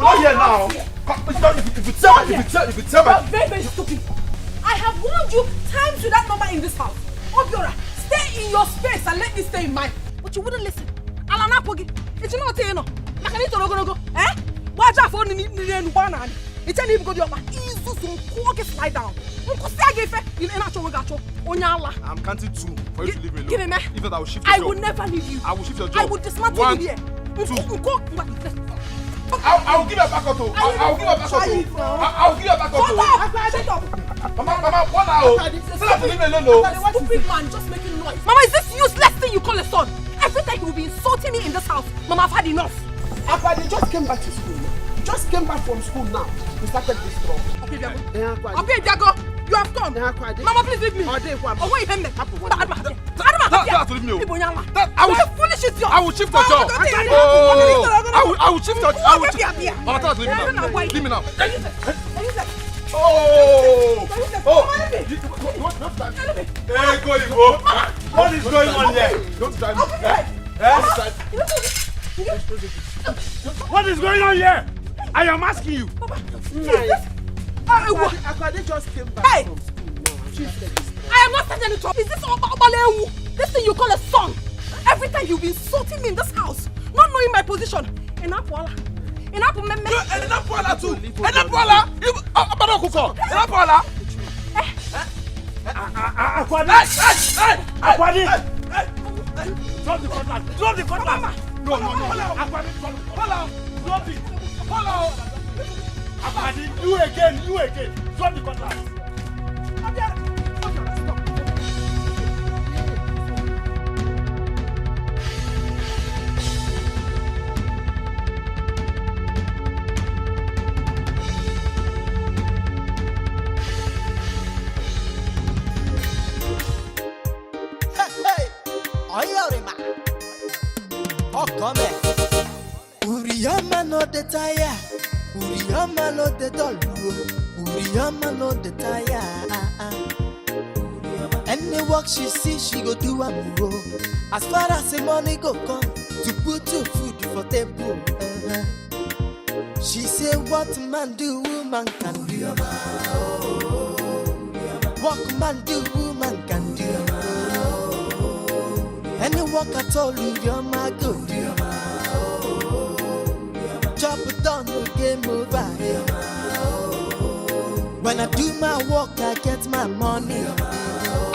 not here now. If you tell me. You're very, very stupid. I have warned you times with that number in this house. Obiora, stay in your space and let me stay in mine. But you wouldn't listen. Alana Pogi, it's not a no. I need to go. Eh? Watch out for the banana. It's an even good job. Easy, lie down. I'm counting 2 for you to leave me alone. Give me. Even I will shift your job. I will never leave you. I will shift your job. I will dismantle you here. 2. I'll give you back auto. I'll give you back auto. I'll give you back auto. Shut up. Mama, what now? Still have to leave me alone. Stupid man just making noise. Mama, is this useless thing you call a son? Every time you will be insulting me in this house. Mama, I've had enough. They just came back to school. You just came back from school now. We started this trouble. Okay, Diago. You have come. Mama, please leave me. Oh, wait, him. I will shift your job. I will shift your job. Mama, leave me now. Oh! Hey, go. What is going on here? Don't drive me. What is going on here? I am asking you. They just came back from school now. I am not starting any trouble. Is this Obalewu? This thing you call a son? Every time you've been insulting me in this house, not knowing my position. Enapola too. Enapola. Enapola. Akwadi. Drop the cutlass. No. Akwadi, drop it. Follow. Akwadi, you again. Drop the cutlass. Uriyama no the tire, Uriyama no the doll, Uriyama no the tire. Any work she see, she go do a move. As far as the money go come, to put your food for table. She say what man do, woman can do. What man do, woman can do. Any work at all, you're my good. Chop it down, no game over. When I do my work, I get my money.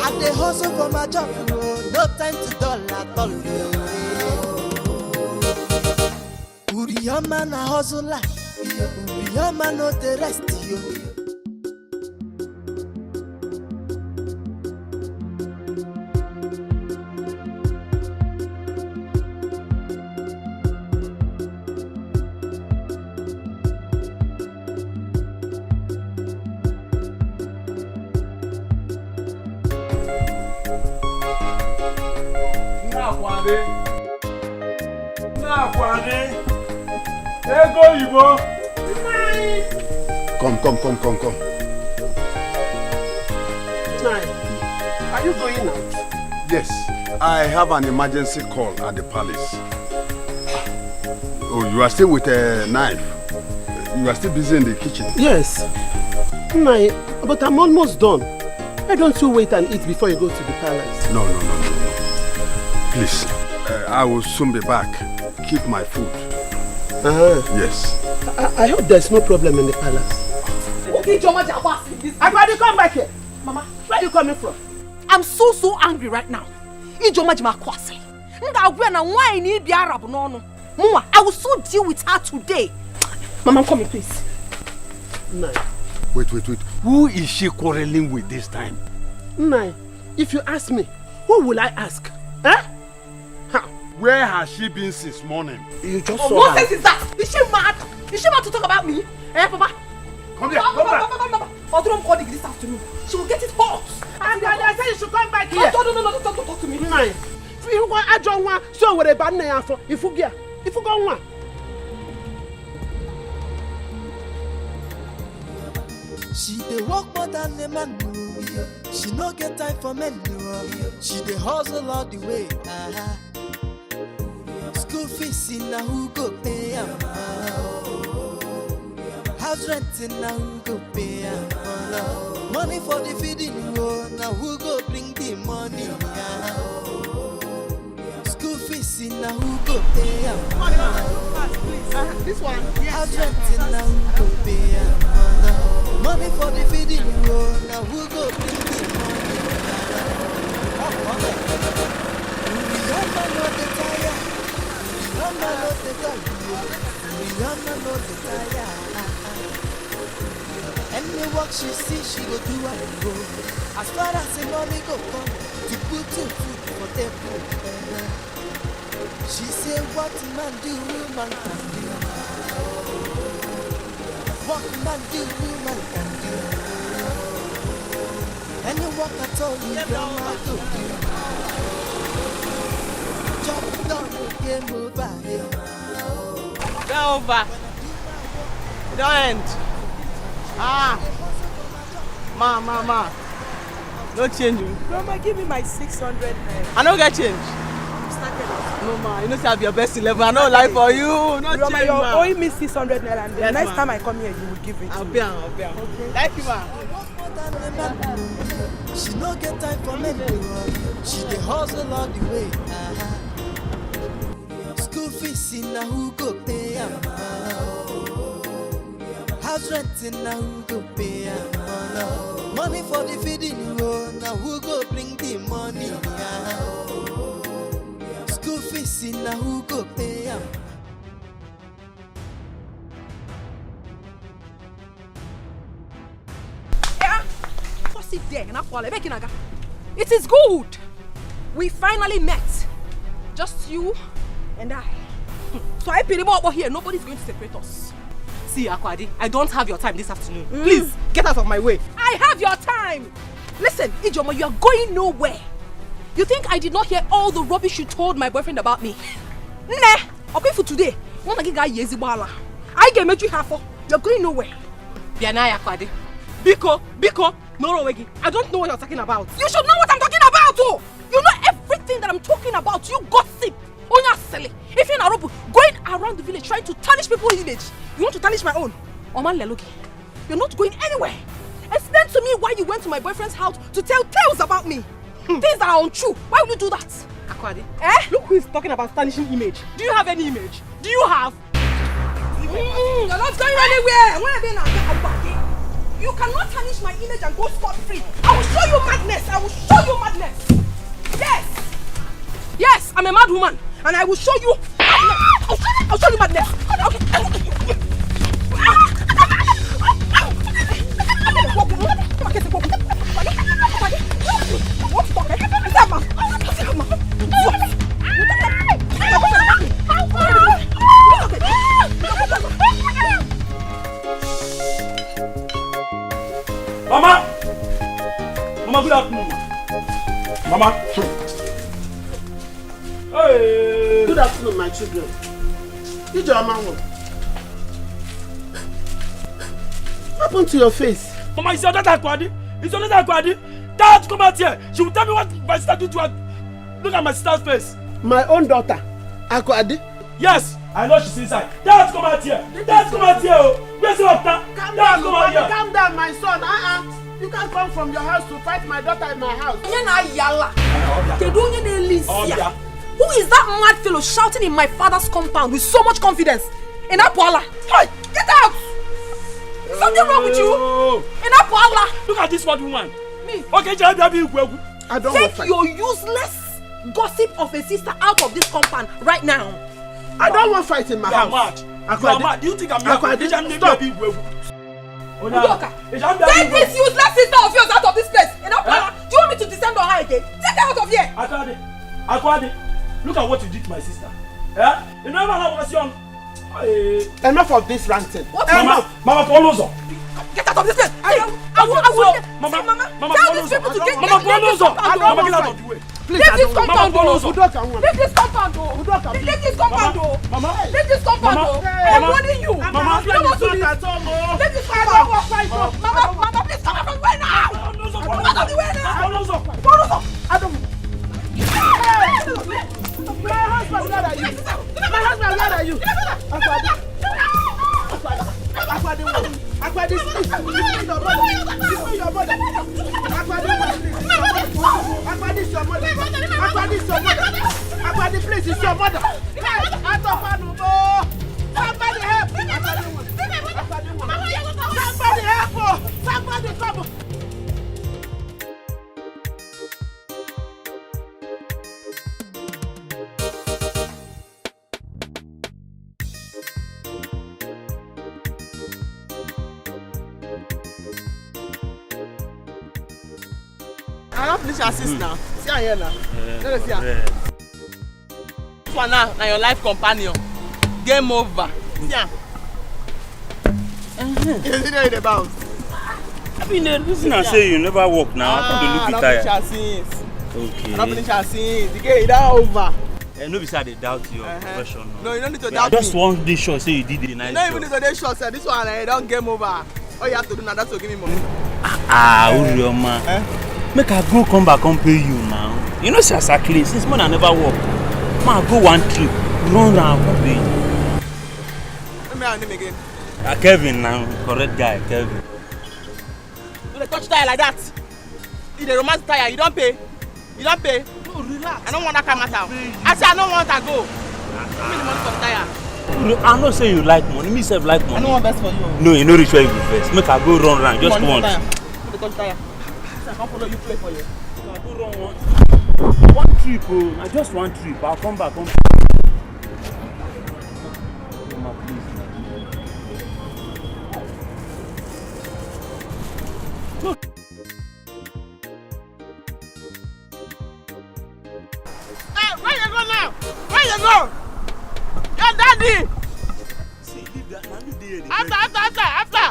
I dey hustle for my job, no time to dull at all. Uriyama na hustle like, Uriyama no the rest you. Come. Are you going out? Yes, I have an emergency call at the palace. Oh, you are still with a knife. You are still busy in the kitchen. Yes. But I'm almost done. Why don't you wait and eat before you go to the palace? No. Please, I will soon be back. Keep my food. Yes. I hope there's no problem in the palace. Akwadi, come back here. Mama, where are you coming from? I'm so angry right now. I will so deal with her today. Mama, come in, please. Nai. Wait. Who is she quarreling with this time? Nai, if you ask me, who will I ask? Huh? Where has she been since morning? You just saw her. What sense is that? Is she mad? Is she mad to talk about me? Eh, Papa? Come here, come back. Odrom called this afternoon. She will get it hot. And I said you should come back here. No, don't talk to me. Nai. If you want to join one, so what about now for? If you go one. She dey work more than a man. She no get time for men. She dey hustle all the way. School fees in a who go pay am. House renting now who go pay money for the feeding now who go bring the money school fees now who go pay This one. House renting now who go pay money for the feeding now who go bring the money Rihanna no the tire Rihanna no the tire Rihanna no the tire Any work she see, she go do what it go. As far as the money go come, to put to food for them. She say, what man do, woman can do. What man do, woman can do. Any work at all, you grandma go do. Chop down, game over. Go over. Don't end. Ma. No change. Grandma, give me my 600 naira. I don't get change. No, ma. You know, say I be your best 11. I don't lie for you. No Grandma, change, you're ma. owing me 600 naira, and the Yes, next ma. time I come here, you will give it. I'll be on. Okay. Thank you, ma. She no get time for men. She dey hustle all the way. School fees na who go pay am? House renting na who go pay am? Money for the feeding na who go bring the money? School fees na who go pay am? Sit there and it is good. We finally met. Just you and I. So I pity about here. Nobody's going to separate us. See, Akwadi, I don't have your time this afternoon. Please, get out of my way. I have your time. Listen, Ijoma, you are going nowhere. You think I did not hear all the rubbish you told my boyfriend about me? Nah, okay for today. I get met you half. You're going nowhere. Bianai, Akwadi. Biko. No, I don't know what you're talking about. You should know what I'm talking about, oh! You know everything that I'm talking about. You gossip. Oh, you're silly. If you're in Arobu, going around the village trying to tarnish people's image, you want to tarnish my own? Oman Leloki, you're not going anywhere. Explain to me why you went to my boyfriend's house to tell tales about me. Things that are untrue. Why would you do that? Akwadi, Look who is talking about tarnishing image. Do you have any image? Do you have? You're not going anywhere. You cannot tarnish my image and go scot-free. I will show you madness. Yes, I'm a mad woman, and I will show you madness. I'll show you madness. Okay. Mama, good afternoon. Mama. Hey. Good afternoon, my children. Did your mama? What happened to your face? Mama, it's your daughter Akwadi. Dad, come out here. She will tell me what my sister did to her. Look at my sister's face. My own daughter, Akwadi. Yes, I know she's inside. Dad, come out here. Oh. Where's your daughter? Calm Dad, down, come out here. calm down, my son. You can't come from your house to fight my daughter in my house. Who is that mad fellow shouting in my father's compound with so much confidence? In Apuala. Hey, get out! Is something wrong with you? In Apuala. Look at this one woman. Me. Okay, I don't want Take fight. your useless gossip of a sister out of this compound right now. I don't want fight in my house. You are mad. Do you think I'm mad? Akwadi, Stop. Take this useless sister of yours out of this place. In Apuala. Do you want me to descend on her again? Take her out of here. Akwadi, look at what you did to my sister. Yeah? You know when I was young. Enough of this ranting. What? Mama, follow us. Get out of this place. Mama, tell these people to get Mama, follow us. Mama, get out of the way. Please, Leave this compound. Mama, Leave this compound. Leave this compound. Mama, Leave this compound. I'm warning you. Mama, you don't want to leave. at all, Mom. Leave this compound. Mama, please come out of the way now. Come out of the way now. Follow us. I don't. My husband, where are you? Akwadi, wait. Aqua, this is your mother. This is your mother. Aqua, this is your mother. Aqua, this is your mother. Aqua, this place is your mother. Somebody help! Somebody help! Somebody come! I don't finish assist now. See her here now. Let us see her. This one now your life companion. Game over. See her. You see there in the bounce. I mean, the reason I say you never walk now. I can't look tired. I don't finish assist. Okay. I don't finish assist. The game is over. No, besides they doubt your profession. No, you don't need to doubt just me. one day short say you did it nice. You don't even need to do short, sir. This one, don't game over. All you have to do now, that's to give me money. Urioma. Make I go come back and pay you now. You know, since I clean, since morning I never walk. Man, go one trip, run round, come pay you. Let me have him again. Kevin now, correct guy, Kevin. Do they touch tire like that? If they romance tire, you don't pay. You don't pay. No, relax. I don't want that come out. I say I don't want to go. Give me the money for the tire. I know say you like money, me self like money. I don't want best for you. No, you know rich where you go first. Make I go run round, just once. Give me the touch tire. I can't follow you, play for you. I go run once. One trip, oh. I just one trip. I'll come back. Come. Where you go now? Where you go? Your daddy! See, leave that. Now you there. After!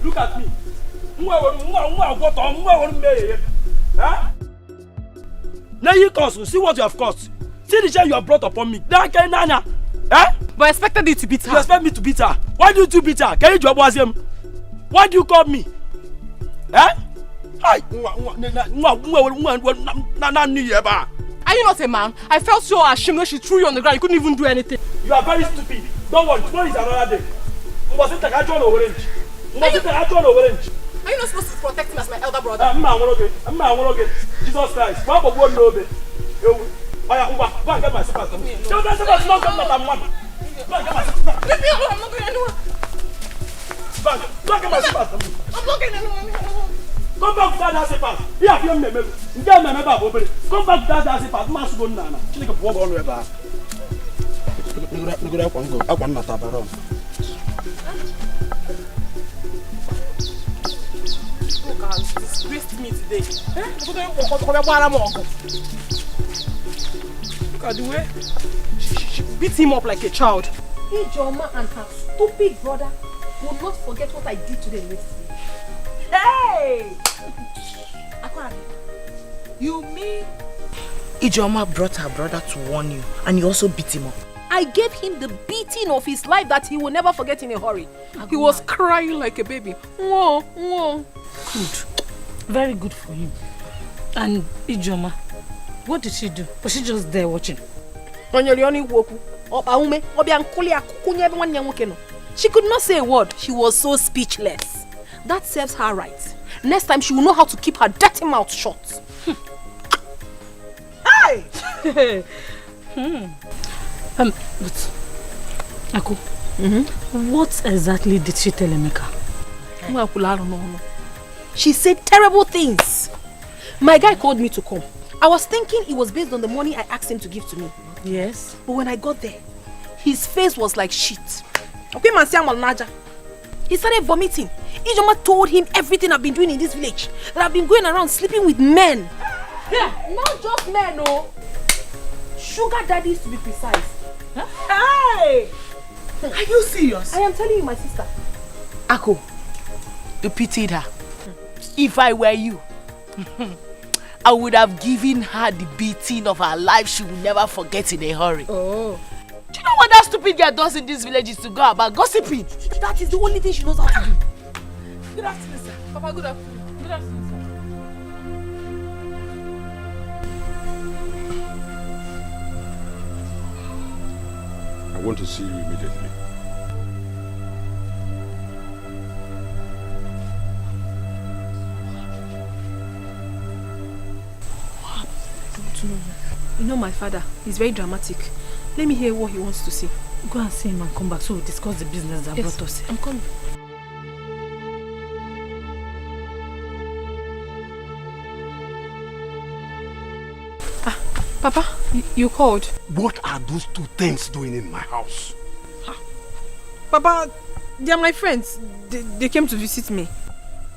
Look at me. Now you cost, see what you have cost. See the shame you have brought upon me. But I expected you to beat her. You expect me to beat her? Why do you beat her? Can you job was him? Why do you call me? Hi. Are you not a man? I felt so ashamed when she threw you on the ground. You couldn't even do anything. You are very stupid. Don't worry, tomorrow is another day. Was it a orange? Was it a orange? Are you not supposed to protect me as my elder brother? I'm not Jesus Christ. Why would one know me? Go and get my slippers. Don't get my slippers. Go and get my slippers. Leave me alone. I'm not going anywhere. Go and get my slippers. I'm not going anywhere. Come back to that slippers. Here, here, me. Come back to that slippers. Mass go now. She can walk on river. Look at that. I want not to have Disgraced me today. Look at the way she beat him up like a child. Ijoma and her stupid brother will not forget what I did to them yesterday. Hey! You mean Ijoma brought her brother to warn you and you also beat him up? I gave him the beating of his life that he will never forget in a hurry. He was crying like a baby. Whoa, whoa. Good. Very good for him. And Ijoma, what did she do? Was she just there watching? She could not say a word. She was so speechless. That serves her right. Next time she will know how to keep her dirty mouth shut. Hey! But Aku, what exactly did she tell Emeka? She said terrible things. My guy called me to come. I was thinking it was based on the money I asked him to give to me. Yes. But when I got there, his face was like shit. He started vomiting. Ijoma told him everything I've been doing in this village. That I've been going around sleeping with men. Yeah, not just men, no. Sugar daddies to be precise. Huh? Hey! Are you serious? I am telling you, my sister. Ako, you pitied her. If I were you, I would have given her the beating of her life she will never forget in a hurry. Oh. Do you know what that stupid girl does in this village is to go about gossiping? That is the only thing she knows how to do. Good afternoon, sir. Papa, good afternoon. Good afternoon, sir. I want to see you immediately. You know my father, he's very dramatic. Let me hear what he wants to say. Go and see him and come back so we discuss the business that brought us here. I'm coming. Papa, you called. What are those two things doing in my house? Papa, they are my friends. They came to visit me.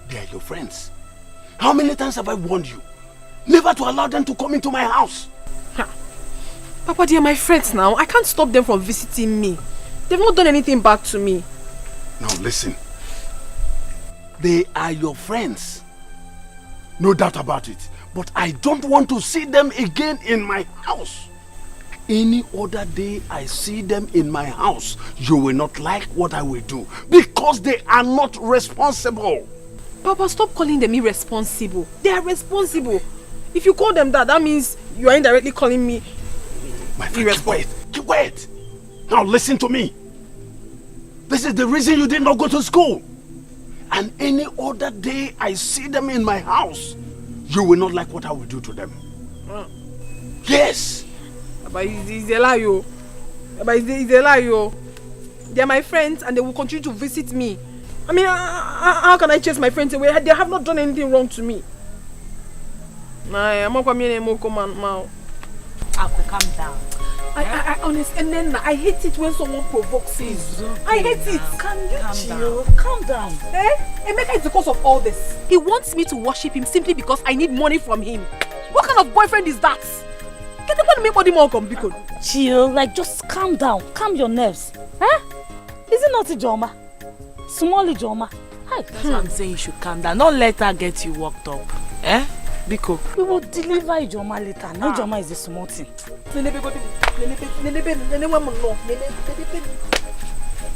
They are your friends. How many times have I warned you? Never to allow them to come into my house. Papa, they are my friends now. I can't stop them from visiting me. They've not done anything bad to me. Now listen. They are your friends. No doubt about it. But I don't want to see them again in my house. Any other day I see them in my house, you will not like what I will do. Because they are not responsible. Papa, stop calling them irresponsible. They are responsible. If you call them that, that means you are indirectly calling me my friend, keep quiet. Keep quiet. Now listen to me. This is the reason you did not go to school. And any other day I see them in my house, you will not like what I will do to them. Yes. But it's a lie, yo. But it's a lie, yo. They are my friends and they will continue to visit me. I mean, how can I chase my friends away? They have not done anything wrong to me. I'm not coming anymore. Aku, calm down. I honestly, and then I hate it when someone provokes me. I hate it. Can you chill? Calm down. Emeka is the cause of all this. He wants me to worship him simply because I need money from him. What kind of boyfriend is that? Can you make body more complicated? Chill, like just calm down. Calm your nerves. Is it not Ijoma? Small Ijoma. Hi. That's what I'm saying, you should calm down. Don't let her get you worked up. Biko. We will deliver Ijoma later. Now Ijoma is a small thing.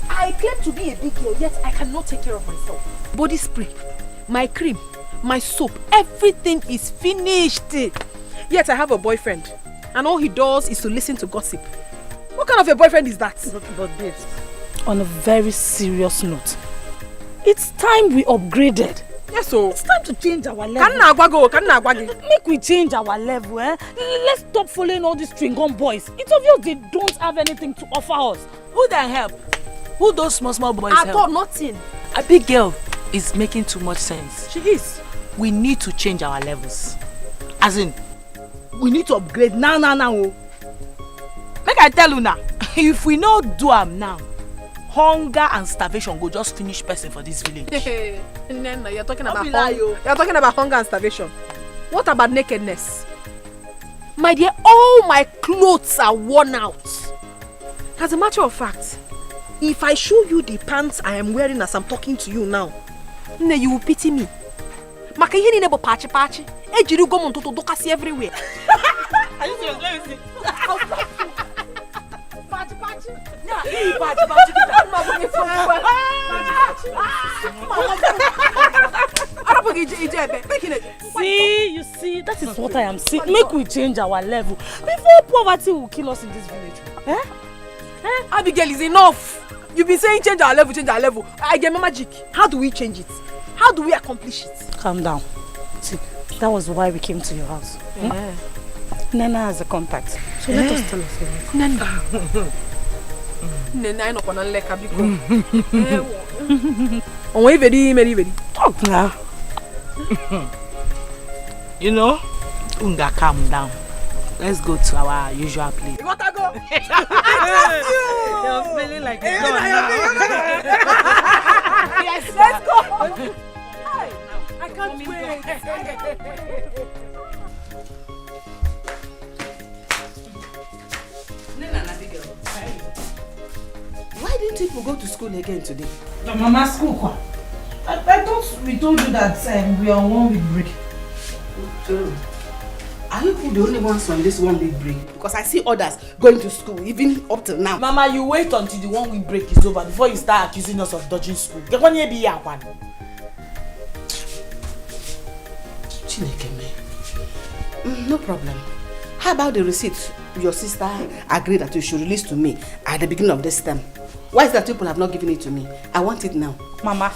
I claim to be a big girl, yet I cannot take care of myself. Body spray, my cream, my soap, everything is finished. Yet I have a boyfriend, and all he does is to listen to gossip. What kind of a boyfriend is that? But babes, on a very serious note, it's time we upgraded. Yes, so it's time to change our level. Make we change our level, Let's stop following all these string-on boys. It's obvious they don't have anything to offer us. Who they help? Who those small boys help? I thought nothing. A big girl is making too much sense. She is. We need to change our levels. As in, we need to upgrade now. Make I tell you now, if we not do them now, hunger and starvation go just finish person for this village. Nena, you're talking about hunger and starvation. What about nakedness? My dear, all my clothes are worn out. As a matter of fact, if I show you the pants I am wearing as I'm talking to you now, you will pity me. Makahini nebo pachi. Ejiru go monto to dokasi everywhere. Are you serious? Let me see. Pachi. Yeah, See, you see, that is what I am saying. Make we change our level before poverty will kill us in this village. Abigail, is enough. You've been saying change our level. I get my magic. How do we change it? How do we accomplish it? Calm down. See, that was why we came to your house. Yeah. Nana has a contact. So let us tell us Nana. Nana, I know what I'm like. I'm very. Talk now. You know, Unga, calm down. Let's go to our usual place. You want to go? You're feeling like a dog now. Yes, let's go. Hi. I can't wait. Why didn't people go to school again today? Mama, school. I thought we told you that we are on 1 week break. So, are you the only ones on this 1 week break? Because I see others going to school, even up till now. Mama, you wait until the 1 week break is over before you start accusing us of dodging school. Get one year be here, one. No problem. How about the receipt your sister agreed that you should release to me at the beginning of this term? Why is that people have not given it to me? I want it now. Mama,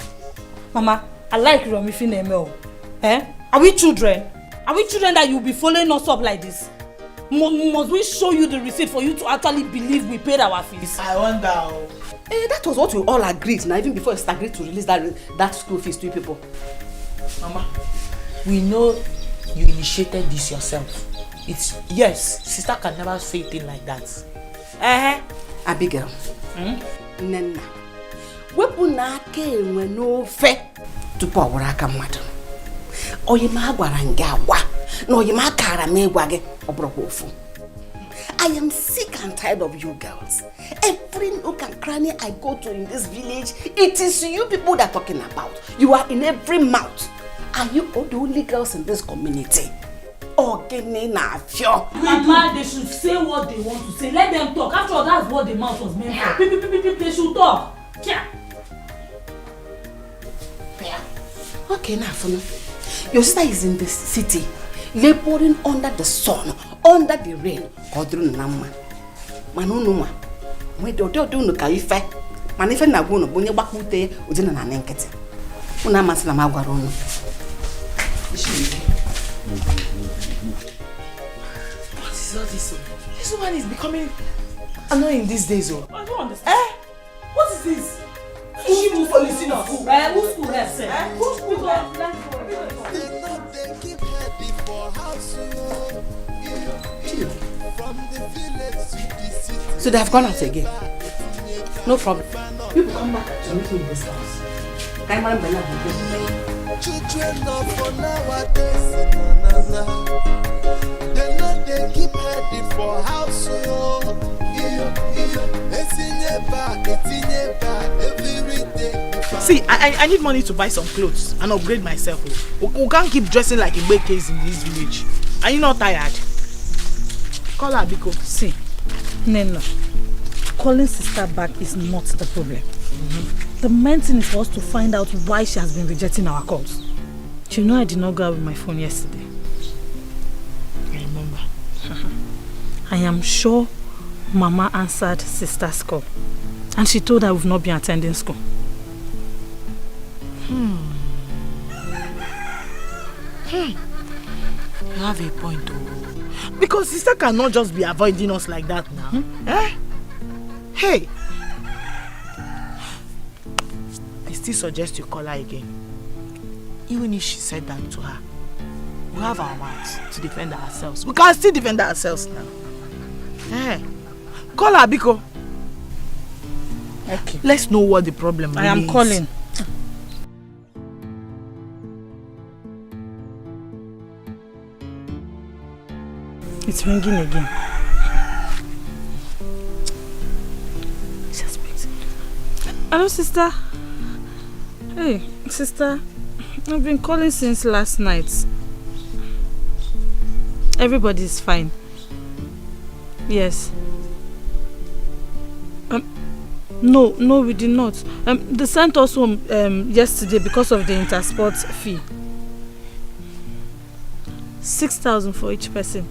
I like Romifin Emel. Eh? Are we children? Are we children that you'll be following us up like this? Must we show you the receipt for you to actually believe we paid our fees? I wonder. That was what we all agreed now, even before you agreed to release that school fees to you people. Mama, we know you initiated this yourself. It's yes, sister can never say a thing like that. Abigail. Nena. Wepu na aka enwe n'ofe tupu ọwụrụ aka mmadụ. Oyima gwara nga agwa na oyima akara m ịgwa gị ọbụrụkwa ofu. I am sick and tired of you girls. Every nook and cranny I go to in this village, it is you people that are talking about. You are in every mouth. Are you all the only girls in this community? Mama, they should say what they want to say. Let them talk. After all, that's what the mouth was meant for. They should talk. Yeah. Okay, now, your sister is in the city, laboring under the sun, under the rain. Manunuma. We don't know Kaife. Manife Naguno, Bunya Bakute, Udina Nankete. Unamas Namagarono. What is all this? This woman is becoming annoying these days. Oh. I don't understand. What is this? Who's school for listeners? Who's school has said? Who's school So they have gone out again. No problem. People come back to meet me in this house. Children of for nowadays, they know they keep ready for house. See, I need money to buy some clothes and upgrade myself. We can't keep dressing like a big case in this village. Are you not tired? Call her, Biko. See, Nena, calling sister back is not the problem. The main thing is for us to find out why she has been rejecting our calls. You know I did not go out with my phone yesterday. I remember. I am sure Mama answered sister's call. And she told her we've not been attending school. You have a point, though. Because sister cannot just be avoiding us like that now. Hey! I still suggest you call her again. Even if she said that to her, we have our mouths to defend ourselves. We can still defend ourselves now. Call her, Biko. Okay. Let's know what the problem is. I am calling. It's ringing again. Just wait. Hello, sister. Hey, sister. I've been calling since last night. Everybody's fine. Yes. No, we did not. They sent us home yesterday because of the intersport fee. 6,000 for each person.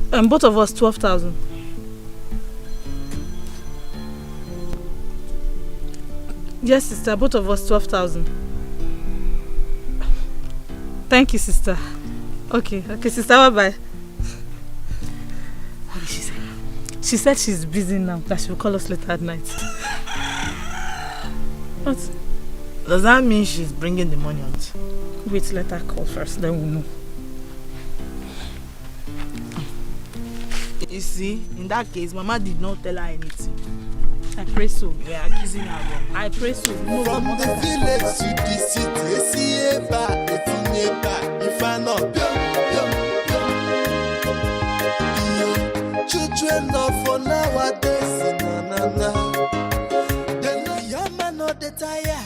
Both of us 12,000. Yes, sister, both of us 12,000. Thank you, sister. Okay, sister, bye-bye. What did she say? She said she's busy now, that she will call us later at night. What? Does that mean she's bringing the money out? Wait, let her call first, then we'll know. You see, in that case, Mama did not tell her anything. I pray so. We are accusing her wrong. I pray so. No, from the village to the city, see a back, if I not children of for nowadays, then the young man not the tire.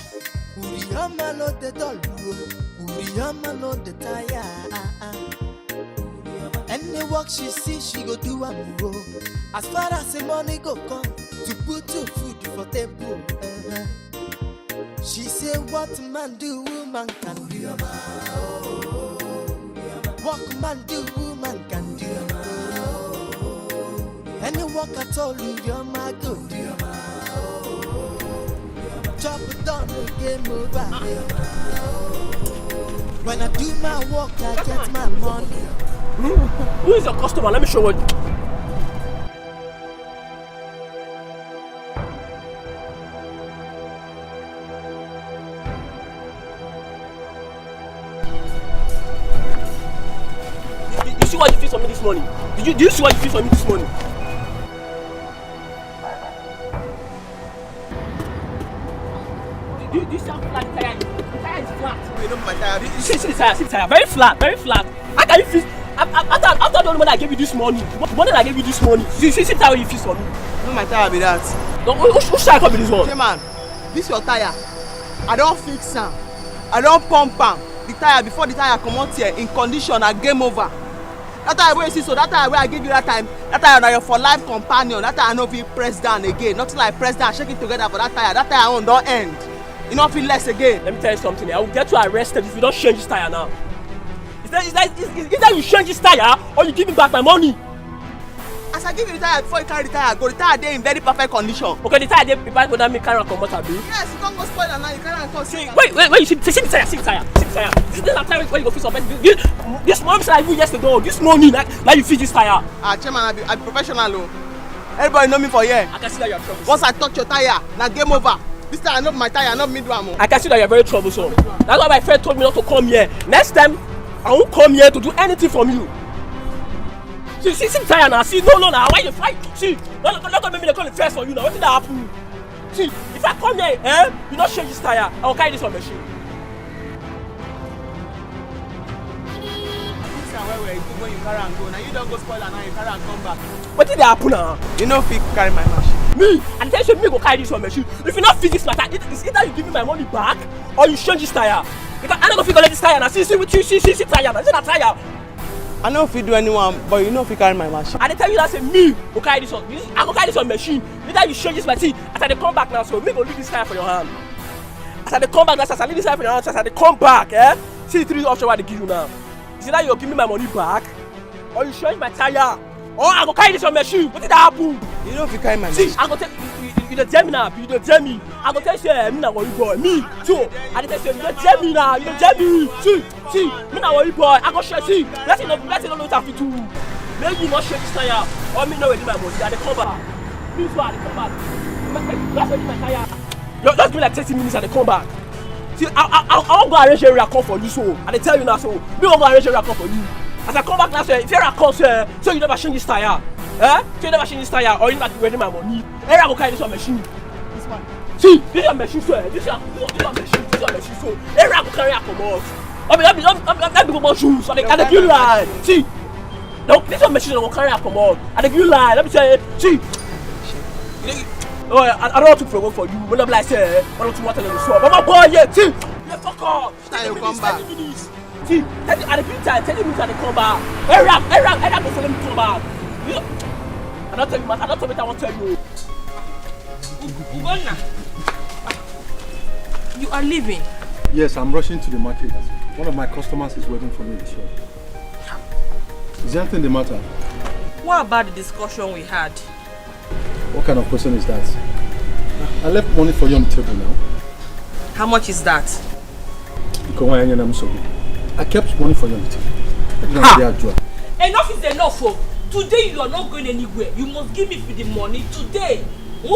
Uriyama no the doll, Uriyama no the tire. Any work she see, she go do a move. As far as the money go come, to put your food for table. She say, what man do, woman can do. What man do, woman can do. Any work at all, your man go do. Chop it down, game over. When I do my work, I get my money. Who is your customer? Let me show you. You see what you feel for me this morning? Do you see what you feel for me this morning? Do you see how flat the tire is? The tire is flat. Wait, not my tire. See the tire. Very flat, very flat. How can you feel? After the money I gave you this morning, what money I gave you this morning? See how you feel for me. No, my tire be that. No, who's tire come be this one? Hey man, this your tire. I don't fix am. I don't pump am. The tire before the tire come out here in condition and game over. That tire where you see so that tire where I give you that time. That tire na your for life companion. That tire no fit press down again. Nothing like press down, shake it together for that tire. That tire on don't end. You don't feel less again. Let me tell you something. I will get you arrested if you don't change this tire now. Is that you change this tire or you give me back my money? As I give you the tire before you carry the tire, go the tire there in very perfect condition. Okay, the tire there prepare for that me carry and come out abi. Yes, you can't go spoil and now you carry and come. See, wait, you see the tire. This is the time when you go fix your best. This morning I do yesterday. This morning, like you fix this tire. Chairman, I be professional. Everybody know me for here. I can see that you are troublesome. Once I touch your tire, now game over. This time not my tire, not me do am. I can see that you are very troublesome. That's why my friend told me not to come here. Next time, I won't come here to do anything from you. See the tire now. See, no, now. Why you fight? See, not gonna make me call the first for you now. What did that happen? See, if I come here, you not change this tire, I will carry this on machine. When you carry and go, now you don't go spoil and now you carry and come back. What did that happen now? You know if you carry my machine. Me? And tell you me go carry this on machine. If you not fix this matter, it's either you give me my money back or you change this tire. Because I don't know if you go let this tire now. See tire now. See that tire. I know if you do anyone, but you know if you carry my machine. I tell you that say me go carry this on. I go carry this on machine. Either you change this machine. As I come back now, so me go leave this tire for your hand. As I come back now, as I leave this tire for your hand, as I come back, see the 3 options what they give you now. Is either you give me my money back, or you change my tire, or I go carry this on machine. What did that happen? You know if you carry my machine. See, I go tell you don't tell me now. You don't tell me. I go tell you, me now worry boy. Me too. I tell you don't tell me now. You don't tell me. See, me now worry boy. I go share. See, let's not know what I have to do. Maybe you not share this tire, or me know where my money. I dey come back. Me too, I dey come back. That's where my tire. Just give me like 30 minutes and they come back. See, I won't go arrange a record for you, so I tell you now, so me won't go arrange a record for you. As I come back now, if you're a call, so you never change this tire, so you never change this tire, or you never ready my money. I go carry this on machine. This one. See, this is a machine, sir. This is a machine, so I go carry a commode. Let me go more shoes, so they can give you line. See, no, this is a machine, I go carry a commode. And they give you line. Let me tell you, see. Oh, I don't want to provoke for you. When I'm like, say, I don't want to tell you the swap. But my boy, yeah, see, let's fuck off. Time you come back. See, at the good time, 30 minutes and they come back. Hey, rap, go for them to come back. I don't tell you, man. I don't tell you what I want to tell you. Ugonna, you are leaving. Yes, I'm rushing to the market. One of my customers is waiting for me in the shop. Is there anything the matter? What about the discussion we had? What kind of question is that? I left money for you on the table now. How much is that? I kept money for you on the table. Enough is enough. Oh. Today you are not going anywhere. You must give me for the money today. You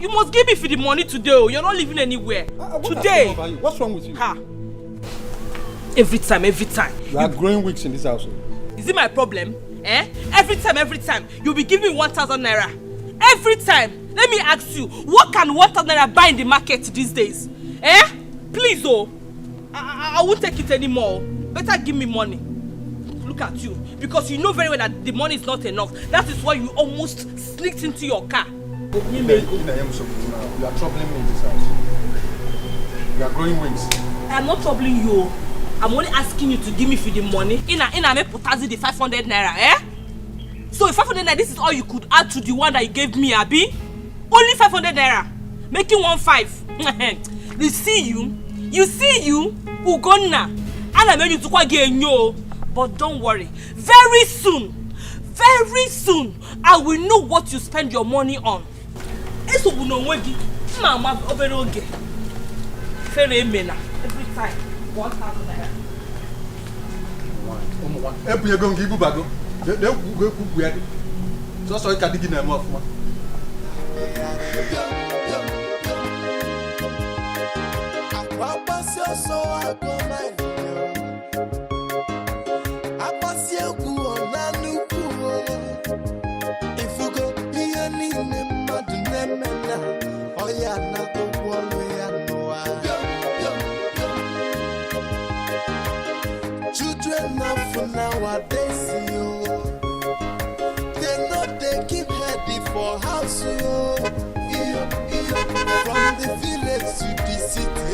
must give me for the money today. Oh. You're not leaving anywhere. Today. What's wrong with you? Every time. You are growing weeks in this house. Is it my problem? Every time, you'll be giving me 1,000 naira. Every time. Let me ask you, what can 1,000 naira buy in the market these days? Please, oh. I won't take it anymore. Better give me money. Look at you. Because you know very well that the money is not enough. That is why you almost sneaked into your car. You are troubling me in this house. You are growing wings. I'm not troubling you. I'm only asking you to give me for the money. In a me putazi the 500 naira, eh? So if 500 naira, this is all you could add to the one that you gave me, Abi? Only 500 naira. Making 1.5. You see you, Ugonna. And I made you to quite get yo. But don't worry. Very soon, I will know what you spend your money on. Eso buno wegi. Mama oberoge. Fere mena. Every time. 1,000 naira. One. Every year going to give you back. They'll go cook weird. So sorry, can't dig in them off. Children now for nowadays, they know they keep ready for house, from the village to the city,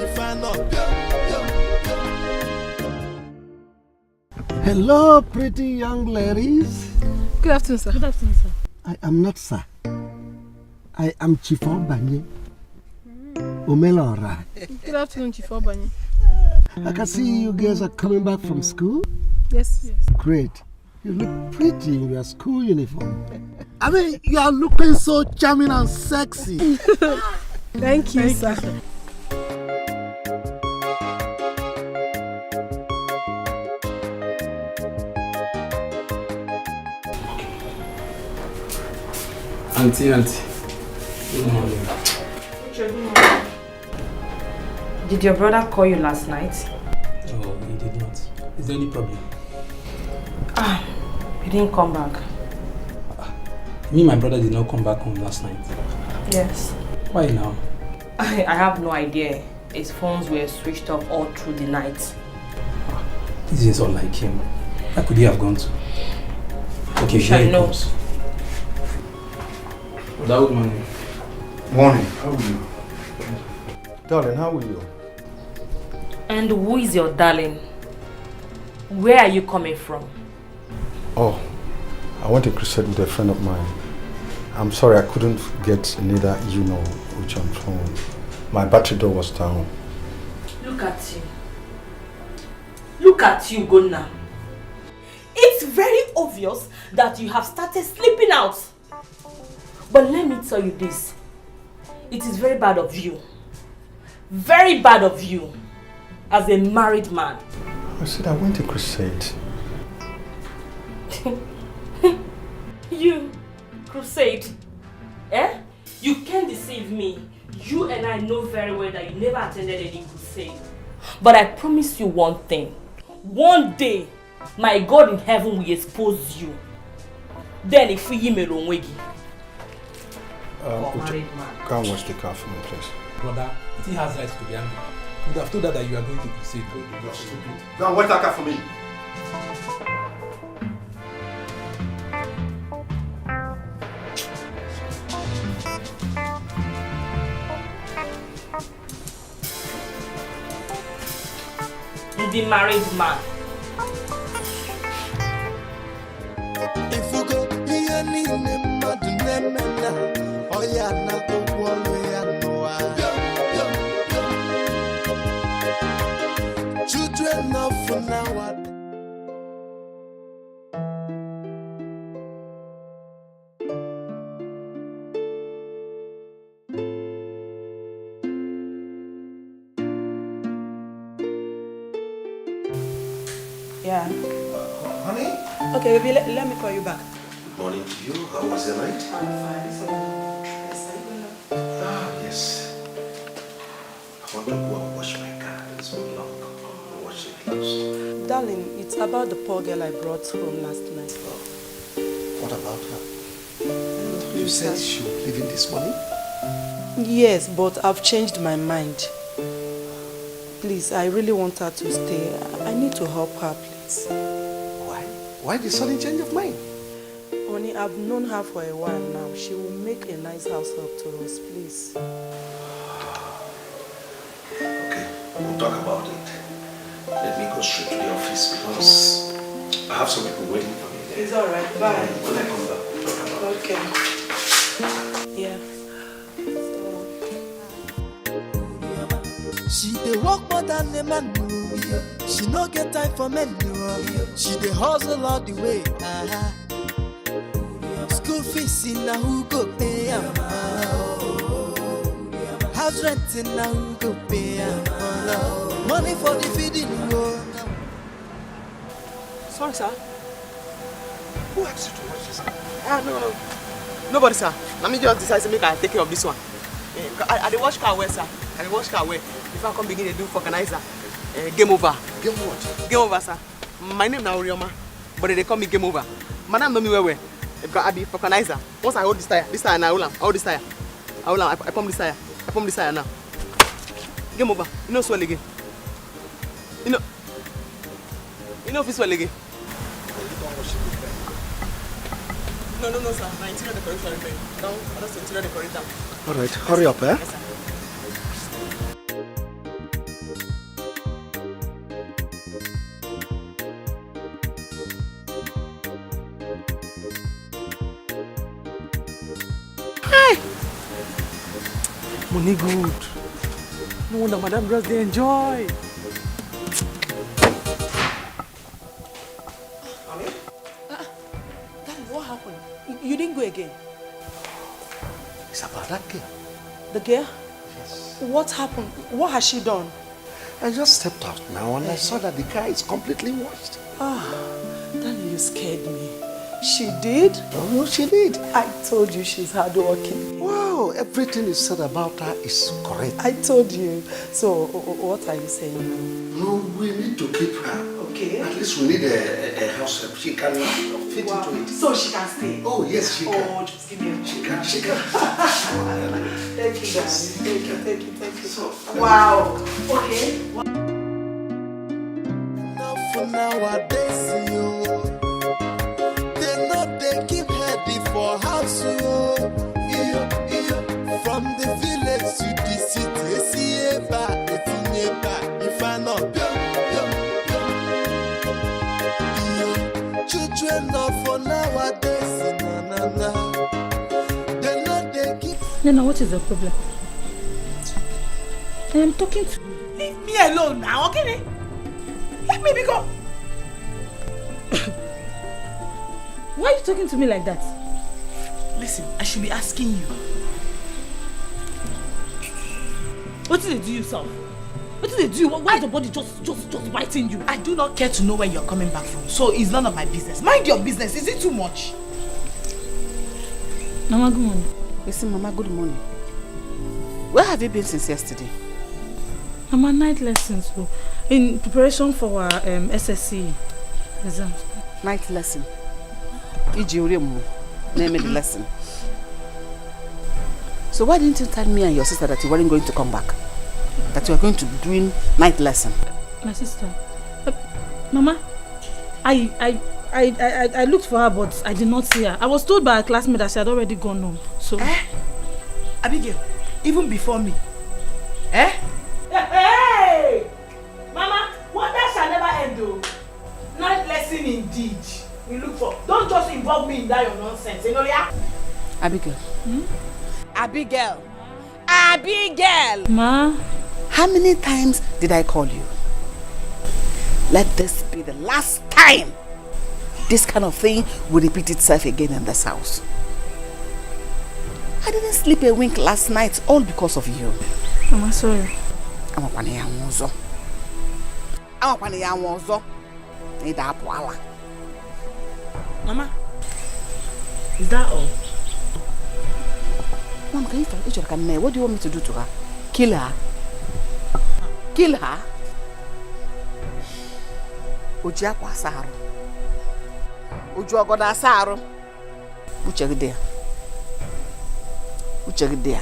if I not. Hello, pretty young ladies. Good afternoon, sir. Good afternoon, sir. I am not sir. I am Chief Obanye. Omelora. Good afternoon, Chief Obanye. I can see you guys are coming back from school. Yes. Great. You look pretty in your school uniform. I mean, you are looking so charming and sexy. Thank you, sir. Auntie. Good morning. Did your brother call you last night? Oh, he did not. Is there any problem? He didn't come back. Me, my brother did not come back home last night. Yes. Why now? I have no idea. His phones were switched off all through the night. This is all like him. Where could he have gone to? Okay, here he comes. Good morning. Morning. How are you? Darling, how are you? And who is your darling? Where are you coming from? Oh, I went to crusade with a friend of mine. I'm sorry I couldn't get neither which on phone. My battery door was down. Look at you. Look at you, Gonna. It's very obvious that you have started sleeping out. But let me tell you this. It is very bad of you. Very bad of you. As a married man. I said I went to crusade. You, crusade? Eh? You can't deceive me. You and I know very well that you never attended any crusade. But I promise you one thing. One day, my God in heaven will expose you. Then if we Melonwegi. Go and wash the car for me, please. Brother, he has rights to be angry. You would have told her that you are going to crusade. Go and wash that car for me. The married man. If you go be a name, oh yeah, na go children now for now. Yeah. Honey? Okay, baby, let me call you back. Good morning to you. How was the night? I'm fine. Yes. I want to go and wash my car. It's been long. Wash it close. Darling, it's about the poor girl I brought home last night. What about her? You said she would leave in this morning? Yes, but I've changed my mind. Please, I really want her to stay. I need to help her, please. Why? Why the sudden change of mind? Honey, I've known her for a while now. She will make a nice house help to us, please. Okay, we'll talk about it. Let me go straight to the office because I have some people waiting for me there. It's alright, bye. When I come back, we'll talk about it. Okay. Yeah. She dey work more than a man. She no get time for men. She dey hustle all the way. School fees in na who go pay am? House rent in na who go pay am? Money for the feeding. Sorry, sir. Who asked you to watch this? No. Nobody, sir. Let me just decide to make I take care of this one. I dey wash car well, sir. I dey wash car well. If I come begin to do organizer, game over. Game what? Game over, sir. My name now Orioma, but they call me game over. Madam know me well. Because I be organizer. Once I hold this tire and I hold this tire. I pump this tire. I pump this tire now. Game over. You know swell again. You know if it's swell again. No, sir. My interior decoration repair. No, I just interior decorator. All right, hurry up, eh? Yes, sir. Money good. No wonder Madam just they enjoy. Daddy, what happened? You didn't go again? It's about that girl. The girl? Yes. What happened? What has she done? I just stepped out now and I saw that the car is completely washed. Daddy, you scared me. She did? Oh, she did. I told you she's hardworking. Wow, everything you said about her is correct. I told you. So, what are you saying? No, we need to keep her. Okay. At least we need a house help. She can fit into it. So she can stay? Oh, yes, she can. Oh, just give me a She can. Thank you, Daddy. Thank you. So, wow. Okay. Now for nowadays, they know they keep heady for house. From the village to the city, if I know, children know for nowadays, they know they keep. Nana, what is the problem? I am talking to you. Leave me alone now, okay? Let me go. Why are you talking to me like that? Listen, I should be asking you. What did they do yourself? What did they do? Why is your body just biting you? I do not care to know where you're coming back from, so it's none of my business. Mind your business. Is it too much? Mama, good morning. Listen, Mama, good morning. Where have you been since yesterday? Mama, night lessons. In preparation for our SSC exams. Night lesson. Name the lesson. So why didn't you tell me and your sister that you weren't going to come back? That you were going to be doing night lesson? My sister. Mama, I looked for her, but I did not see her. I was told by a classmate that she had already gone home. So. Abigail, even before me. Hey! Mama, wonder shall never end though. Night lesson indeed. We look for. Don't just involve me in that your nonsense. You know, yeah? Abigail. Abigail! Ma? How many times did I call you? Let this be the last time this kind of thing will repeat itself again in this house. I didn't sleep a wink last night, all because of you. Mama, sorry. Mama, is that all? Mom, can you tell me what do you want me to do to her? Kill her? Kill her? Ojiakwa Saru. Ojuagoda Saru. Uchegidea. Uchegidea.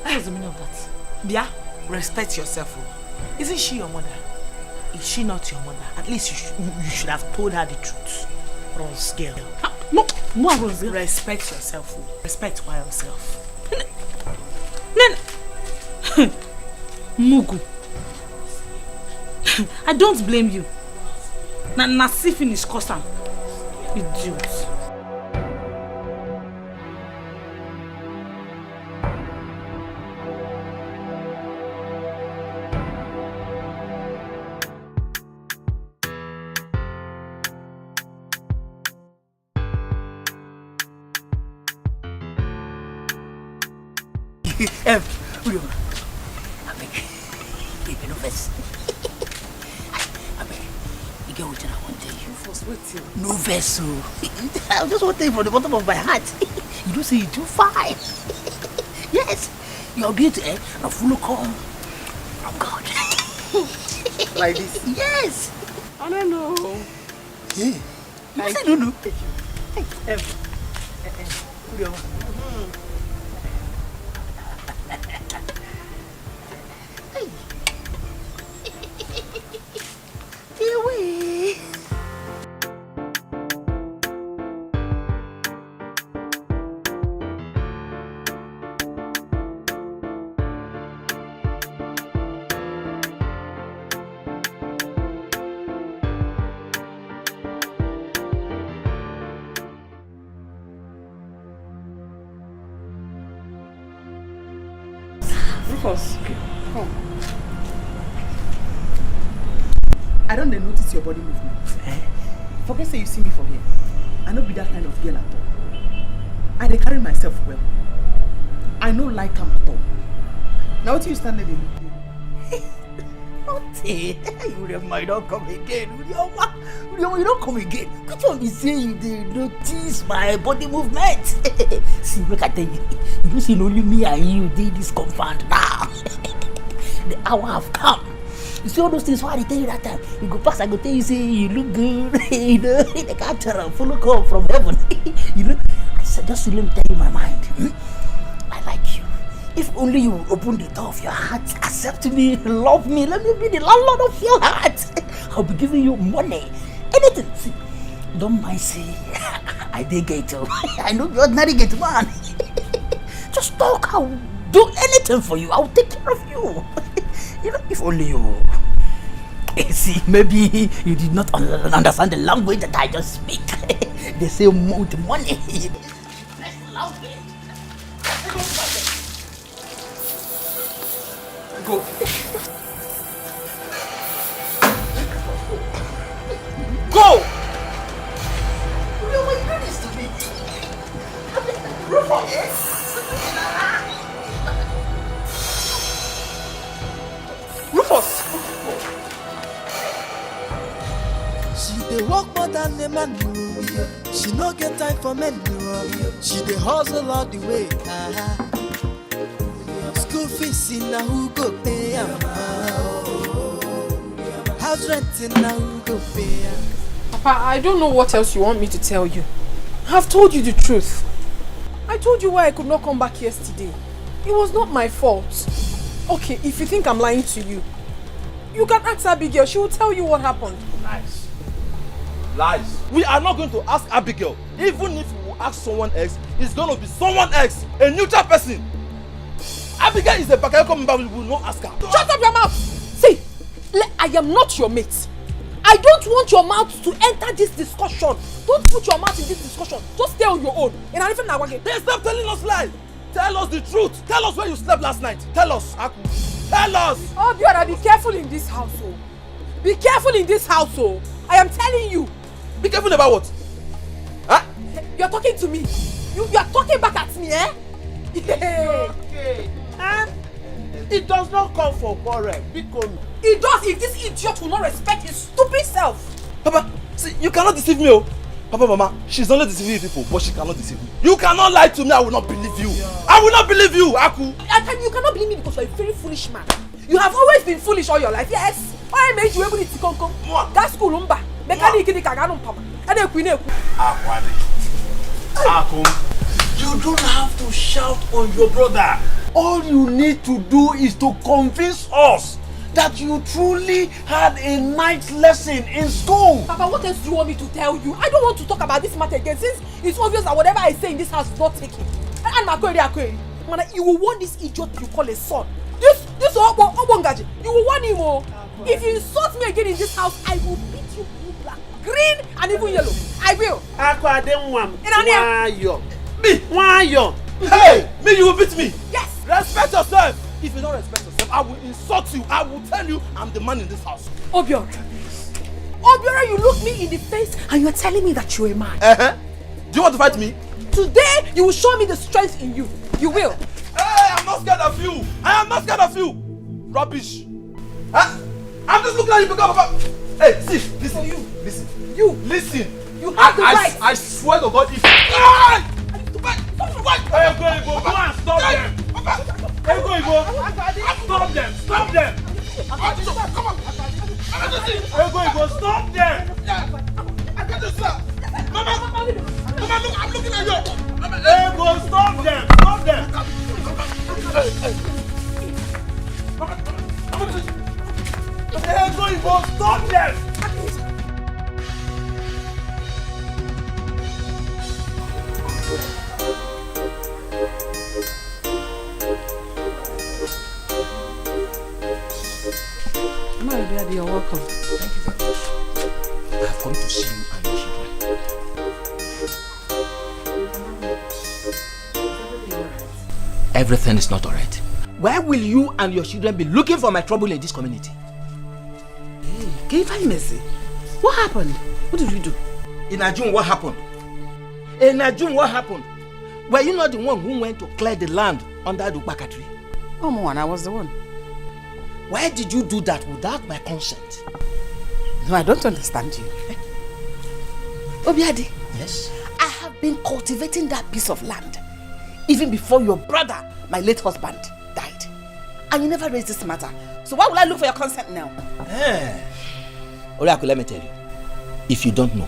What is the meaning of that? Bia? Respect yourself. Isn't she your mother? Is she not your mother? At least you should have told her the truth. Rose girl. No, Rose girl. Respect yourself. Respect by yourself. Mugu. I don't blame you. Na see finish custom. Idiot. No vessel. I just want to tell you from the bottom of my heart. You don't say you're too fine. Yes, your beauty, a full come from God. Like this? Yes. I don't know. Yeah. You say no, no. Rufus, come. I don't notice your body movement. Forget say you see me for here. I don't be that kind of girl at all. I dey carry myself well. I no like him at all. Now what you stand there Nothing. You might not come again. You don't come again. Which one be saying you dey notice my body movement? See, look at you. You see only me and you did this compound now. The hour have come. You see all those things why I tell you that time. You go past, I go tell you say you look good. You know, the catcher full of call from heaven. You know, I said just to let me tell you my mind. I like you. If only you open the door of your heart, accept me, love me, let me be the landlord of your heart. I'll be giving you money, anything. See, don't mind say I did get you. I know you're ordinary get man. Just talk, I'll do anything for you. I'll take care of you. You know, if only you see, maybe you did not understand the language that I just speak. They say with money. Go. Go! Oh my goodness to me. Rufus. Rufus! She dey work more than a man. She no get time for men. She dey hustle all the way. School fees in na who go pay am? House rent in na who go pay am? Papa, I don't know what else you want me to tell you. I've told you the truth. I told you why I could not come back yesterday. It was not my fault. Okay, if you think I'm lying to you, you can ask Abigail. She will tell you what happened. Lies. Lies. We are not going to ask Abigail. Even if we ask someone else, it's going to be someone else, a neutral person. Abigail is a Bakayoko member, we will not ask her. Shut up your mouth! See, I am not your mate. I don't want your mouth to enter this discussion. Don't put your mouth in this discussion. Just stay on your own. Hey, stop telling us lies. Tell us the truth. Tell us where you slept last night. Tell us, Aku. Tell us. Oh, Biola, be careful in this household. Be careful in this household. I am telling you. Be careful about what? Huh? You are talking to me. You are talking back at me, eh? Yeah. Okay. Huh? It does not come for quarrel. It does if this idiot will not respect his stupid self. Papa, see, you cannot deceive me, oh. Papa, Mama, she's only deceiving people, but she cannot deceive me. You cannot lie to me, I will not believe you. Yeah. I will not believe you, Aku. You cannot believe me because you're a very foolish man. You have always been foolish all your life, yes. I made you able to Etiko. That's school, umba. Mechanic in the Kaganum Papa. And then Queen. Aku, you don't have to shout on your brother. All you need to do is to convince us that you truly had a night lesson in school. Papa, what else do you want me to tell you? I don't want to talk about this matter again since it's obvious that whatever I say in this house is not taken. And Makwere, you will want this idiot you call a son. This Obongaji, you will want him more. If you insult me again in this house, I will beat you blue, black, green, and even yellow. I will. Why you? Hey, me, you will beat me. Yes. Respect yourself. If you don't respect yourself, I will insult you. I will tell you I'm the man in this house. Obiora, you look me in the face and you're telling me that you're a man. Do you want to fight me? Today, you will show me the strength in you. You will. Hey, I'm not scared of you. I am not scared of you. Rubbish. I'm just looking at you because of... Hey, see, listen. Listen. You have the right. I swear to God, if... Hey, go and stop them. Hey, go. Stop them. Come on. Hey, go, stop them. I got this, sir. Mama, look, I'm looking at you. Hey, go, stop them. Hey, go, stop them. Daddy, you're welcome. Thank you very much. I have come to see you and your children. Everything is not alright. Why will you and your children be looking for my trouble in this community? Hey, can you find Mercy? What happened? What did you do? In Ajun, what happened? Were you not the one who went to clear the land under the Baka tree? Oh, Moan, I was the one. Why did you do that without my consent? No, I don't understand you. Obiadi. Yes? I have been cultivating that piece of land even before your brother, my late husband, died. And you never raised this matter. So why will I look for your consent now? Oraku, let me tell you. If you don't know,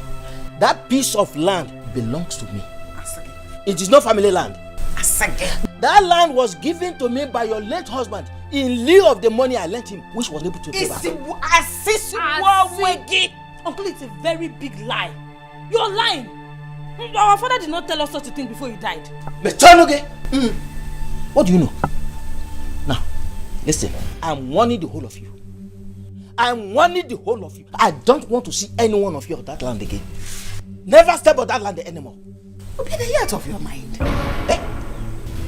that piece of land belongs to me. Asage. It is not family land. Asage. That land was given to me by your late husband in lieu of the money I lent him, which was able to pay back. Uncle, it's a very big lie. You're lying. Our father did not tell us such a thing before he died. What do you know? Now, listen, I'm warning the whole of you. I don't want to see any one of you on that land again. Never step on that land anymore. Okay, then you're out of your mind.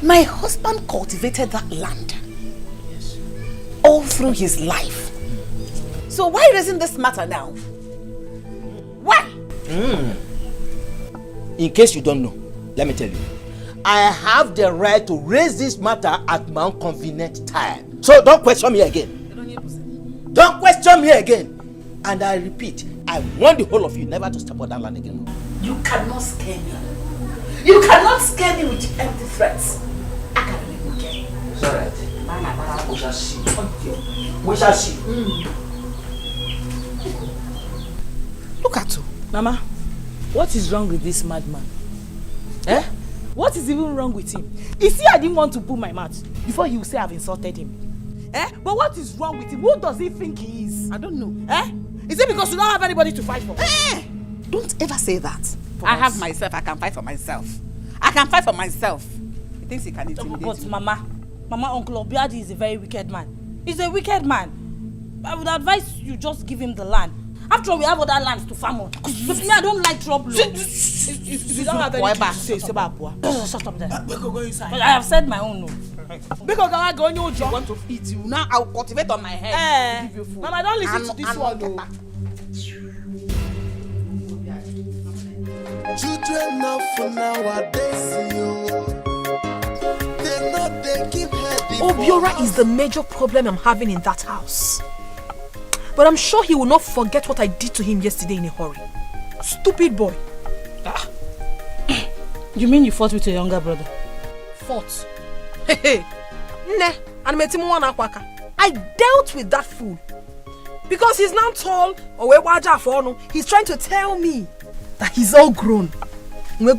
My husband cultivated that land. Yes. All through his life. So why raising this matter now? Why? In case you don't know, let me tell you. I have the right to raise this matter at my own convenient time. So don't question me again. Don't question me again. And I repeat, I want the whole of you never to step on that land again. You cannot scare me. You cannot scare me with empty threats. I can't live again. It's alright. We shall see. We shall see. Look at you. Mama, what is wrong with this madman? What is even wrong with him? You see, I didn't want to put my mouth before he will say I've insulted him. But what is wrong with him? Who does he think he is? I don't know. Is it because you don't have anybody to fight for? Don't ever say that. I have myself. I can fight for myself. He thinks he can intimidate me. But Mama, Uncle Obiadi is a very wicked man. He's a wicked man. I would advise you just give him the land. After all, we have other lands to farm on. But me, I don't like trouble. If you don't have anything to say, shut up there. Go inside. But I have said my own no. Because I go on your job. I want to eat you. Now I'll cultivate on my head. Give you food. Mama, don't listen to this one though. Children of nowadays, they keep heavy. Obiora is the major problem I'm having in that house. But I'm sure he will not forget what I did to him yesterday in a hurry. Stupid boy. You mean you fought with your younger brother? Fought? I dealt with that fool. Because he's now tall, he's trying to tell me that he's all grown. I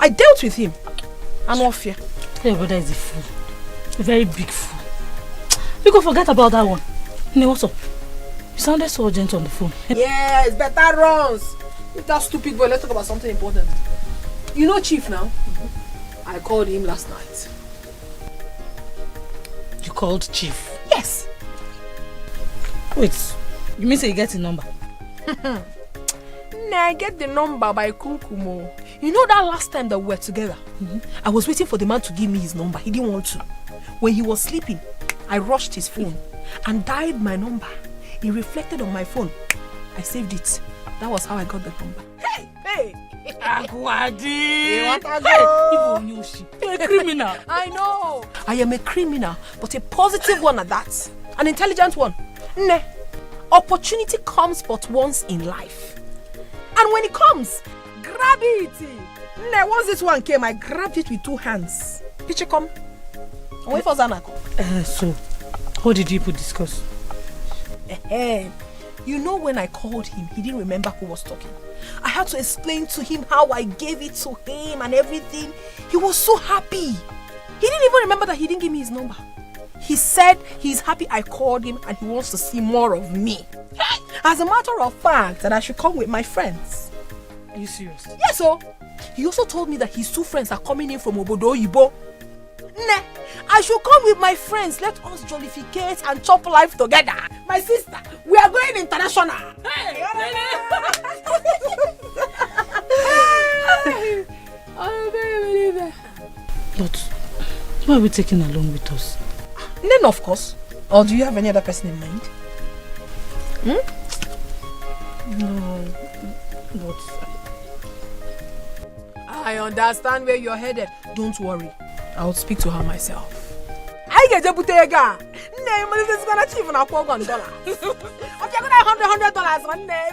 dealt with him. And what fear? Your brother is a fool. A very big fool. You go forget about that one. Hey, what's up? You sounded so urgent on the phone. Yes, better runs. With that stupid boy, let's talk about something important. You know Chief now? I called him last night. You called Chief? Yes. Wait, you mean say you get the number? Nah, I get the number by Kukumo. You know that last time that we were together? I was waiting for the man to give me his number. He didn't want to. When he was sleeping, I rushed his phone and dialed my number. It reflected on my phone. I saved it. That was how I got the number. Hey! Agwadi! You're a criminal. I know. I am a criminal, but a positive one at that. An intelligent one. Nah. Opportunity comes but once in life. And when it comes, grab it. Nah, once this one came, I grabbed it with 2 hands. Picture come. Wait for Zanako. So, what did you people discuss? You know when I called him, he didn't remember who was talking. I had to explain to him how I gave it to him and everything. He was so happy. He didn't even remember that he didn't give me his number. He said he's happy I called him and he wants to see more of me. As a matter of fact, that I should come with my friends. Are you serious? Yes, sir. He also told me that his 2 friends are coming in from Obodo Yibo. Nah, I should come with my friends. Let us jollificate and chop life together. My sister, we are going international. Hey! But why are we taking along with us? Then of course. Or do you have any other person in mind? No, but I understand where you're headed. Don't worry. I'll speak to her myself. I get a butega. Name is gonna achieve $100. I'm gonna $100 one day.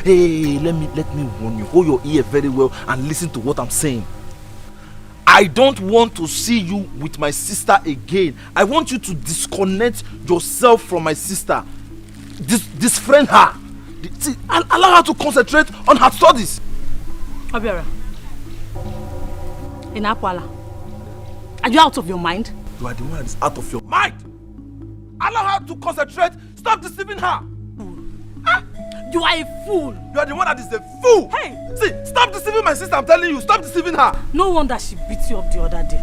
Hey, let me warn you. Hold your ear very well and listen to what I'm saying. I don't want to see you with my sister again. I want you to disconnect yourself from my sister. Disfriend her. See, allow her to concentrate on her studies. Obiora, in Akwala, are you out of your mind? You are the one that is out of your mind. Allow her to concentrate. Stop deceiving her. You are a fool. You are the one that is a fool. Hey! See, stop deceiving my sister, I'm telling you. Stop deceiving her. No wonder she beat you up the other day.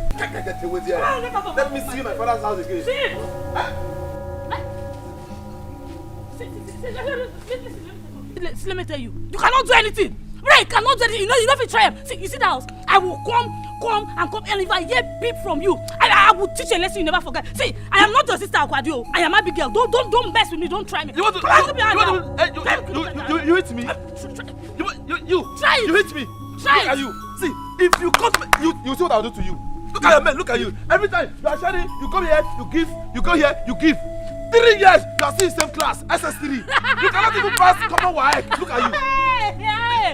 Let me see my father's house again. See, let me tell you. You cannot do anything. Ray cannot do anything. You know if you try. See, you see the house? I will come, and if I hear beep from you, I will teach a lesson you never forget. See, I am not your sister Akwadio. I am Abigail. Don't mess with me. Don't try me. You want to? You hit me. You try it. You hit me. Try look at you. See, if you cut me, you see what I'll do to you. Look at your men. Look at you. Every time you are sharing, you come here, you give. You go here, you give. 3 years, you are still in the same class, SS3. You cannot even pass common WAEC. Look at you.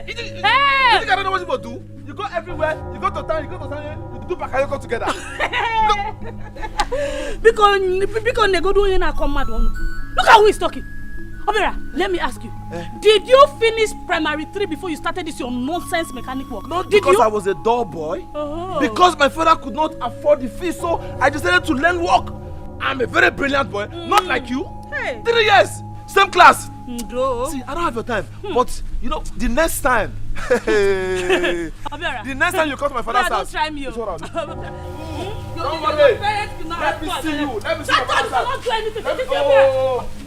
You think I don't know what you will do? You go everywhere, you go to town, you do Bakayoko together. Because they go doing a command one. Look at who is talking. Obera, let me ask you. Did you finish primary 3 before you started this your nonsense mechanic work? Not because I was a dull boy. Because my father could not afford the fee, so I decided to learn work. I'm a very brilliant boy, not like you. Hey. 3 years, same class. Bro. See, I don't have your time, but you know, the next time, the next time you come to my father's house, don't try me. Don't worry. Let me see you. Let me see my father's house. not do anything.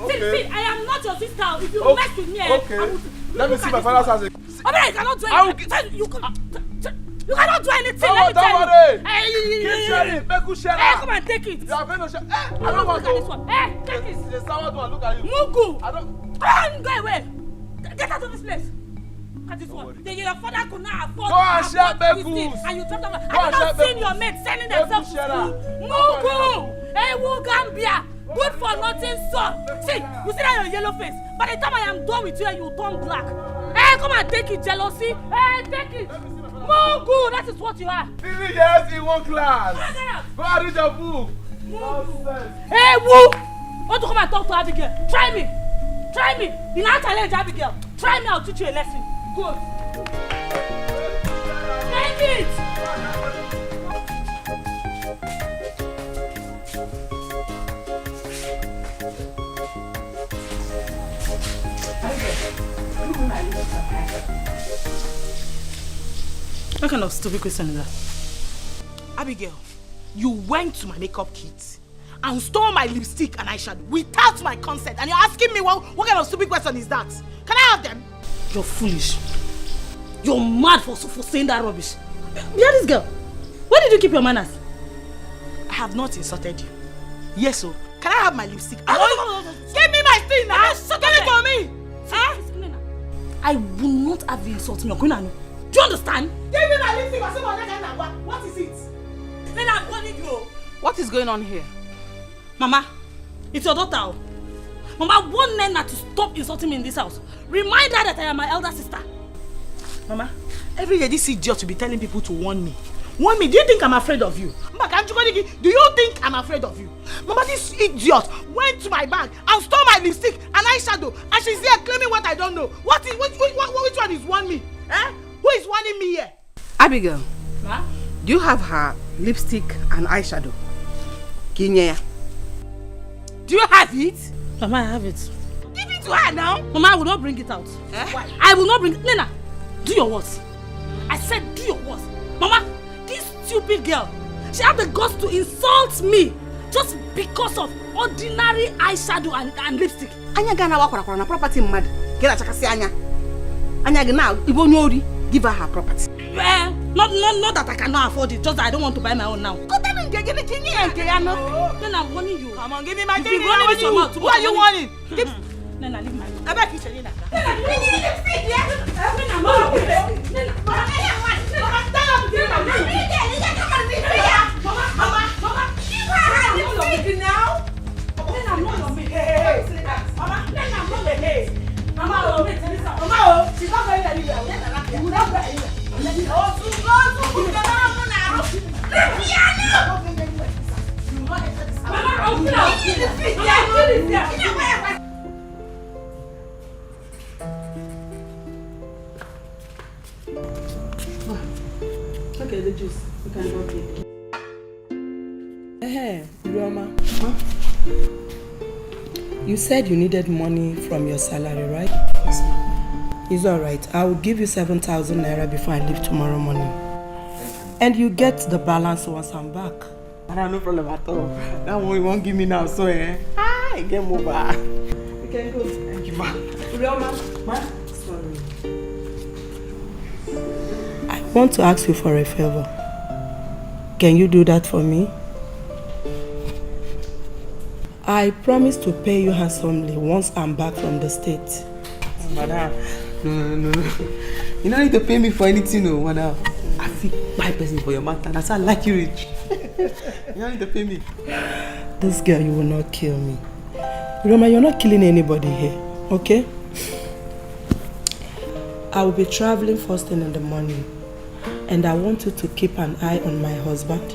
Okay. See, I am not your sister. If you mess with me, okay. Let me see my father's house. I cannot do anything. You cannot do anything. Don't worry. Keep sharing. Make you share. Come and take it. You are going to share. I don't want this one. Take it. The sour one. Look at you. Mugu. I don't. Go away. Get out of this place. At this one. Your father could not afford. Go and share Bekus. And you dropped them. I have not seen your mates sending themselves to school. Mugu. Hey, Gambia. Good for nothing son. See, you see that your yellow face? By the time I am done with you, you turn black. Hey, come and take it, jealousy. Hey, take it. Mongo, that is what you are. 3 years in one class. Go and read your book. Hey, woo! Want to come and talk to Abigail? Try me. Try me. You not challenge Abigail. Try me, I'll teach you a lesson. Good. Take it. What kind of stupid question is that? Abigail, you went to my makeup kit and stole my lipstick and eyeshadow without my consent, and you're asking me what kind of stupid question is that? Can I have them? You're foolish. You're mad for saying that rubbish. Hear this girl. Where did you keep your manners? I have not insulted you. Yes, so can I have my lipstick? Give me my thing now. Give it to me. Huh? I will not have you insulting your queen. Do you understand? Give me my lipstick. What is it? Then I'm warning you. What is going on here? Mama, it's your daughter. Mama, warn Nena to stop insulting me in this house. Remind her that I am my elder sister. Mama, every day this idiot will be telling people to warn me. Warn me. Do you think I'm afraid of you? Mama, do you think I'm afraid of you? Mama, this idiot went to my bag and stole my lipstick and eyeshadow, and she's here claiming what I don't know. Which one is warning me? Eh? Who is warning me here? Abigail, Ma? do you have her lipstick and eyeshadow? Kinyea. Do you have it? Mama, I have it. Give it to her now. Mama, I will not bring it out. Why? I will not bring it. Nena, do your worst. I said do your worst. Mama, this stupid girl, she had the guts to insult me just because of ordinary eyeshadow and lipstick. Anya gana wakora na property mad. Kela chakasi anya. Anya gana ibonyori. Give her her property. Not that I cannot afford it, just that I don't want to buy my own now. Then I'm warning you. Come on, give me my thing. Who are you warning? Nena, leave my room. I beg you, Nena. She's not going anywhere. You will not go anywhere. Okay, the juice. You can go here. Hey, Roma. Huh? You said you needed money from your salary, right? Yes, ma'am. It's alright. I will give you 7,000 naira before I leave tomorrow morning. And you get the balance once I'm back. I have no problem at all. That one you won't give me now, so I get over. You can go. Thank you, ma. Roma. Ma? Sorry. I want to ask you for a favor. Can you do that for me? I promise to pay you handsomely once I'm back from the States. Oh, madam. No. You don't need to pay me for anything, no, madam. I feel my person for your matter. That's how I like you rich. You don't need to pay me. This girl, you will not kill me. Roma, you're not killing anybody here, okay? I will be traveling first thing in the morning. And I want you to keep an eye on my husband.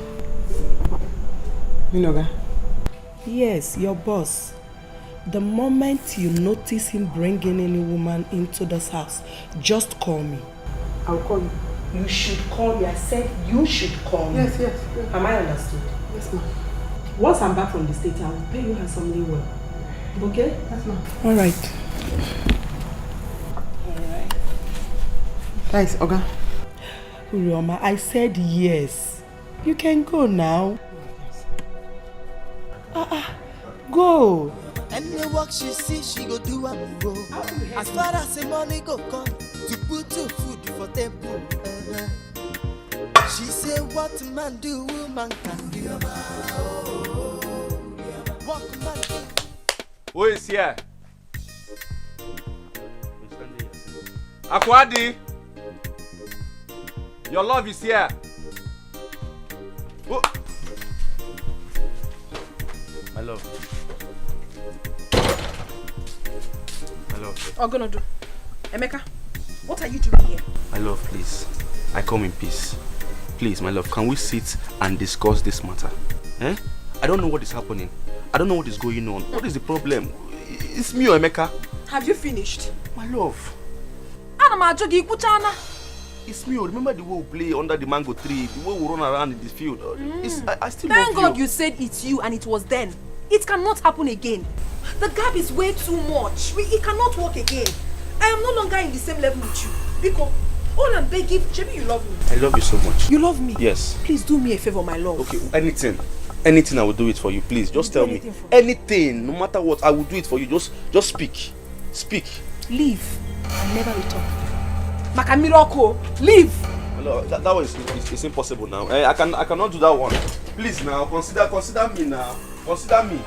Minoga? Yes, your boss. The moment you notice him bringing any woman into this house, just call me. I'll call you. You should call me. I said you should call me. Yes. Am I understood? Yes, ma'am. Once I'm back from the States, I will pay you handsomely well. Okay? Yes, ma'am. All right. Thanks, Oga. Roma, I said yes. You can go now. Go. Any work she see, she go do am go. As far as the money go come, to put your food for table. She say what man do, woman can do. What man do. Who is here? Akwadi, your love is here. Oh. My love. love. Or gonna do? Emeka, what are you doing here? My love, please. I come in peace. Please, my love, can we sit and discuss this matter? Eh? I don't know what is happening. I don't know what is going on. What is the problem? It's me or Emeka. Have you finished? My love. It's me. Remember the way we play under the mango tree, the way we run around in this field. I still love you. Thank God you said it's you and it was then. It cannot happen again. The gap is way too much. It cannot work again. I am no longer in the same level with you. Because all I'm begging, Shebi, you love me. I love you so much. You love me? Yes. Please do me a favor, my love. Okay, anything. Anything I will do it for you, please. Just tell me. Anything, no matter what, I will do it for you. Just speak. Speak. Leave and never return. Maka miracle, leave. No, that one is impossible now. I cannot do that one. Please now, consider me now. Consider me.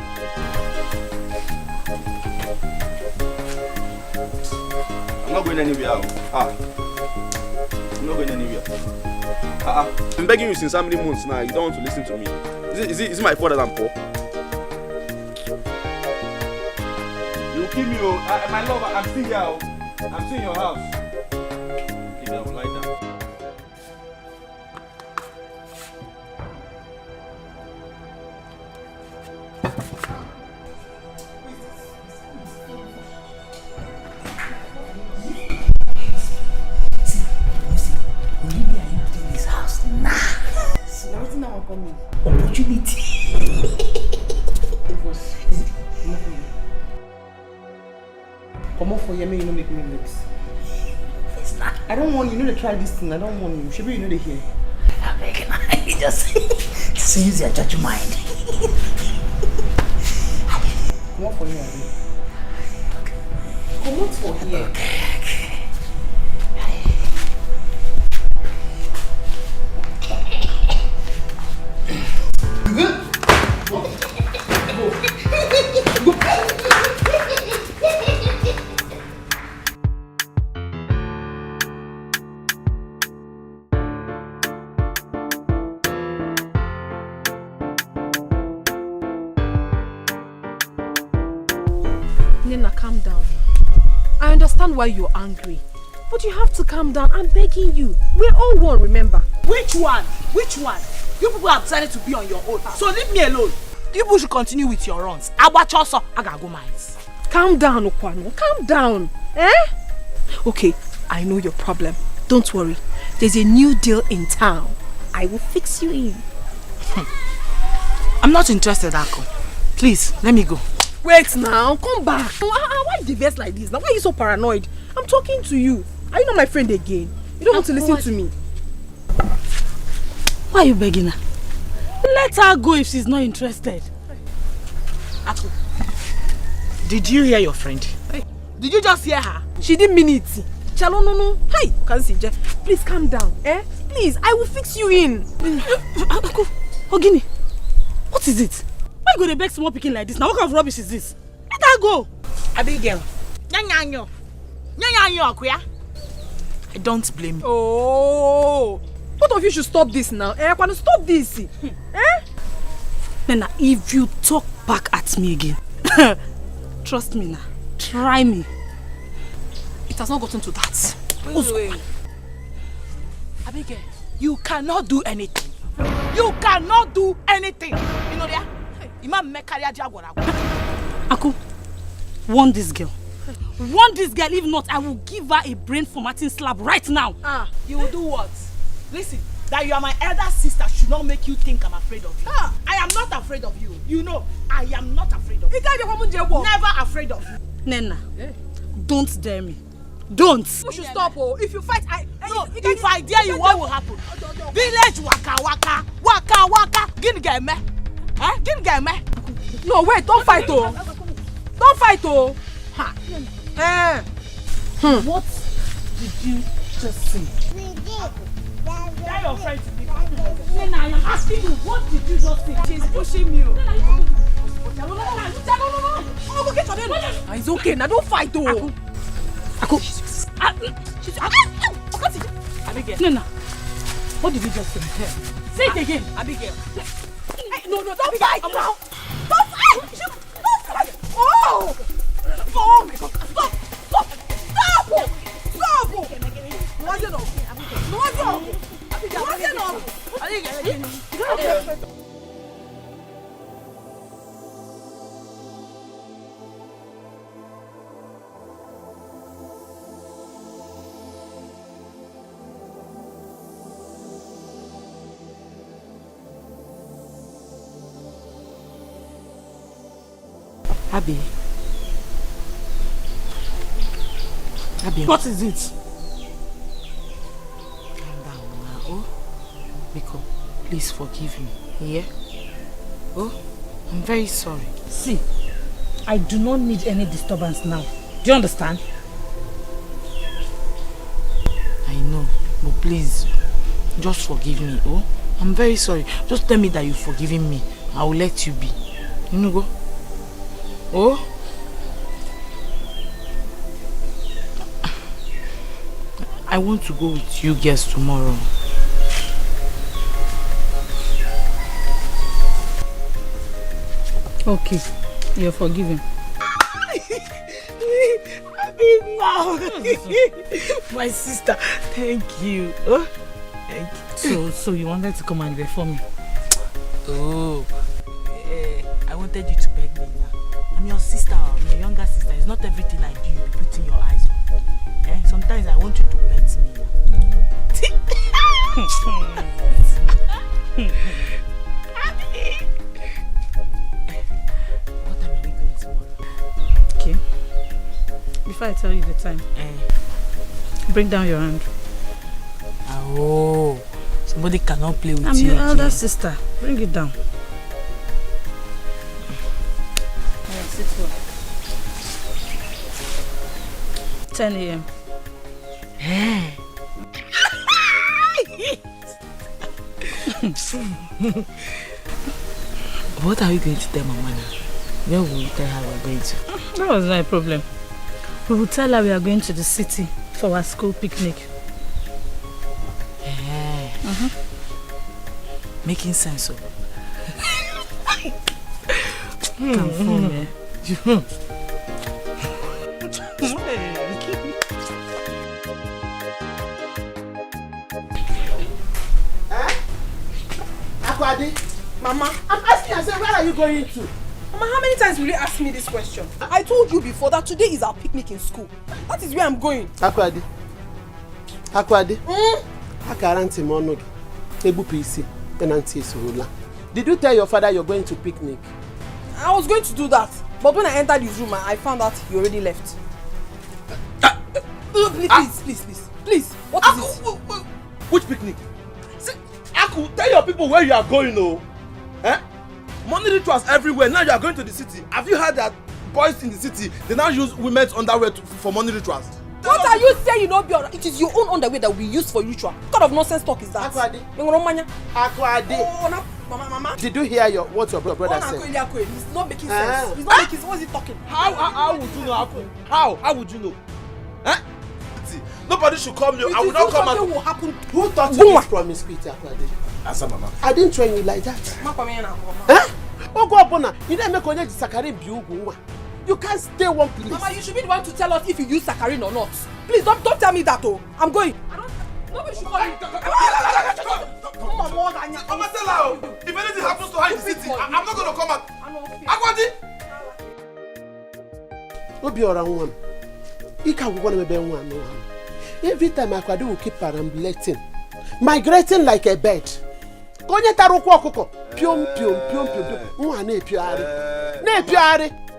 I'm not going anywhere. I'm not going anywhere. I'm begging you since how many months now? You don't want to listen to me. Is it my fault that I'm poor? You kill me, my love. I'm still here. I'm still in your house. Keep that one like that. Opportunity. Come on for you, you know make me mix. I don't want you know to try this thing. I don't want you. Should be you know to hear. I'm making it just use your judge mind. Come on for you, come on for here. Nina, calm down. I understand why you're angry, but you have to calm down. I'm begging you. We're all one, remember? Which one? Which one? You people have decided to be on your own, so leave me alone. You people should continue with your runs. I gotta go mines. Calm down, Okwano. Calm down. Eh? Okay, I know your problem. Don't worry. There's a new deal in town. I will fix you in. I'm not interested, Ako. Please, let me go. Wait now, come back. Why the verse like this? Now why are you so paranoid? I'm talking to you. Are you not my friend again? You don't want to listen to me. Why are you begging her? Let her go if she's not interested. Ako, did you hear your friend? Hey, did you just hear her? She didn't mean it. Chalo no. Hey, can't see Jeff. Please calm down. Eh? Please, I will fix you in. Ako, Ogini, what is it? Why you go to beg small picking like this? Now what kind of rubbish is this? Let her go. Abigail. Nyanyanyo, Akuya. I don't blame you. Oh, both of you should stop this now. Eh? Stop this. Eh? Nena, if you talk back at me again, trust me now. Try me. It has not gotten to that. Wait. Abigail, you cannot do anything. You cannot do anything. You know that? Aku, warn this girl. Warn this girl, if not, I will give her a brain formatting slap right now. You will do what? Listen, that you are my elder sister should not make you think I'm afraid of you. I am not afraid of you. You know, I am not afraid of you. Never afraid of you. Nena, don't dare me. Don't. You should stop. If you fight, if I dare you, what will happen? Village waka. Gin game. No, wait, don't fight, Don't fight, What did you just say? Tell your friend to leave. Nena, I am asking you, what did you just say? She's pushing me. It's okay, now don't fight, Aku. Abigail. Nena, what did you just say? Say it again. Abigail. No, don't fight now. Don't fight. Oh my God. Stop. Abby. Abby. What is it? Calm down now. Oh, Biko, please forgive me. Yeah? Oh, I'm very sorry. See, I do not need any disturbance now. Do you understand? I know, but please, just forgive me. Oh, I'm very sorry. Just tell me that you've forgiven me. I will let you be. You know, go. Oh? I want to go with you guys tomorrow. Okay, you're forgiven. My sister, thank you. Oh, thank you. So you wanted to come and reform me? Oh, I wanted you to beg me now. I'm your sister, I'm your younger sister. It's not everything I do you'll be putting your eyes on. Sometimes I want you to bet me. What time are we going tomorrow? Okay. Before I tell you the time, bring down your hand. Oh, somebody cannot play with I'm you. your elder sister. Bring it down. 10 a.m. What are you going to tell Mama now? Where will you tell her we're going to? That was not a problem. We will tell her we are going to the city for our school picnic. Making sense of Confirm, Akwadi, Mama, I'm asking myself, where are you going to? Mama, how many times will you ask me this question? I told you before that today is our picnic in school. That is where I'm going. Akwadi, Akaranti Monog, Ebu PC, Tenanti Sula. Did you tell your father you're going to picnic? I was going to do that, but when I entered his room, I found out he already left. Please, what is it? Which picnic? See, Aku, tell your people where you are going, oh. Money rituals everywhere. Now you are going to the city. Have you heard that boys in the city, they now use women's underwear for money rituals? What are you saying, Obiora? It is your own underwear that we use for ritual. What kind of nonsense talk is that? Akwadi. Mama. Did you hear what your brother said? He's not making sense. He's not making sense. What is he talking? How would you know, Aku? How would you know? See, nobody should come here. I will not come and... will happen. Who taught you this promiscuity, Akwadi? Answer, Mama. I didn't train you like that. You didn't make only saccharin bugu. You can't stay one place. Mama, you should be the one to tell us if you use saccharin or not. Please don't tell me that, oh. I'm going. Nobody should call you. Mama, tell her, if anything happens to her in the city, I'm not going to come out. Akwadi! Obiora woman. He can't go on one. Every time Akwadi will keep perambulating, migrating like a bird.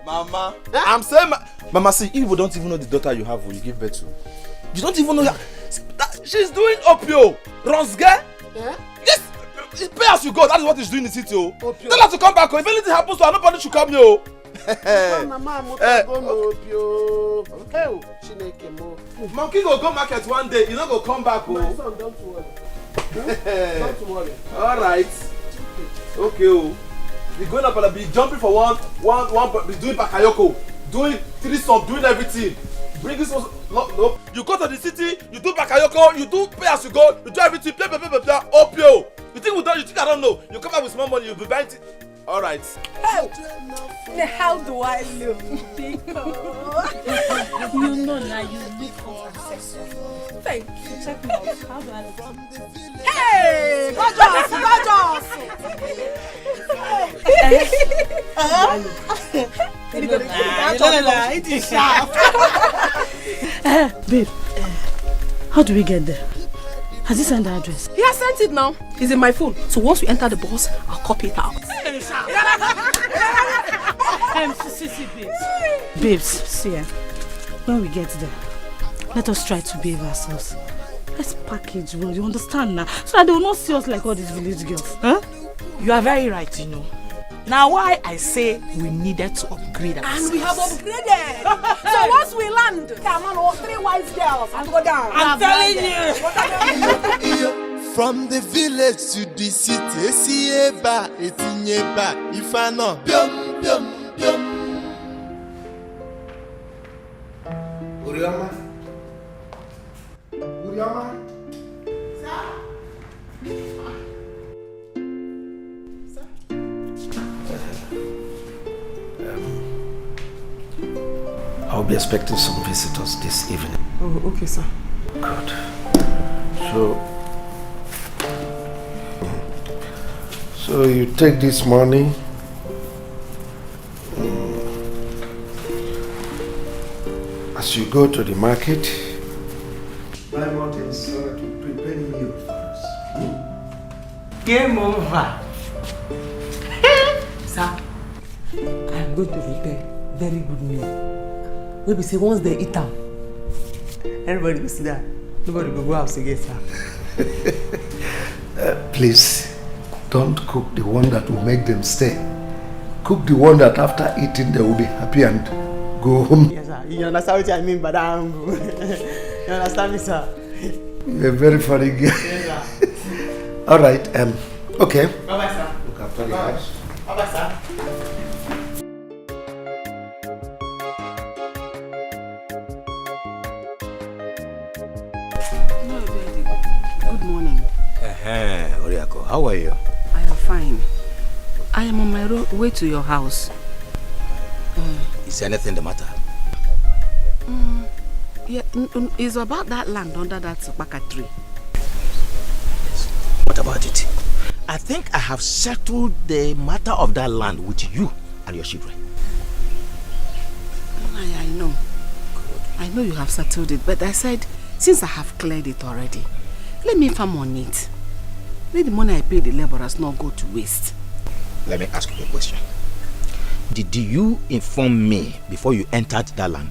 Mama, I'm saying, Mama, see, you don't even know the daughter you have when you give birth to. You don't even know that she's doing opio. Ronsge? Yes, pay as you go. That is what she's doing in the city. Tell her to come back. If anything happens to her, nobody should come here. Monkey will go market one day. You know, go come back. My son, don't worry. Don't worry. All right. Okay. Be going up and be jumping for one, be doing bakayoko, doing threesome, doing everything. Bring this one. No. You go to the city, you do bakayoko, you do pay as you go, you do everything. Opio. You think I don't know? You come back with small money, you'll be buying it. All right. Hey, how do I look? You know now you look hot and sexy. Thank you. Check me out. How do I look? Hey, gorgeous, Babe, how do we get there? Has he sent the address? He has sent it now. It's in my phone. So once we enter the bus, I'll copy it out. See, babes, see ya. When we get there, let us try to behave ourselves. Let's package well, you understand now? So that they will not see us like all these village girls. Huh? You are very right, you know. Now why I say we needed to upgrade ourselves. And we have upgraded. So once we land, come on, 3 wise girls and go down. I'm telling you. From the village to the city, Sieba, Etinyeba, Ifano, Biom, Biom, Biom. Uriama? Uriama? Sir? I'll be expecting some visitors this evening. Oh, okay, sir. Good. So you take this money. As you go to the market, buy more things so that we prepare meal for us. Game over. Sir, I'm going to prepare very good meal. Maybe say once they eat them, everybody will sit down. Nobody will go out again, sir. Please, don't cook the one that will make them stay. Cook the one that after eating they will be happy and go home. Yes, sir. You understand what I mean by that? You understand me, sir? You're a very funny guy. Yes, sir. All right. Okay. Bye-bye, sir. Look after the house. Bye-bye, sir. Good morning. Oriako, how are you? I am fine. I am on my way to your house. Is anything the matter? Yeah, it's about that land under that baka tree. Yes. What about it? I think I have settled the matter of that land with you and your children. I know. Good. I know you have settled it, but I said, since I have cleared it already, let me farm on it. Let the money I pay the laborers not go to waste. Let me ask you a question. Did you inform me before you entered that land?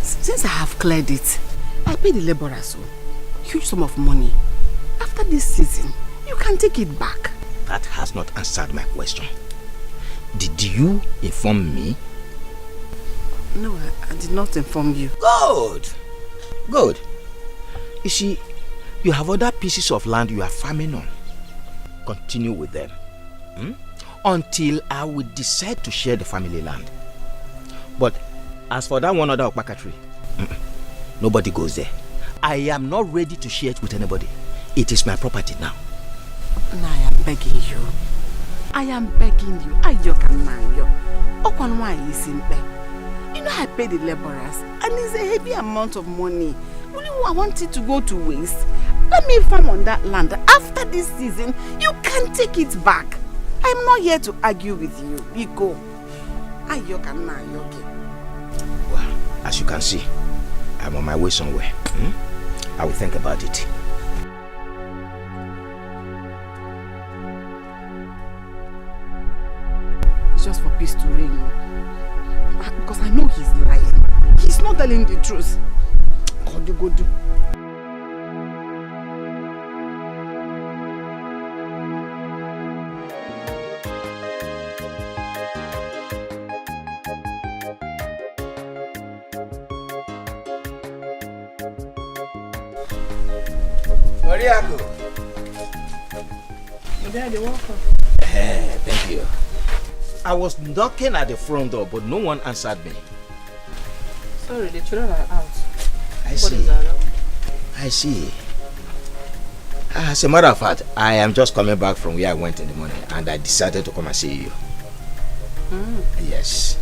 Since I have cleared it, I pay the laborers a huge sum of money. After this season, you can take it back. That has not answered my question. Did you inform me? No, I did not inform you. Good. Good. You see, you have other pieces of land you are farming on. Continue with them. Until I will decide to share the family land. But as for that one other okpaka tree, nobody goes there. I am not ready to share it with anybody. It is my property now. And I am begging you. I am begging you. You know I pay the laborers and it's a heavy amount of money. I want it to go to waste. Let me farm on that land. After this season, you can take it back. I'm not here to argue with you. Biko. Well, as you can see, I'm on my way somewhere. I will think about it. It's just for peace to reign. Because I know he's lying. He's not telling the truth. Go do. Mariago. Daddy, welcome. Thank you. I was knocking at the front door, but no one answered me. Sorry, the children are out. I see. I see. As a matter of fact, I am just coming back from where I went in the morning, and I decided to come and see you. Yes.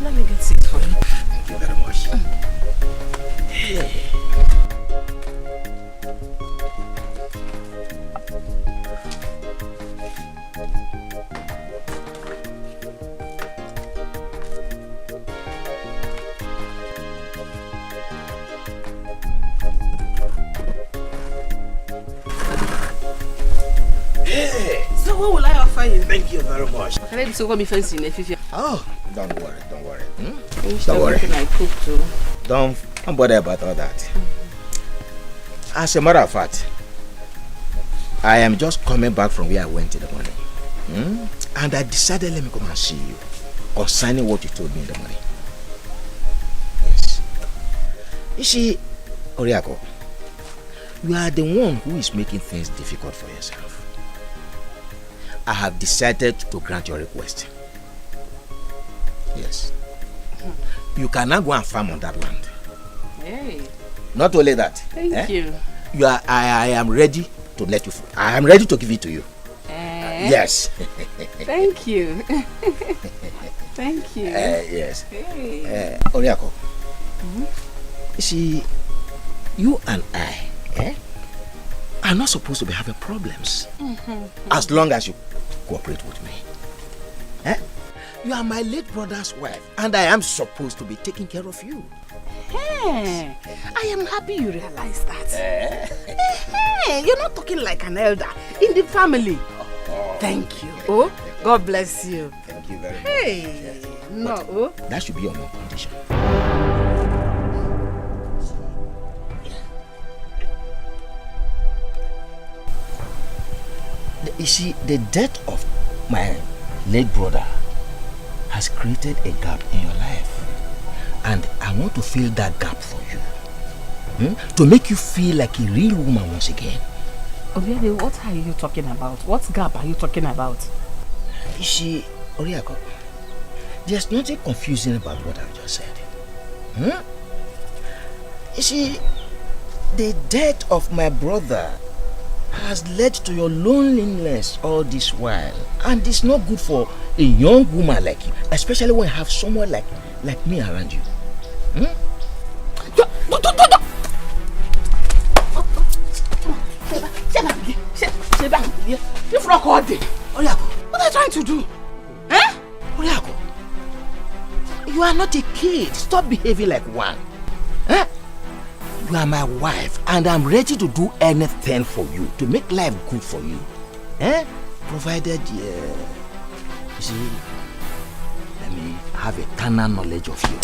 Let me get seat for you. Thank you very much. So what will I offer you? Thank you very much. Can I do me fancy in a Oh, don't worry. Don't worry. I cook too. Don't bother about all that. As a matter of fact, I am just coming back from where I went in the morning. And I decided let me come and see you concerning what you told me in the morning. Yes. You see, Oriako, you are the one who is making things difficult for yourself. I have decided to grant your request. Yes. You can now go and farm on that land. Hey. Not only that. Thank you. I am ready to let you. I am ready to give it to you. Yes. Thank you. Thank you. Yes. Hey. Oriako. You see, you and I are not supposed to be having problems as long as you cooperate with me. You are my late brother's wife, and I am supposed to be taking care of you. Hey, I am happy you realize that. Hey, you're not talking like an elder in the family. Thank you. Oh, God bless you. Thank you very much. Hey, no. That should be on one condition. You see, the death of my late brother has created a gap in your life, and I want to fill that gap for you, to make you feel like a real woman once again. Oriade, what are you talking about? What gap are you talking about? You see, Oriako, there's nothing confusing about what I've just said. You see, the death of my brother has led to your loneliness all this while, and it's not good for a young woman like you, especially when you have someone like me around you. What are you trying to do? Oriako, you are not a kid. Stop behaving like one. You are my wife, and I'm ready to do anything for you to make life good for you. Provided, you see, let me have eternal knowledge of you.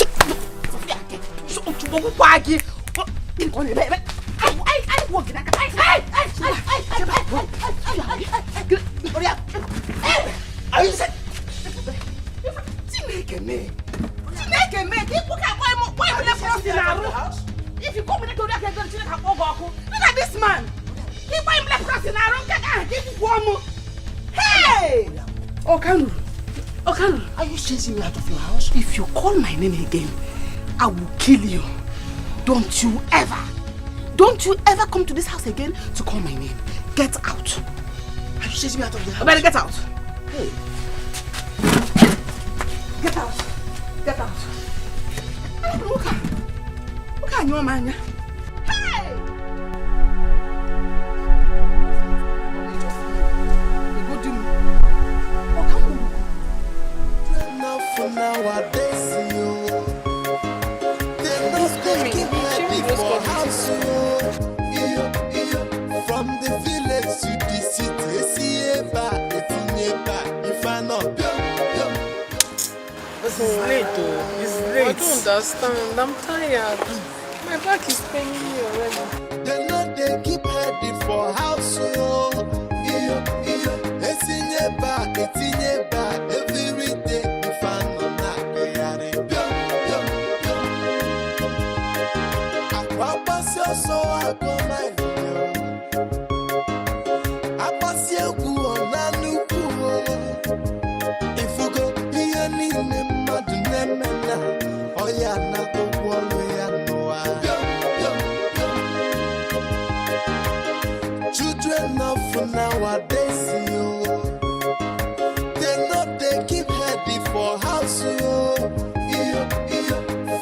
If you come with the I can go to the look at this man. He buy leprosy now. I don't give you one more. Hey! Okanu, are you chasing me out of your house? If you call my name again, I will kill you. Don't you ever come to this house again to call my name. Get out. Are you chasing me out of the house? I better get out. Hey. Get out. Get out. Look at your man. Hey! For nowadays, they're not taking ready for house. From the village to the city, see if I not This is late though. It's late. I don't understand. I'm tired. My back is paining me already. They know they keep ready for house. It's in your back, every day. If I know not, they are in I pass your soul, I go my I pass your good on a new if you go here, need me, mad, oh yeah, not the wall, we are no. enough for nowadays, yo. They know they keep heady for house, yo.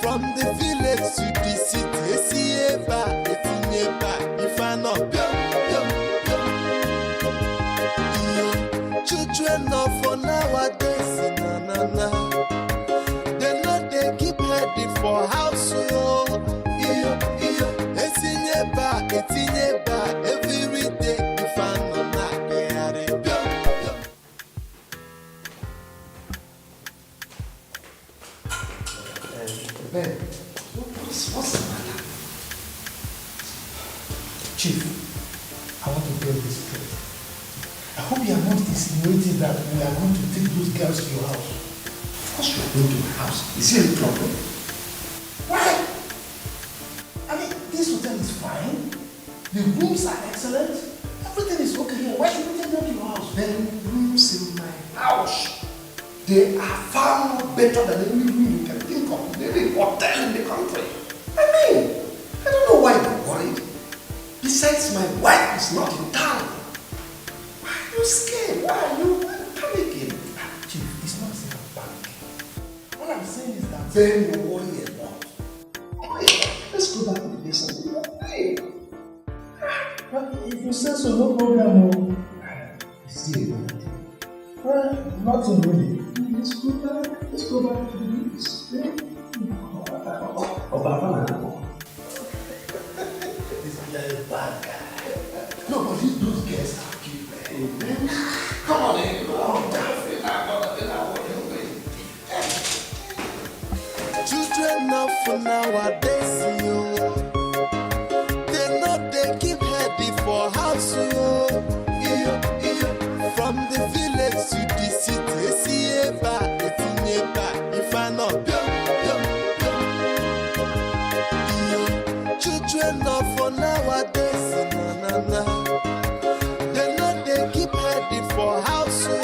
From the village to the city, see if I not children of for nowadays, na. They know they keep heady for house, yo. Every day if I know not get Ben, what's the matter? Chief, I want to get this straight. I hope you are not insinuating that we are going to take those girls to your house. Of course you are going to my house. Is there a problem? Why? I mean, this hotel is fine. The rooms are excellent. Everything is okay here. Why should we take them to your house? The rooms in my house, they are far more better than any room you can think of. Any hotel in the country. I mean, I don't know why you're worried. Besides, my wife is not in town. Why are you scared? Why are you panicking? Chief, it's not saying I'm panicking. All I'm saying is that then you worry a lot. Let's go back to the base and do that. Hey. If you say so, no problem. Still, nothing really. Let's go back to the base. This guy is a bad guy. No, but those guests are cute, man. Come on in, children of for nowadays, yo. They know they keep heady for house, yo. From the village to the city, see if I not children of for nowadays, na. They know they keep heady for house, yo.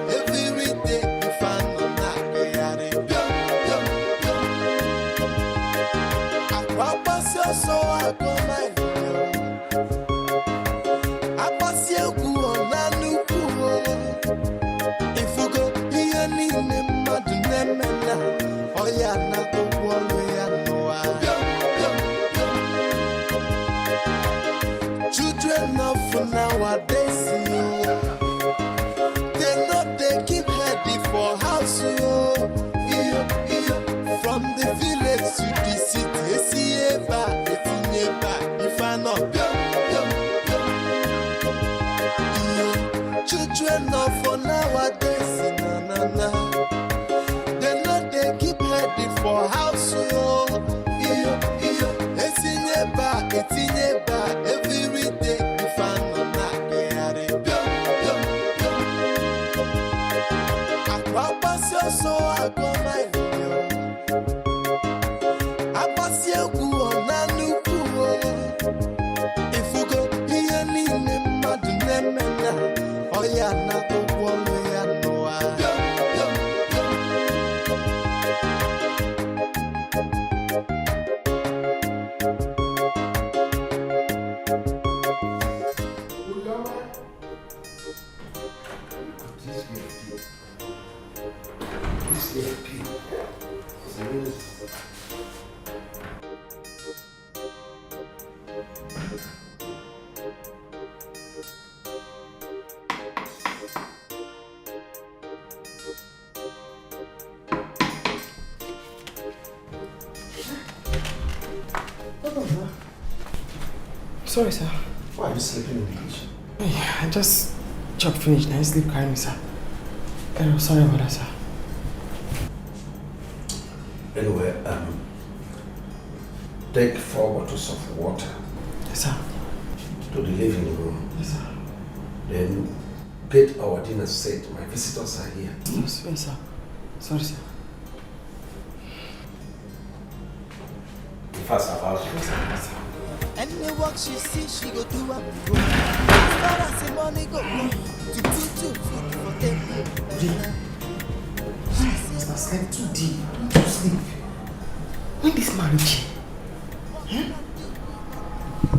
Every day if I know not I pass your soul, I go my I pass your good on a new pool. If you go here, need me, madam, oh, yeah, not the one way I know. Children of for nowadays, they know they keep heady for house, yo. From the village to the city, see if I not children of for nowadays, na. They know they keep heady for house, yo. Every day if I know not I pass your soul, I go my I pass your good on a new pool. If you go here, need me, madam, oh, yeah, not the one way I know. Sorry, sir. Why are you sleeping in the kitchen? Yeah, I just chopped finished. I sleep carrying me, sir. Sorry about that, sir. Anyway, take 4 bottles of water. Yes, sir. To the living room. Yes, sir. Then get our dinner set. My visitors are here. Yes, sir. Sorry, sir. Be fast about it. Yes, sir. And the work she see, she go do a go. As far as the money go, to put food for them. Must have slept too deep. Don't you sleep. When this marriage?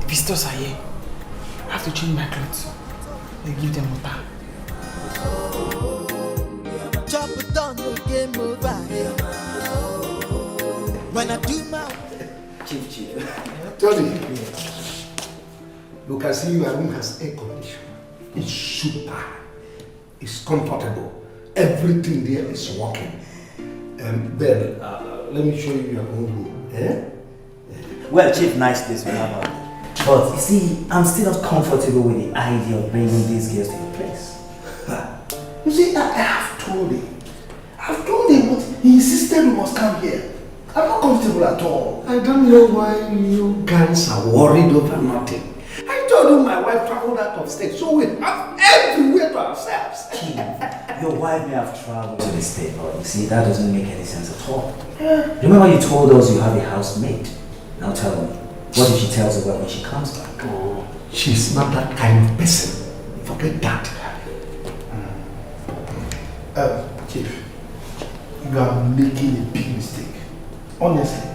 Visitors are here. I have to change my clothes. They give them water. Chop it down, no game over. When I do my Chief. Johnny, you can see your room has air conditioning. It's super. It's comfortable. Everything there is working. Then, let me show you your own room. Eh? Well, Chief, nice place we have out. But you see, I'm still not comfortable with the idea of bringing these girls to your place. You see, I have told him. I've told him, but he insisted we must come here. I'm not comfortable at all. I don't know why you guys are worried over nothing. I told you my wife traveled out of state, so we have everywhere to ourselves. Chief, your wife may have traveled to the state, but you see, that doesn't make any sense at all. Remember you told us you have a housemaid. Now tell me, what if she tells her when she comes back? Oh, she's not that kind of person. Forget that. Chief, you are making a big mistake. Honestly.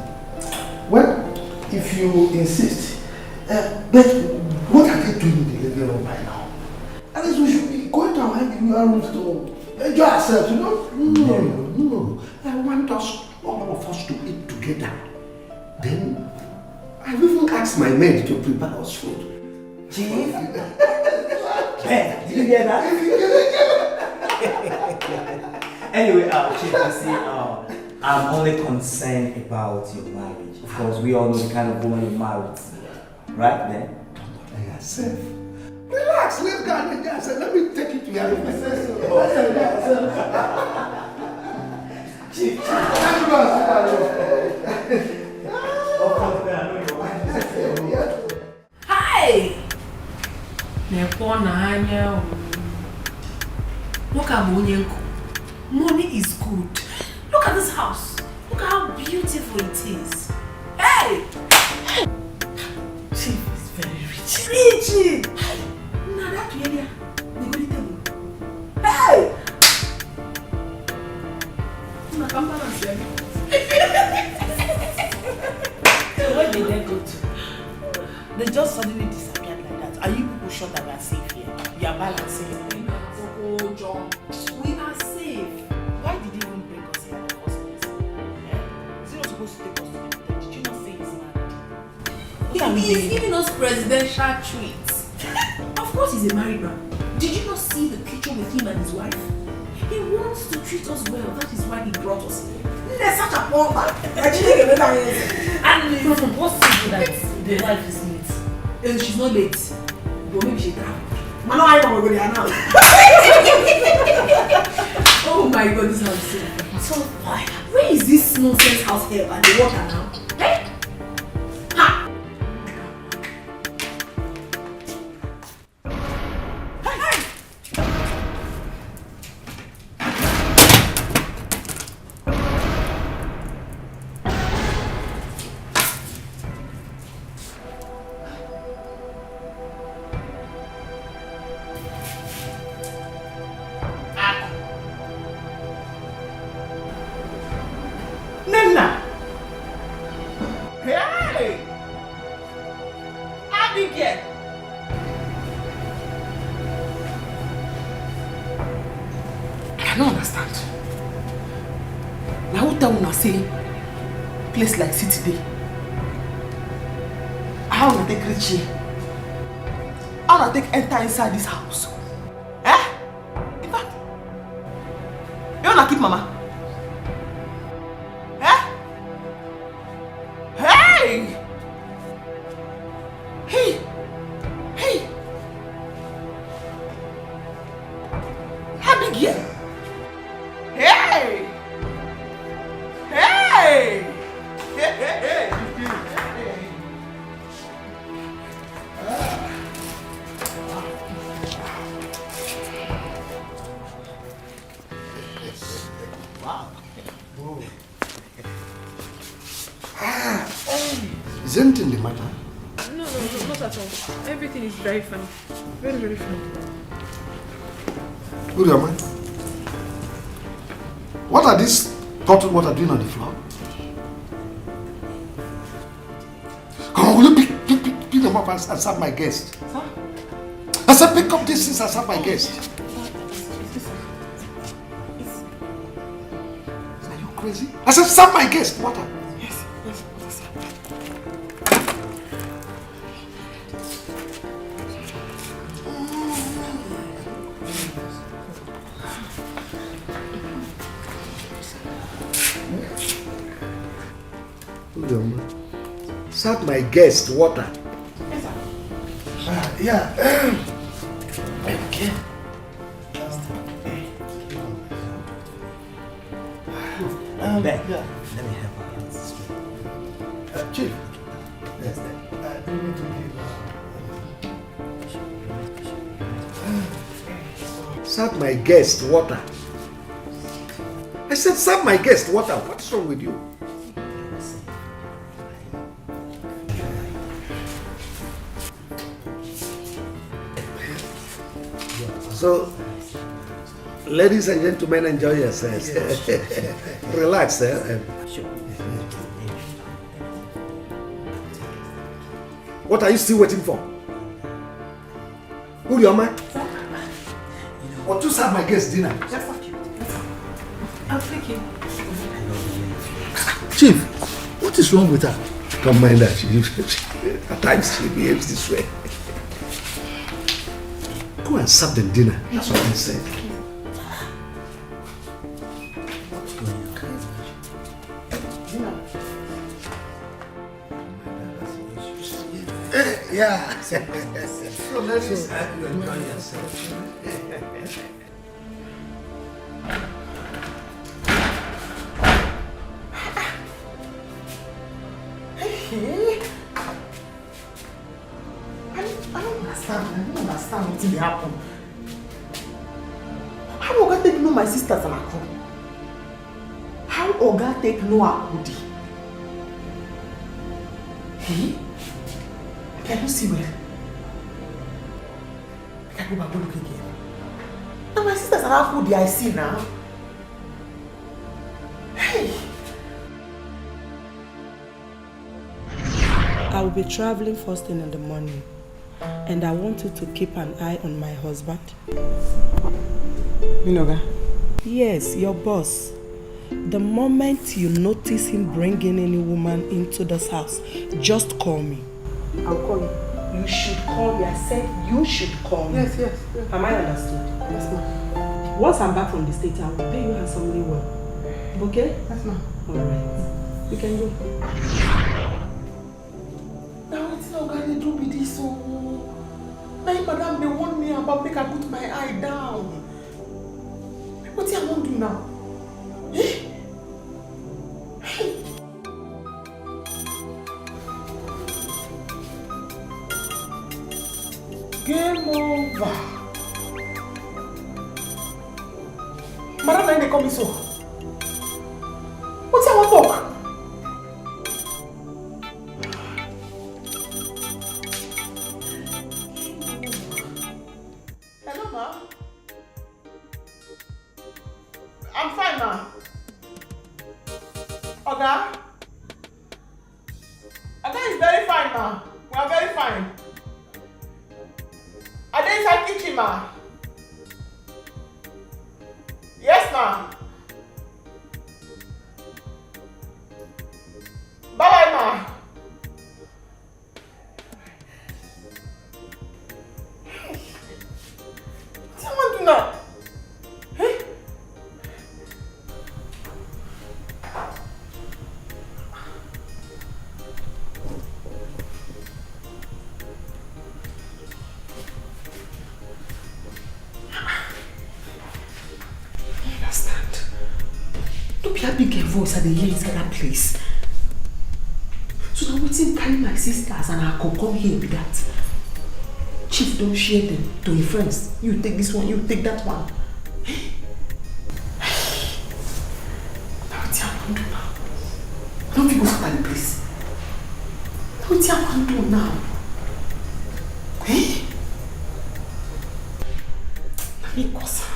Well, if you insist, but what are they doing in the living room right now? At least we should be going to our living room to enjoy ourselves, you know? No. I want us, all of us, to eat together. Then, I've even asked my maid to prepare us food. Chief? Hey, did you hear that? Anyway, Chief, you see, I'm only concerned about your marriage. Of course, we all know the kind of woman you married. Right then? Don't bother yourself. Relax, let's go and enjoy ourselves. Let me take you to your room. Chief, Hi! Look at Munyenko. Money is good. Look at this house. Look at how beautiful it is. Hey! Chief is very rich. Rich! Now that area, hey! Where did they go to? They just suddenly disappeared like that. Are you people sure that we are safe here? You are balancing. Oh, John. We are safe. Why did he even bring us here in the first place? Is he not supposed to take us to the hotel? Did you not say he's married? He is giving us presidential treats. Of course he's a married man. Did you not see the picture with him and his wife? He wants to treat us well. That is why he brought us here. There's such a poor man. And it's impossible that the wife is late. And she's not late. But maybe she traveled. Man, I don't know where they are now. Oh my God, this house is so fine. Where is this nonsense house here and the water now? Hey? Ha! Place like City Day. How will I take reach here? How will I take enter inside this house? Eh? In fact, you wanna keep Mama? Eh? Hey! Hey! Hey! How big here? Hey! Hey! Is anything the matter? No, not at all. Everything is very fine. Very, very fine. Good, am I? What are these bottled water doing on the floor? Come on, will you pick them them up and serve my guest. Huh? I said, pick up these things and serve my guest. Are you crazy? I said, serve my guest. Water. Yes, water, sir. Serve my guest water. Yeah. Okay. Ben, yeah. Let me help her. Chief. Yes, Serve my guest water. I said, serve my guest water. What's wrong with you? So, ladies and gentlemen, enjoy yourselves. Relax, eh? What are you still waiting for? Who your man? Or to serve my guest dinner? I'll take it. Chief, what is wrong with her? Don't mind her. At times she behaves this way. Go and serve them dinner. That's what I said. Yeah. So let's have you enjoy yourself. I don't understand what will happen. How Oga take know my sisters and Akko? How Oga take know Akudi? Hey? I don't see where. I can go back and look again. Now my sisters and Akudi I see now. Hey! I will be traveling first thing in the morning. And I want you to keep an eye on my husband. Minoga? Yes, your boss. The moment you notice him bringing any woman into this house, just call me. I'll call you. You should call me. I said you should call me. Yes. Am I understood? Yes, ma'am. Once I'm back from the States, I will pay you handsomely well. Okay? Yes, ma'am. Alright. You can go. Now what's Oga they do with this? Now madam they warn me about make I put my eye down. What do I want to do now? Eh? Hey. Game over. Madam, now they call me so. What do I want to talk? Hello, ma. I'm fine, ma. Oga? Oga is very fine, ma. We are very fine. Are they inside kitchen, ma? Yes, ma. Bye-bye, ma. Someone do now. Eh? Understand? Don't be a big voice at the hear inside that place. So now wetin carry my sisters and I can come here with that. Chief don't share them to your friends. You take this one, you take that one. Now wetin I wan do now? I don't fit go scatter the place. Now wetin I wan do now? Eh? Na me cause am.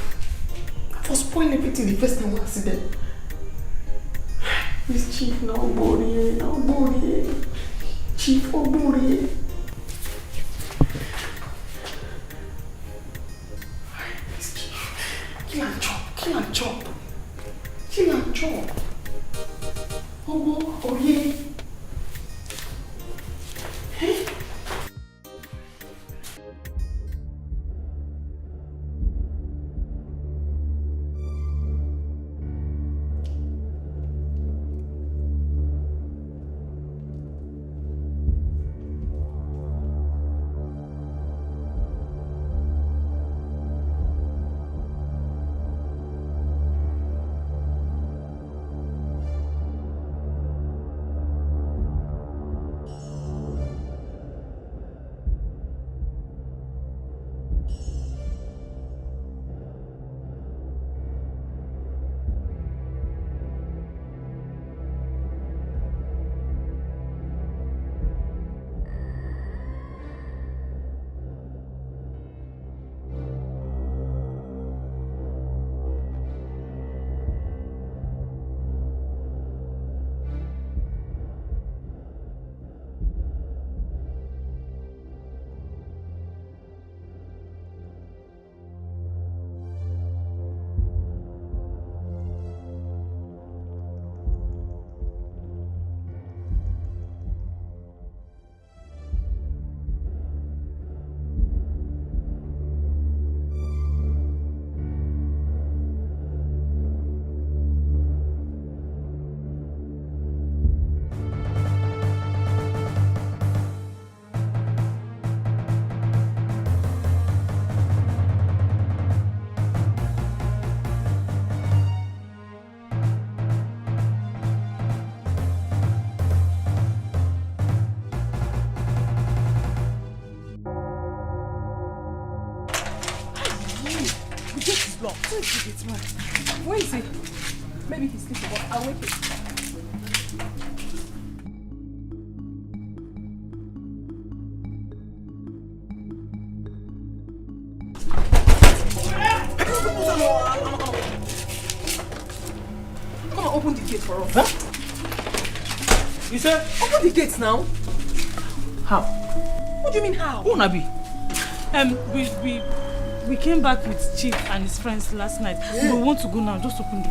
I for spoil everything the first time I see them. This chief now body, Chief Obori. go. It's man. Where is he? Maybe he's sleeping, but I'll wake him. Come on, open the gate for us. Huh? You said? Open the gates now. How? What do you mean how? Who Nabi? We came back with Chief and his friends last night. Yeah. We want to go now. Just open it.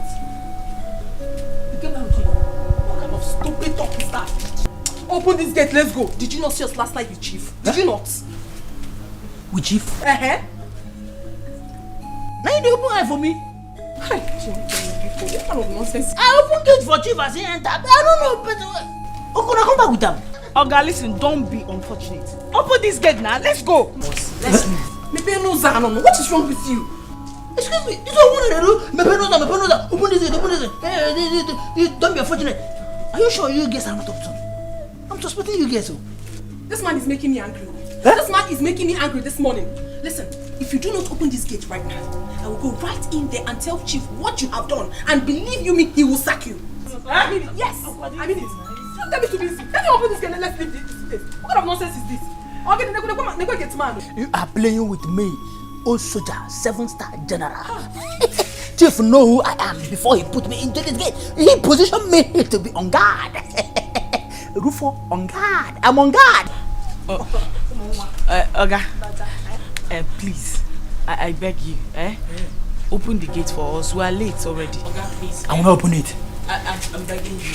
You came back with Chief? What kind of stupid talk is that? Open this gate. Let's go. Did you not see us last night with Chief? Did you not? With Chief? Uh-huh. Now you open eye for me. Hi, what kind of nonsense? I open gate for Chief as he enter. I don't know, but Okuna come back with them. Oga, listen, don't be unfortunate. Open this gate now. Let's go. Let's leave. What is wrong with you? Excuse me. This is what I do. Mepenoza. Open this gate. Don't be unfortunate. Are you sure you guys are not up to? I'm suspecting you guys. This man is making me angry. Huh? This man is making me angry this morning. Listen, if you do not open this gate right now, I will go right in there and tell Chief what you have done. And believe you me, he will sack you. I mean it. Yes. I mean it. Don't tell me to be easy. Let me open this gate and let's leave this place. What kind of nonsense is this? Okay, never get man. You are playing with me, old soldier, 7-star general. Chief know who I am before he put me into this gate. He positioned me to be on guard. Rufo, on guard. I'm on guard. Oga, please, I beg you, open the gate for us. We are late already. Oga, please. I want to open it. I'm begging you,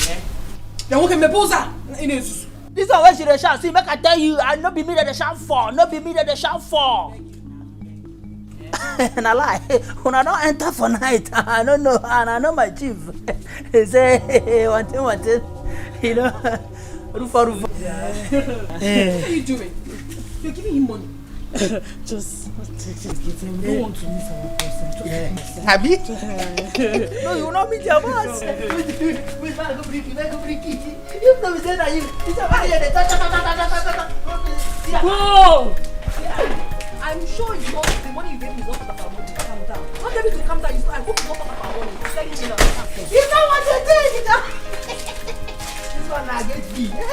This is where she dey shout. See, make I tell you, I no be me that dey shout for. No be me that dey shout for. And I lie. When I don't enter for night, I don't know, and I know my chief. He say, one thing, you know, Rufa. What are you doing? You're giving him money. Just take it. We don't want to miss our person. Abi? No, you will not meet your boss. Wait, man, go break it. If no, we say that you. It's a man here. Go! I'm sure it's not the money you gave me is not about money. Calm down. Not tell me to calm down. I hope you don't talk about money. You're telling me now. You know what you did? This one I get me. You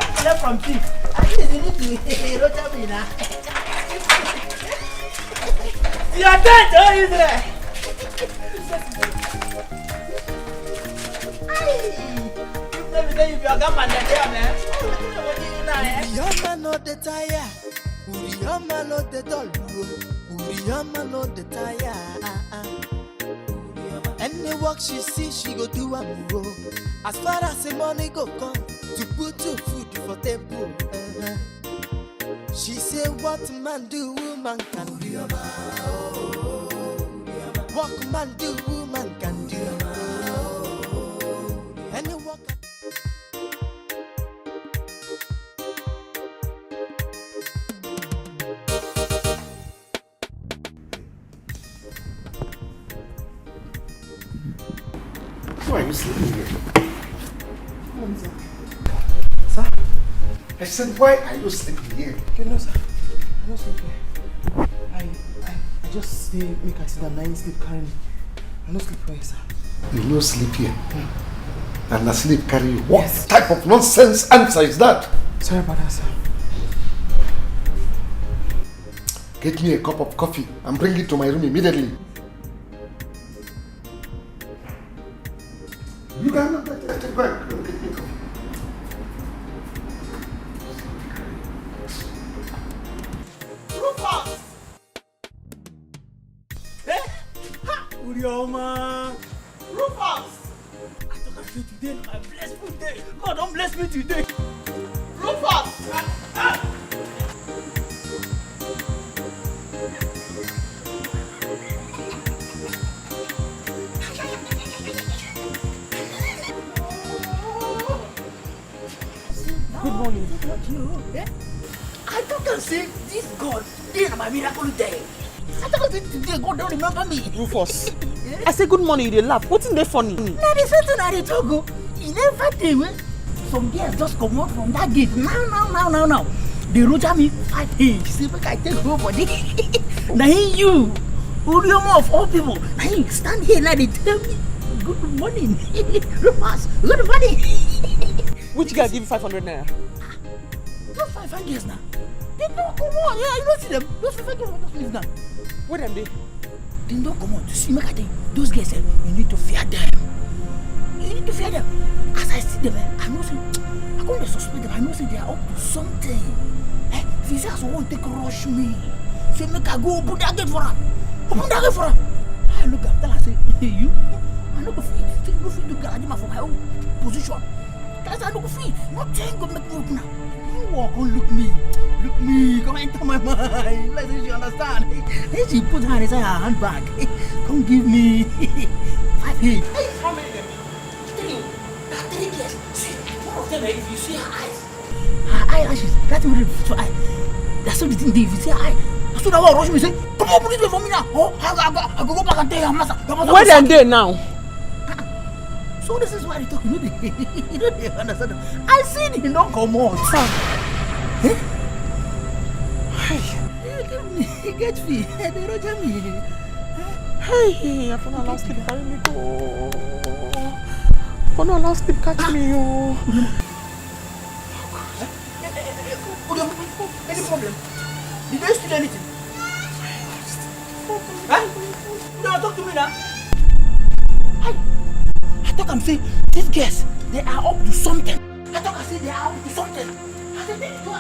don't collect from chief. At least you need to rotate me now. You are dead, oh Israel! Let me tell you, if you are gunman, then there, man. Uriyama no the tire, Uriyama no the doll, Uriyama no the tire. Any work she see, she go do a move. As far as the money go come, to put to food for table. She say, what man do, woman can do. What man do, woman can do. Any work. Why are you sleeping here? Sir? I said, why are you sleeping here? You know, sir, I don't sleep here. I just stay, make I sit down, I ain't sleep carry me. I don't sleep here, sir. You no sleep here? And I sleep carry you? What type of nonsense answer is that? Sorry about that, sir. Get me a cup of coffee and bring it to my room immediately. You can go and get me coffee. Rufus! Urioma! Rufus! I thought I feel today, my blessed day. God, don't bless me today. Rufus! Good morning. I thought I said this God did my miracle day. I thought today God don't remember me. Rufus, I say good morning, you dey laugh. What's in there funny? Now the certain I talk, he never did. Some girls just come out from that gate. Now. They roger me 5 days. See, make I take nobody. Now you Urioma of all people. Now you stand here now they tell me good morning. Romance, good morning. Which guy give you 500 naira? Those 5 girls now. They don't come on. Yeah, you don't see them. Those 5 girls don't leave now. Where them they? They don't come on. You see, make I tell you, those girls, you need to fear them. You need to fear them. As I see them, I know say, I can't suspect them. I know say they are up to something. If you say I want to take rush me, say make I go open that gate for her. Open that gate for her. I look at her and say, you, I no go fit. You go fit to garage for my own position. That's I no go fit. Nothing go make me open her. You walk on, look me, come enter my mind. Like she understand. Then she put her hand inside her handbag. Come give me 5 hits. How many them? There are 3 girls. See, one of them, if you see her eyes, her eyelashes, that's what it's for eye. That's what the thing there. If you see her eye, that's what I want to rush me say, come on, please wait for me now. Oh, I go back and tell your master. Where them they now? So this is why they talk. You know they understand. I see they don't come on. Eh? He get me. They don't jam me. Hey, I found a last sleep carry me go. I found a last sleep catch me yo. Any problem? Did they steal anything? Huh? No, talk to me now. I talk and say, these girls, they are up to something. I talk and say they are up to something. I say, they do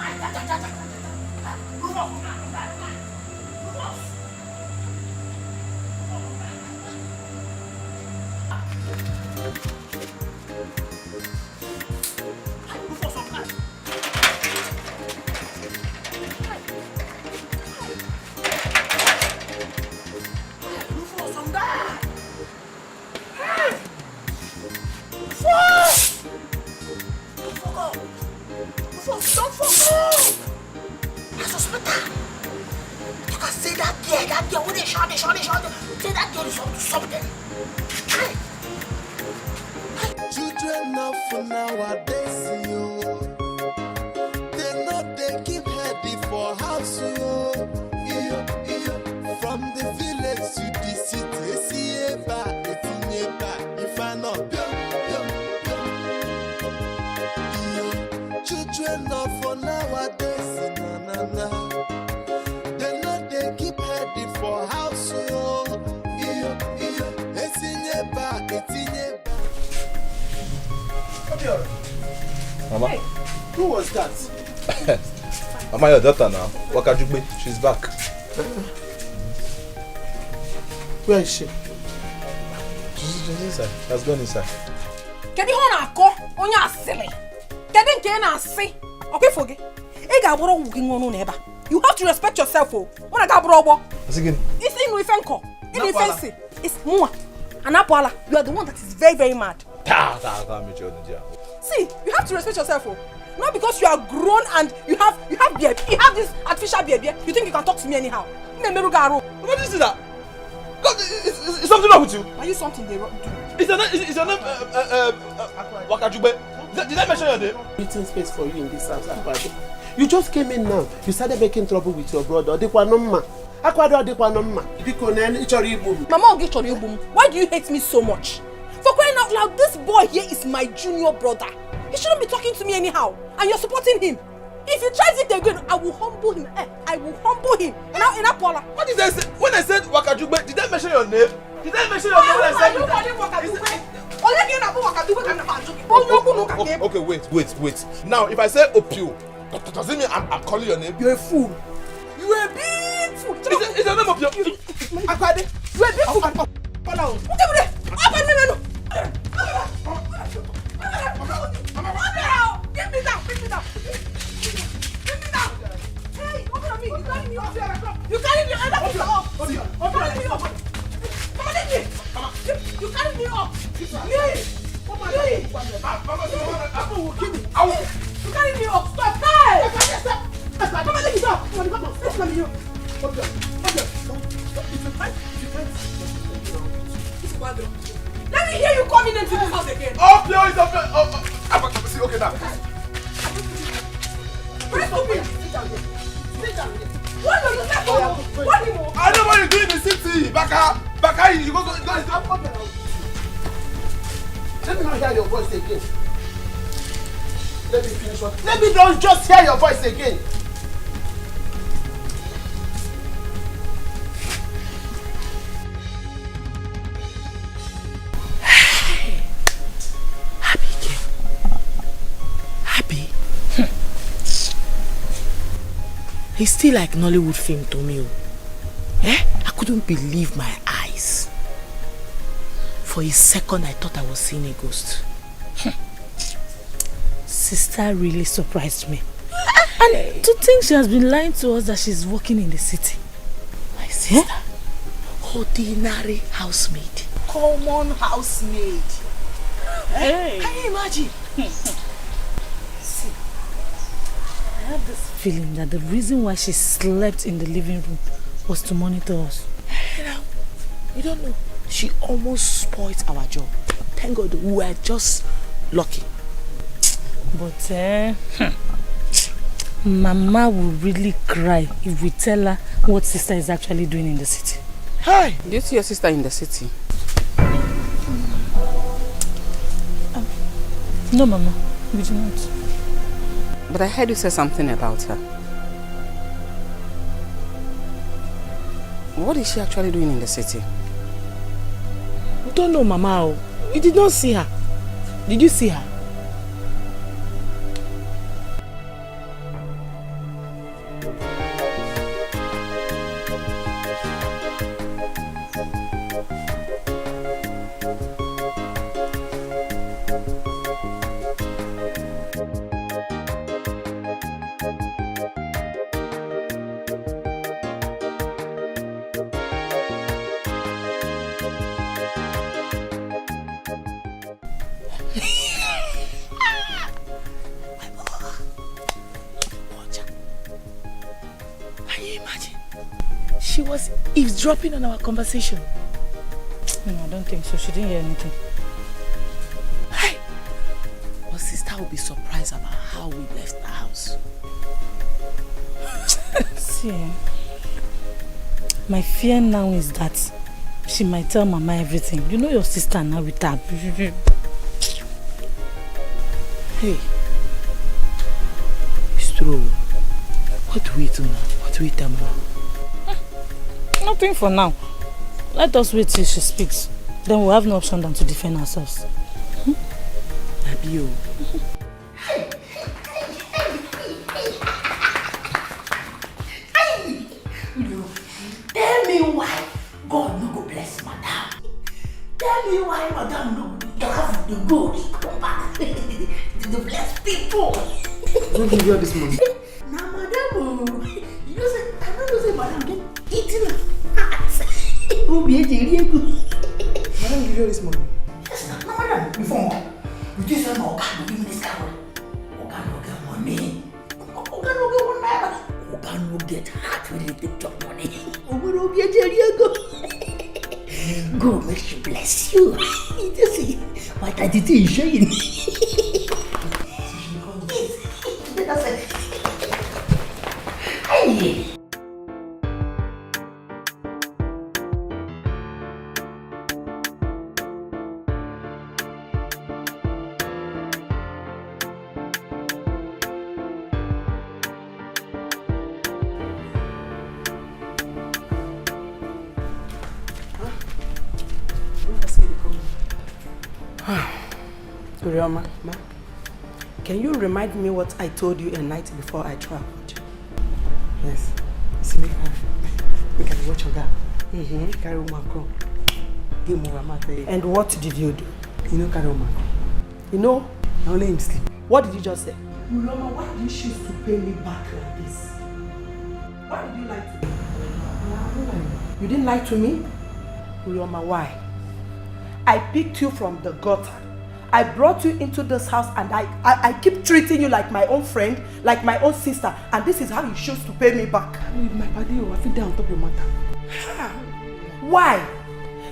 Children now for nowadays, yo. They know they keep heady for house, yo. From the village to the city, see if I not children now for nowadays, na. They know they keep heady for house, yo. Mama. Hey, who was that? Mama, your daughter now. Wakajugbe, she's back. Where is she? She's inside. She has gone inside. Can you hold a call on your silly? Can I say? Okay, forget. You have to respect yourself. When I got brobo, it's in with Fenko. In fancy. It's more. And Apala, you are the one that is very, very mad. See, you have to respect yourself. Not because you are grown and you have beard. You have this artificial beard. You think you can talk to me anyhow? What is that? Is something wrong with you? Are you something they do? Is your name Wakajugbe? Did I mention your name? Meeting space for you in this house, Akwado. You just came in now. You started making trouble with your brother. Akwado, Mama, why do you hate me so much? For crying out loud, this boy here is my junior brother. He shouldn't be talking to me anyhow. And you're supporting him. If he tries it again, I will humble him. I will humble him. Now, in Apola. What did I say? When I said Wakajugbe, did I mention your name? Did I mention your name when I said Okay, wait. Now, if I say Opio, does it mean I'm calling your name? You're a fool. You are a big fool. Is your name Opio? Akwade, you are a big fool. Follow. Get me down. Hey, open up me. You carry me off here. You carry me off. Come on, let me. You carry me off. You carry me off. Stop. Hey. Come on, let me go. Come on. Let's come here. Let me hear you coming into this house again. Opio is up. Okay, now. Very stupid. Sit down here. What are you saying? What do you want? I know what you do in the city. Baka, you go. Let me not hear your voice again. Let me finish what. Let me not just hear your voice again. Happy. He's still like Nollywood film to me. I couldn't believe my eyes. For a second, I thought I was seeing a ghost. Sister really surprised me. And to think she has been lying to us that she's working in the city. My sister, ordinary housemaid. Common housemaid. Hey. Can you imagine? See, I have this feeling that the reason why she slept in the living room was to monitor us. You don't know. She almost spoiled our job. Thank God we were just lucky. But Mama will really cry if we tell her what sister is actually doing in the city. Hi, do you see your sister in the city? No, Mama, we do not. But I heard you say something about her. What is she actually doing in the city? We don't know, Mama. You did not see her. Did you see her? Eavesdropping on our conversation. No, I don't think so. She didn't hear anything. Hey! But sister will be surprised about how we left the house. See, my fear now is that she might tell Mama everything. You know your sister now with her. Hey. It's true. What do we do now? What do we tell Mama? Nothing for now. Let us wait till she speaks. Then we'll have no option than to defend ourselves. Abio. Tell me why God no go bless Madam. Tell me why Madam no go have the good come back to bless people. Who give you all this money? Now, Madam, you know say I don't know say Madam get eating. Madam give you all this money. Yes, no, Madam. Before you just say no, God give me this car. God no get money. God no get money. God no get heart when you take your money. God makes you bless you. You just see what I did is showing. Hey. Urioma, ma, can you remind me what I told you a night before I traveled? Yes. See, we can watch your girl. Carry woman come. Give more matter. And what did you do? You know, carry woman come. You know? I only him sleep. What did you just say? Urioma, why did you choose to pay me back like this? Why did you lie to me? You didn't lie to me? Urioma, why? I picked you from the gutter. I brought you into this house and I keep treating you like my own friend, like my own sister, and this is how you choose to pay me back. My body, I feel down on top of your matter. Why?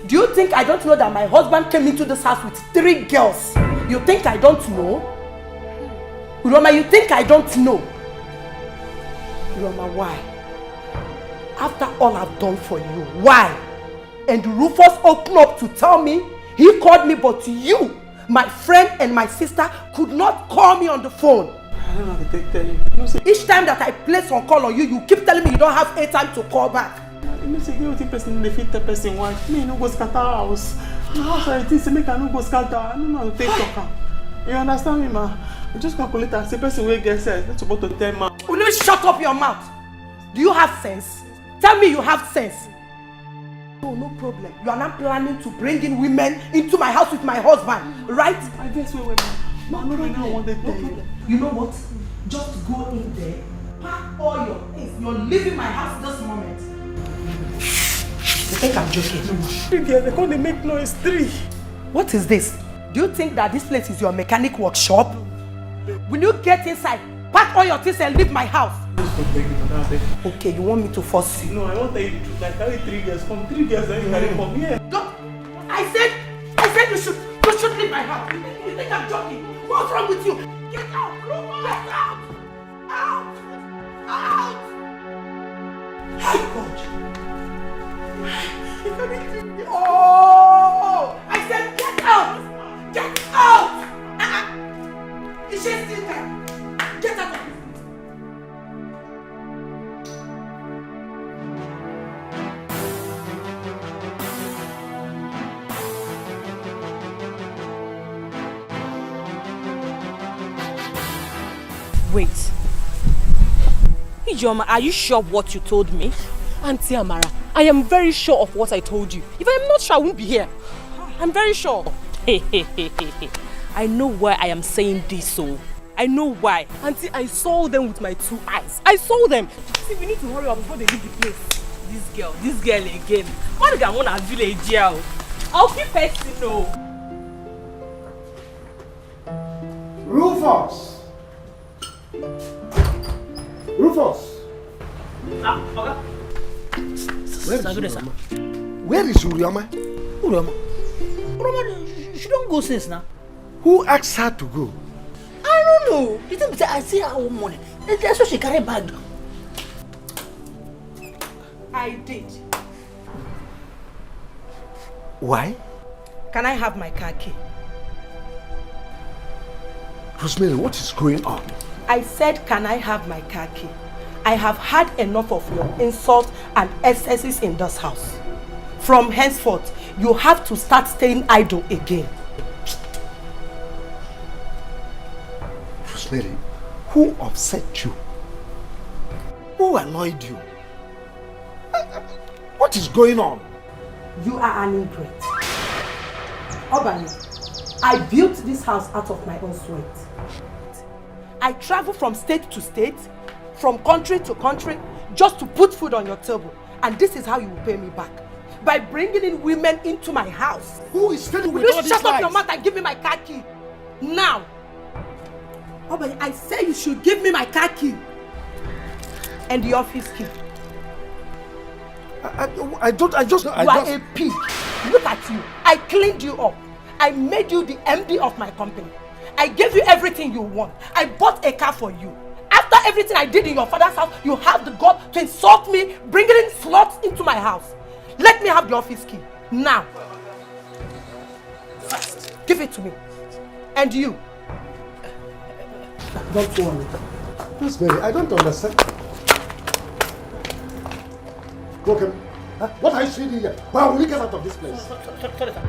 Do you think I don't know that my husband came into this house with 3 girls? You think I don't know? Uroma, you think I don't know? Roma, why? After all I've done for you, why? And Rufus opened up to tell me he called me, but you, my friend and my sister, could not call me on the phone. I don't know how to tell you. Each time that I place on call on you, you keep telling me you don't have a time to call back. You know, say you think person they fit the person want. Me no go scatter house. House I think say make I no go scatter. I don't know how to take talk. You understand me, ma? You just calculate and say person will get sense. That's about to tell ma. Will you shut up your mouth? Do you have sense? Tell me you have sense. No, no problem. You are not planning to bring in women into my house with my husband, right? I guess we will. Ma, no, I want to tell you. You know what? Just go in there, pack all your things. You're leaving my house this moment. You think I'm joking? They're going to make noise 3. What is this? Do you think that this place is your mechanic workshop? Will you get inside, pack all your things and leave my house? Okay, you want me to force you? No, I won't tell you the truth. I carry 3 girls. Come 3 girls and you carry from here. Don't! I said you should leave my house. You think I'm joking? What's wrong with you? Get out! Get out! Out! Out! Hey, God! Oh! I said get out! Get out! Is she still there? Get out of here! Wait. Ijoma, are you sure of what you told me? Auntie Amara, I am very sure of what I told you. If I am not sure, I won't be here. I'm very sure. I know why I am saying this so. I know why. Auntie, I saw them with my 2 eyes. I saw them. See, we need to hurry up before they leave the place. This girl again. What do I want to village here? I'll keep festing no. Rufus! Rufus! Okay. Where is Urioma? Urioma, she don't go since now. Who asked her to go? I don't know. You think I see her all morning. That's why she carry bag. I did. Why? Can I have my car key? Rosemary, what is going on? I said, can I have my car key? I have had enough of your insults and excesses in this house. From henceforth, you have to start staying idle again. Rosemary, who upset you? Who annoyed you? What is going on? You are an ingrate. Obani, I built this house out of my own sweat. I travel from state to state, from country to country, just to put food on your table. And this is how you will pay me back. By bringing in women into my house. Who is staying with all these Shut up lies? your mouth and give me my car key. Now. Obani, I say you should give me my car key. And the office key. You are a pig. Look at you. I cleaned you up. I made you the MD of my company. I gave you everything you want. I bought a car for you. After everything I did in your father's house, you have the gall to insult me, bringing in sluts into my house. Let me have the office key. Now. Fast. Give it to me. And you. Don't worry. Rosemary, I don't understand. Okay. What are you saying here? Why will we get out of this place? Sorry, sir.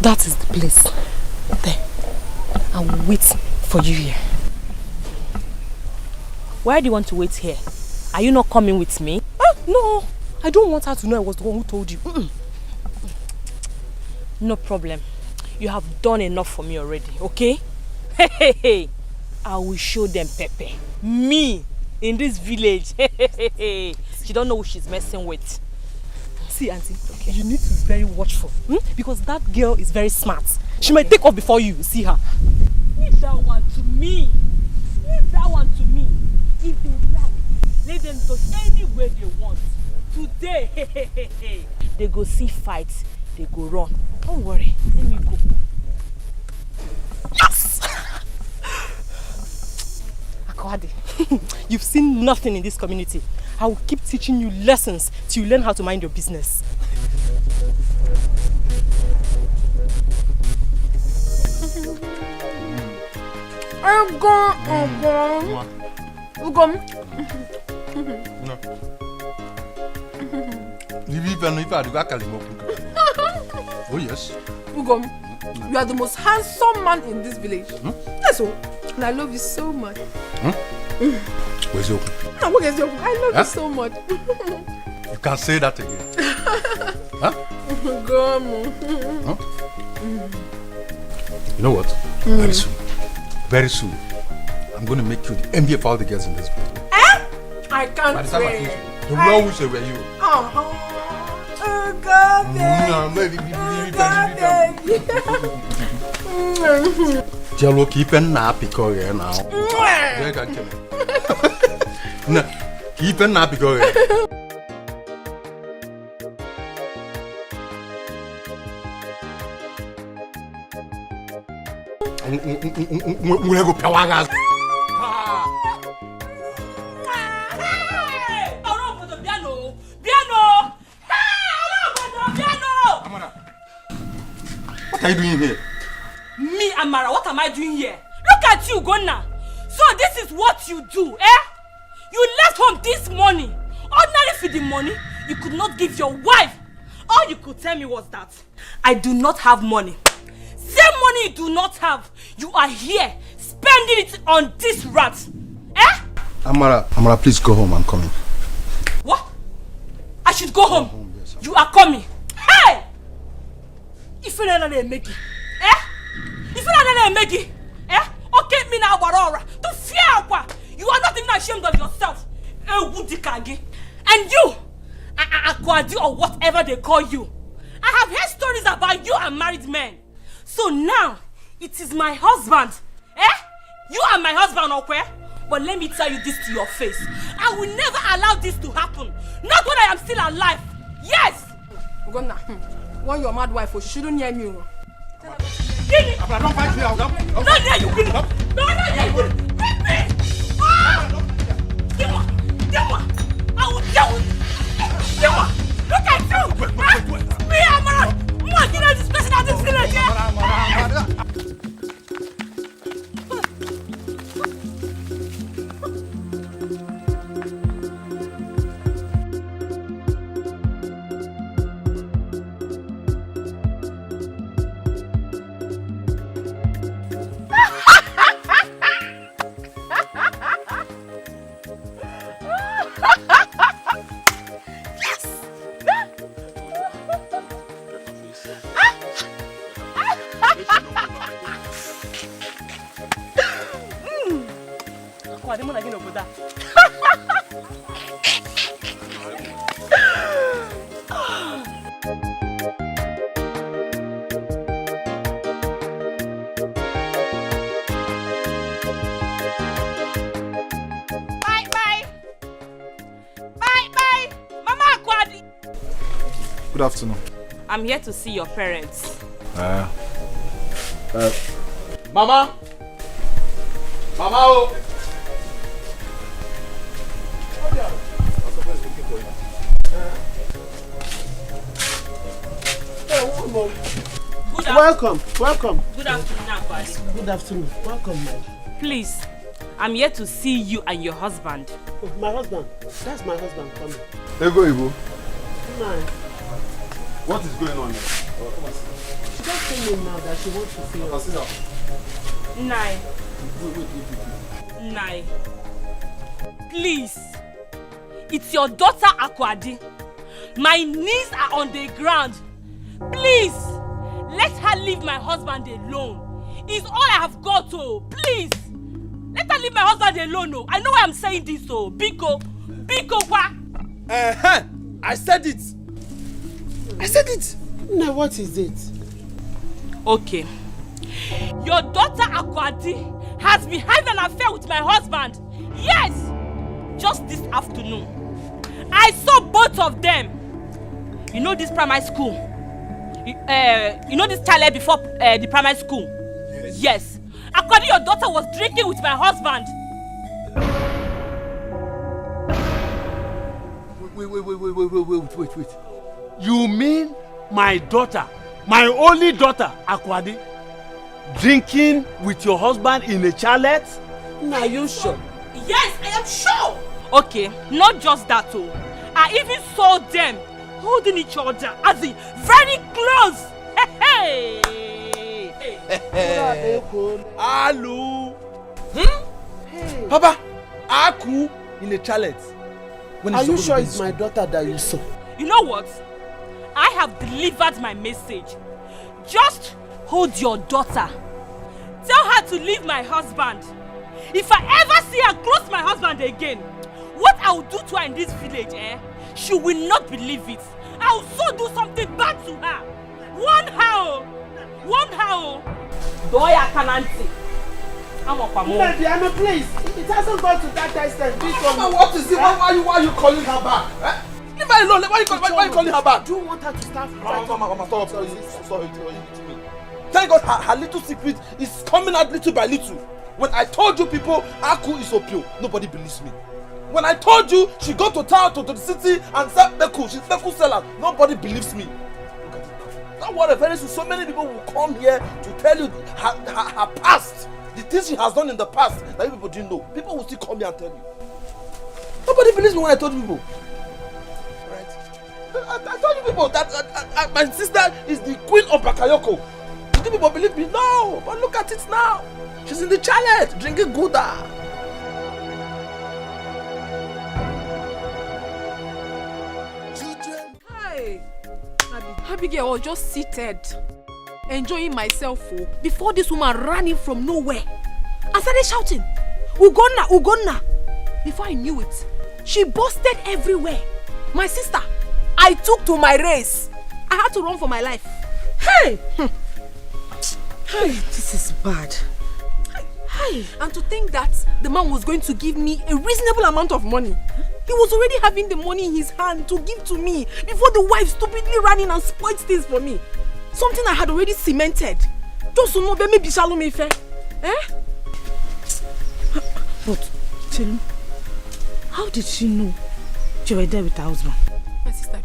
That is the place. There. I will wait for you here. Why do you want to wait here? Are you not coming with me? No. I don't want her to know I was the one who told you. No problem. You have done enough for me already, okay? Hey. I will show them Pepe. Me in this village. She don't know who she's messing with. See, auntie, okay. You need to be very watchful. Because that girl is very smart. She might take off before you see her. Leave that one to me. Leave that one to me. If they like, let them touch anywhere they want. Today, they go see fights, they go run. Don't worry, let me go. Yes! Akwadi, you've seen nothing in this community. I will keep teaching you lessons till you learn how to mind your business. I'm gone. Oh yes. Ugom, you are the most handsome man in this village. Yes, oh. And I love you so much. Where's your? I love you so much. You can't say that again. Huh? Huh? You know what? Very soon, I'm going to make you the envy of all the girls in this village. I can't wait. The one who say were you. God, Jello keep a nappy courier now. No, keep a nappy courier. We'll go Kawagas. What are you doing here? Me, Amara, what am I doing here? Look at you, Gonna. So this is what you do, eh? You left home this morning. Ordinary for the money, you could not give your wife. All you could tell me was that I do not have money. Same money you do not have, you are here spending it on this rat. Eh? Amara, please go home. I'm coming. What? I should go home? Yes, you are coming. Hey! If you don't make it, eh? If you don't make it, eh? Okay, me now, Barora. To fear, you are not even ashamed of yourself. And you, Akwadi or whatever they call you. I have heard stories about you and married men. So now, it is my husband. Eh? You are my husband, okay? But let me tell you this to your face. I will never allow this to happen. Not when I am still alive. Yes! Ugonna, when your mad wife, she shouldn't hear me. Guinea! Don't fight me out. Don't hear you, Guinea! Don't hear you! Leave me! Demo! I will deal with you! Demo! Look at you! Me, Amara! What did I this person out this village? Good afternoon. I'm here to see your parents. Mama! Mama! Oh! Welcome. Good afternoon, Akwadi. Good afternoon. Welcome, man. Please, I'm here to see you and your husband. Oh, my husband. That's my husband coming. There go, Ibu. Man. What is going on here? She just told me now that she wants to see us. Nai. Nai. Please. It's your daughter, Akwadi. My knees are on the ground. Please, her leave my husband alone. It's all I have got, oh. Please. Let her leave my husband alone, oh. I know why I'm saying this, oh. Biko, what? I said it. I said it. Now what is it? Okay. Your daughter Akwadi has been having an affair with my husband. Yes! Just this afternoon. I saw both of them. You know this primary school? You know this child before the primary school? Yes. Akwadi, your daughter was drinking with my husband. Wait. You mean my daughter, my only daughter, Akwadi, drinking with your husband in a chalet? Now you sure? Yes, I am sure. Okay, not just that, oh. I even saw them holding each other as in very close. Hey. Alu. Hey. Papa, Aku in a chalet. Are you sure it's my daughter that you saw? You know what? I have delivered my message. Just hold your daughter. Tell her to leave my husband. If I ever see her close my husband again, what I will do to her in this village, she will not believe it. I will so do something bad to her. One how? Doya Kananti. I'm up a Mama, please. It hasn't gone to that extent. Mama, what is it? Why are you calling her back? Leave her alone. Why are you calling her back? Do you want her to start fighting? Mama, stop. Sorry. Thank God her little secret is coming out little by little. When I told you people Aku is Opio, nobody believes me. When I told you she got to town to the city and said Beku, she's Beku seller, nobody believes me. Look at it. Don't worry, very soon so many people will come here to tell you her past, the things she has done in the past that you people didn't know. People will still come here and tell you. Nobody believes me when I told you people. Right? I told you people that my sister is the queen of Bakayoko. Do people believe me? No, but look at it now. She's in the chalet drinking Gouda. Hi, Abigail was just seated, enjoying myself before this woman ran in from nowhere and started shouting, Ugonna. Before I knew it, she busted everywhere. My sister, I took to my race. I had to run for my life. Hey! Hey, this is bad. Hey. And to think that the man was going to give me a reasonable amount of money. He was already having the money in his hand to give to me before the wife stupidly ran in and spoiled things for me. Something I had already cemented. Just to know that maybe Shalom Ife. But, Chelu, how did she know you were there with her husband? My sister,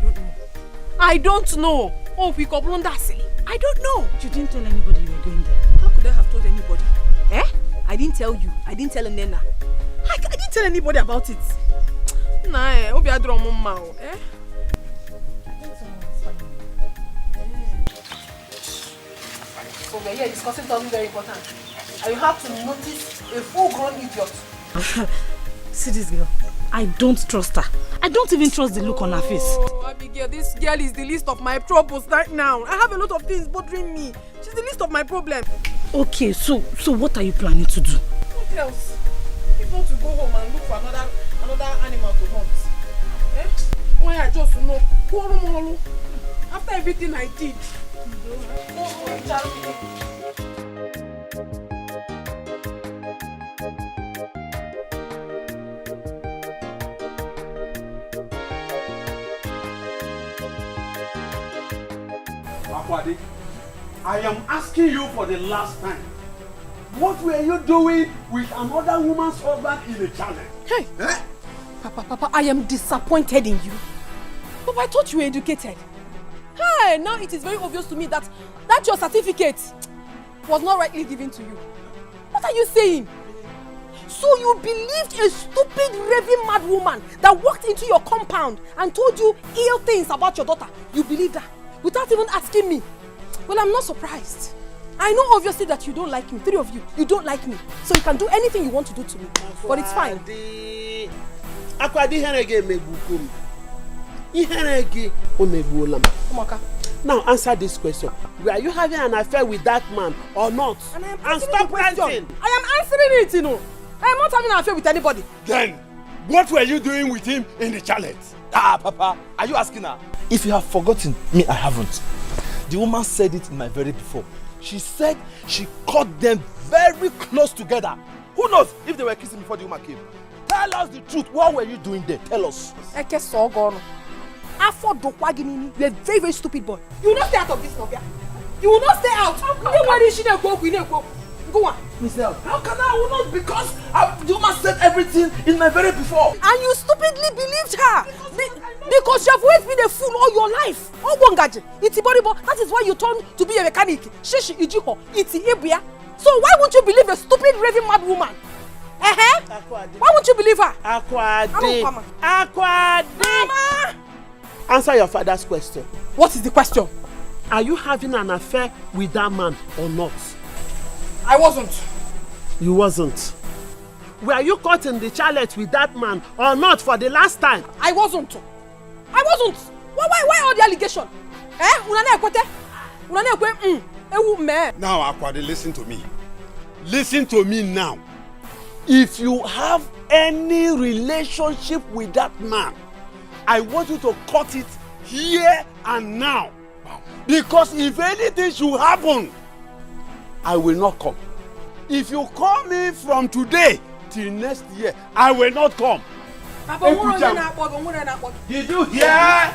I don't know. Oh, we got that silly. I don't know. You didn't tell anybody you were going there. How could I have told anybody? I didn't tell you. I didn't tell Nena. I didn't tell anybody about it. Nah, Obi Adro Mama. So we're here discussing something very important. And you have to notice a full-grown idiot. See this girl. I don't trust her. I don't even trust the look on her face. Oh, Abigail, this girl is the least of my troubles right now. I have a lot of things bothering me. She's the least of my problems. Okay, so what are you planning to do? What else? If not to go home and look for another animal to hunt. Why I just know? After everything I did. Akwadi, I am asking you for the last time. What were you doing with another woman's husband in a challenge? Hey! Papa, I am disappointed in you. But I thought you were educated. Hey, now it is very obvious to me that your certificate was not rightly given to you. What are you saying? So you believed a stupid, raving mad woman that walked into your compound and told you ill things about your daughter. You believed her without even asking me. Well, I'm not surprised. I know obviously that you don't like me. Three of you, you don't like me. So you can do anything you want to do to me. But it's fine. Akwadi herege megukum. Iherege omeguolam. Omaka, Now answer this question. Were you having an affair with that man or not? And stop ranting. I am answering it, you know. I am not having an affair with anybody. Then, what were you doing with him in the chalet? Papa, are you asking her? If you have forgotten, me, I haven't. The woman said it in my very before. She said she caught them very close together. Who knows if they were kissing before the woman came? Tell us the truth. What were you doing there? Tell us. Eke so gone. After Dokwagini, you're a very, very stupid boy. You will not stay out of this, Novia. You will not stay out. Go on. Michelle, how can I will not? Because the woman said everything in my very before. And you stupidly believed her. Because you have always been a fool all your life. Oh, Wangaji. That is why you turned to be a mechanic. Shishi Ijiho. Iti Ibia. So why won't you believe a stupid, raving mad woman? Why won't you believe her? Aquade. Mama! Answer your father's question. What is the question? Are you having an affair with that man or not? I wasn't. You wasn't. Were you caught in the chalet with that man or not for the last time? I wasn't. Why all the allegation? Now, Aquade, listen to me. Listen to me now. If you have any relationship with that man, I want you to cut it here and now. Because if anything should happen, I will not come. If you call me from today till next year, I will not come. Did you hear?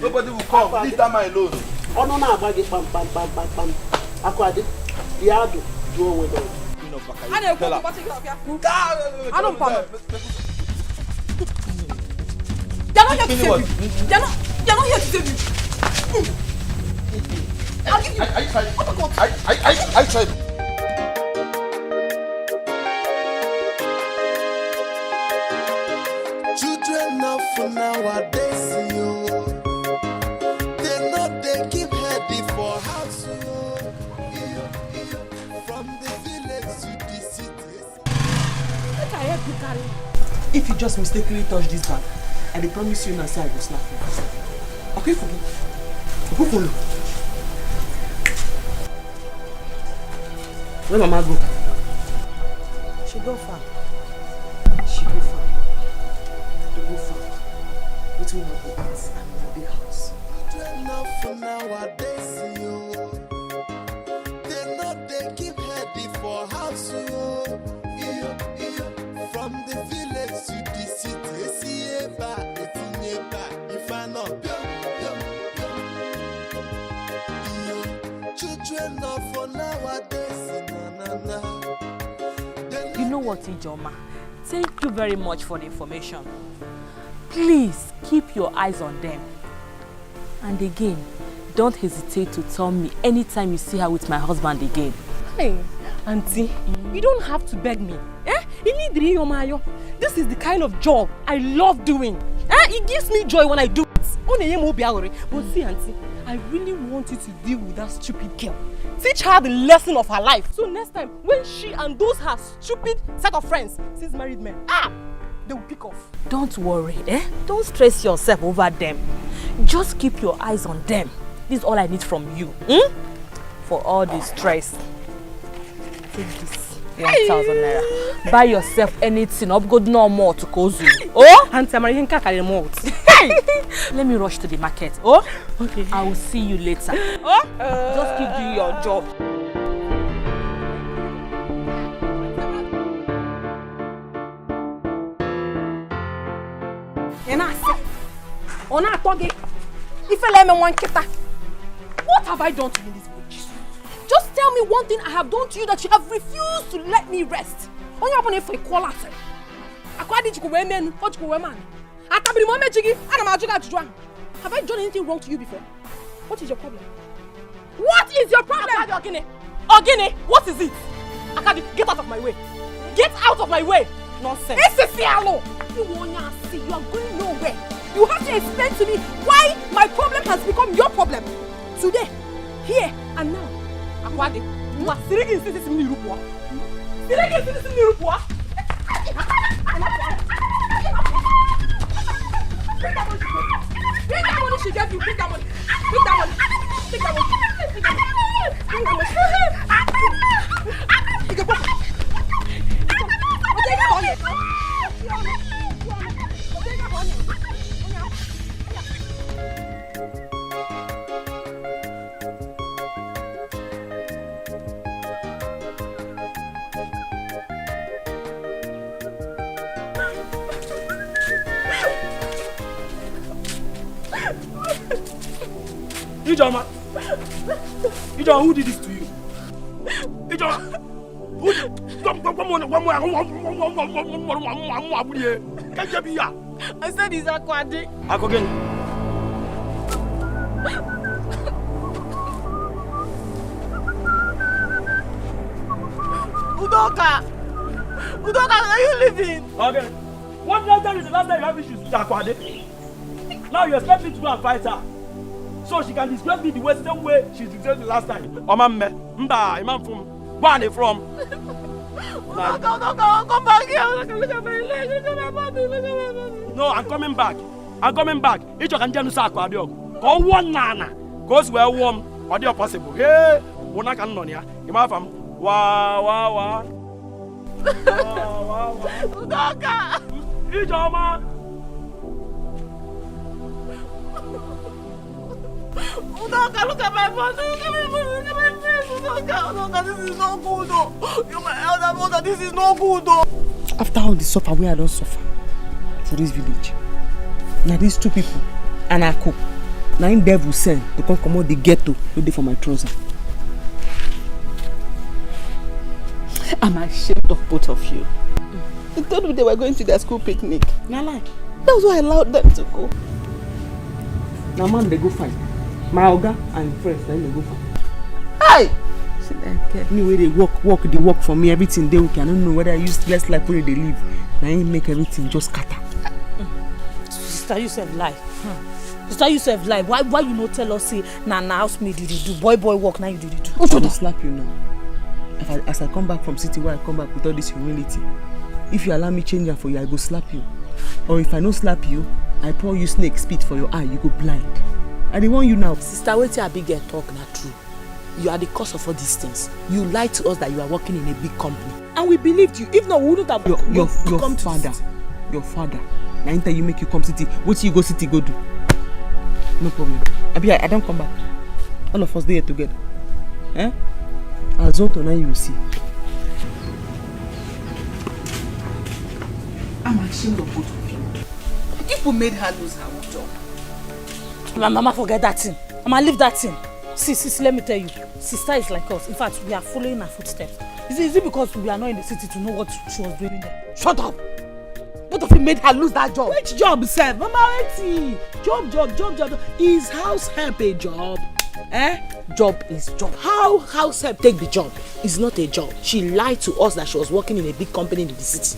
Nobody will come. Leave that man alone. Oh no, no, bag it, bam. Aquade, Diado, do away with it. I don't come. They're not here to save you. They're not here to save you. I'll give you. I tried. Children of nowadays, yo, they know they keep heady for house, from the village to the city. If you just mistakenly touch this bag, I promise you now, say I go slap you. Okay, forgive. Go follow. Where Mama go? She go far. She go far. To go far. What will not go out and in a big house. Children of nowadays, yo, they know they keep heady for house, from the village to the city. See if I not children of nowadays, You know what, Ijoma? Thank you very much for the information. Please keep your eyes on them. And again, don't hesitate to tell me anytime you see her with my husband again. Hey, Auntie, you don't have to beg me. This is the kind of job I love doing. It gives me joy when I do it. But see, Auntie, I really want you to deal with that stupid girl. Teach her the lesson of her life. So next time, when she and those her stupid set of friends sees married men, they will pick off. Don't worry, Don't stress yourself over them. Just keep your eyes on them. This is all I need from you. For all the stress. Take this. 1,000 naira. Buy yourself anything. Up good no more to Kozu. Oh? Auntie, I'm carry more. Let me rush to the market. Oh? Okay. I will see you later. Oh? Just keep doing your job. What have I done to you in this village? Just tell me one thing I have done to you that you have refused to let me rest. On your opponent for a call after. Have I done anything wrong to you before? What is your problem? What is your problem? Ogini, what is it? Akadi, get out of my way. Get out of my way. Nonsense. You are going nowhere. You have to explain to me why my problem has become your problem. Today, here, and now. Akwadi, you are sitting in this Nirupua. Sitting in this Nirupua. Bring that money. Bring that money she gave you. Bring that money. Bring that money. Bring that money. Bring that money. Bring that money. Bring that money. Ijoma, who did this to you? Ijoma, who did? I said he's Akwade. Akogen. Udoka, are you leaving? Okay. What last time is the last time you have issues with Akwade? Now you expect me to go and fight her, so she can disgrace me the same way she disgraced the last time. Mba, Imam from where are they from? Udoka, come back here. Look at my leg. Look at my body. Look at my body. No, I'm coming back. Each of you can say Akwade. Go one nana. Goes where warm or the possible. Hey, one I can know ya. Imam from wa. Udoka. Ijoma. Udoka, look at my body. Look at my body. Look at my face. Udoka, this is not good though. You're my elder brother. This is not good though. After all the suffer, where I don't suffer for this village. Now these two people and I cook. Now in devil send to come out the ghetto no dey for my trouser. I'm ashamed of both of you. They told me they were going to their school picnic. Now lie. That was why I allowed them to go. Now man they go find. My oga and friends then they go find. Hey! Me where they work for me, everything they okay. I don't know whether I use less like where they live. Now I make everything just scatter. Sister, you save life. Sister, you save life. Why you not tell us say na house me did you do? Boy work now you did it do. I will slap you now. As I come back from city where I come back with all this humility, if you allow me change for you, I go slap you. Or if I no slap you, I pour you snake spit for your eye, you go blind. I dey warn you now. Sister, wait till I big talk na true. You are the cause of all these things. You lied to us that you are working in a big company. And we believed you. If not, we wouldn't have your father. Now enter you make you come city. What you go city go do? No problem. I don't come back. All of us there together. As now you will see. I'm ashamed of both of you. If we made her lose her job. My mama forget that thing. Mama leave that thing. See, let me tell you. Sister is like us. In fact, we are following her footsteps. Is it because we are not in the city to know what she was doing there? Shut up! Both of you made her lose that job. Which job, sir? Mama, job. Is house help a job? Job is job. How house help take the job? It's not a job. She lied to us that she was working in a big company in the city.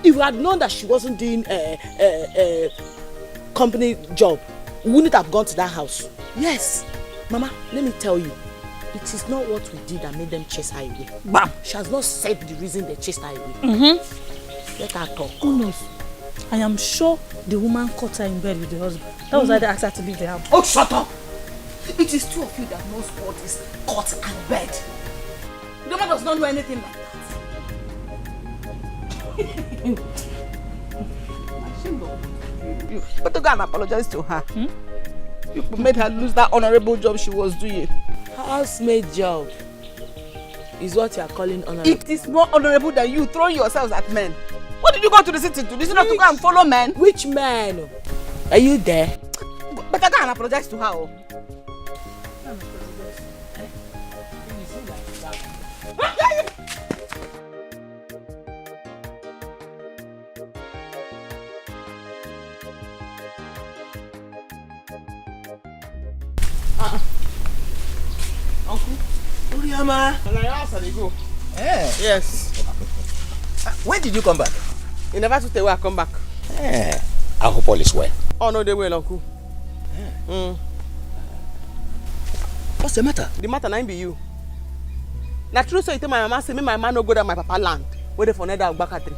If we had known that she wasn't doing a company job, we wouldn't have gone to that house. Yes. Mama, let me tell you, it is not what we did that made them chase her away. Bam! She has not said the reason they chased her away. Let her talk. Who knows? I am sure the woman caught her in bed with the husband. That was why they asked her to leave the house. Oh, shut up! It is two of you that knows what is caught and bed. The woman does not know anything like that. I'm ashamed of you. But to go and apologize to her. You made her lose that honorable job she was doing. Housemaid job is what you are calling honorable. It is more honorable than you throwing yourselves at men. What did you go to the city to? Did you not to go and follow men? Which man? Are you there? But I go and apologize to her. Uncle? Uriama. And I asked her to go. Yes. When did you come back? You never took the way I come back. I hope all is well. Oh no, they will, Uncle. What's the matter? The matter now be you. Na true so you tell my mama say me my man no go to my papa land. Where they for another Agbaka tree.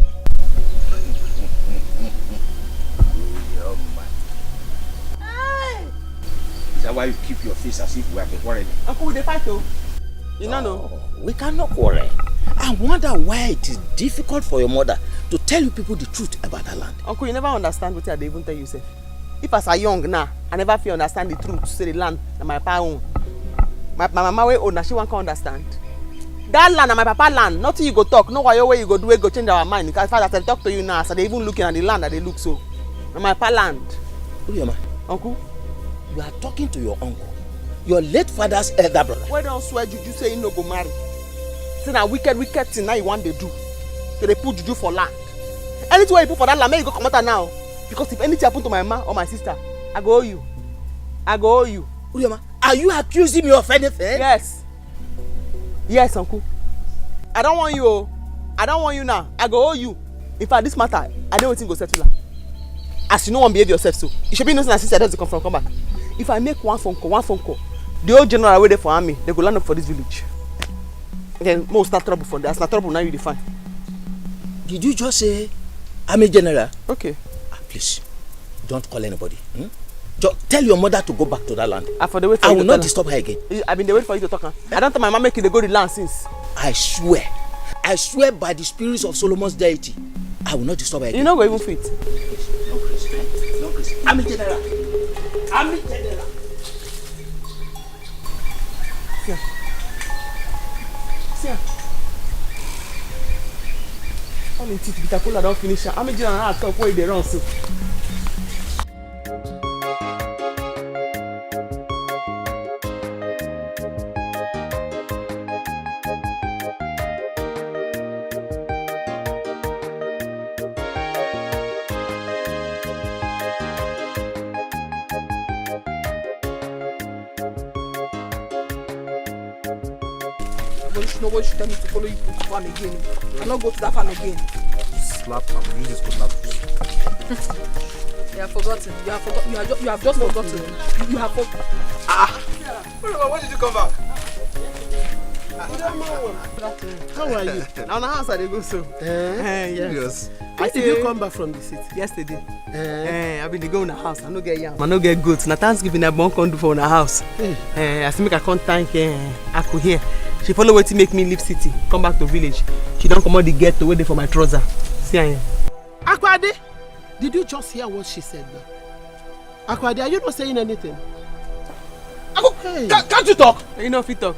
that why you keep your face as if we have been quarreling? Uncle, we dey fight though. You don't know. We cannot quarrel. I wonder why it is difficult for your mother to tell you people the truth about her land. Uncle, you never understand what I dey even tell you, sir. If as I young now, I never feel understand the truth. Say the land na my papa own. My mama wey own, na she wan come understand. That land na my papa land. Nothing you go talk. No why way you go do it go change our mind. Because as I talk to you now, so they even looking at the land that they look so. Na my papa land. Urioma, Uncle, you are talking to your uncle, your late father's elder brother. Why don't swear juju say you no go marry? Say na wicked thing now you want to do. So they put juju for land. Anything you put for that land, make you go come out now. Because if anything happen to my mama or my sister, I go owe you. I go owe you. Urioma, are you accusing me of anything? Yes. Yes, uncle. I don't want you. Oh. I don't want you now. I go owe you. In fact, this matter, I don't think go settle. As you know, behave yourself so. You should be nothing as sister doesn't come back. If I make one phone call, the old general waiting for army, they go land up for this village. Then most not trouble for that. Not trouble now you define. Did you just say army general? Okay. Please, don't call anybody. Just tell your mother to go back to that land. I will not disturb her again. I've been waiting for you to talk. Huh? I don't tell my mama making the go the land since. I swear by the spirits of Solomon's deity, I will not disturb her again. You not go even fit. No, Chris. Army general. Army general. See. All in teeth, bitter cola don't finish. Army general now talk where they run so. Nobody should tell me to follow you to farm again. I not go to that farm again. Slap and use this cutlass. You have forgotten. You have just forgotten. You have forgotten. When did you come back? How are you? Now the house I dey go so. Yes. When did you come back from the city? Yesterday. I been dey go in the house. I no get yam. I no get goats. Na Thanksgiving I born come do for in the house. I say make I come thank Aku here. She follow wetin make me leave city, come back to village. She don't come out the ghetto wait for my trouser. See her. Akwade, did you just hear what she said now? Akwade, are you not saying anything? Hey. Can't you talk? You know fit talk.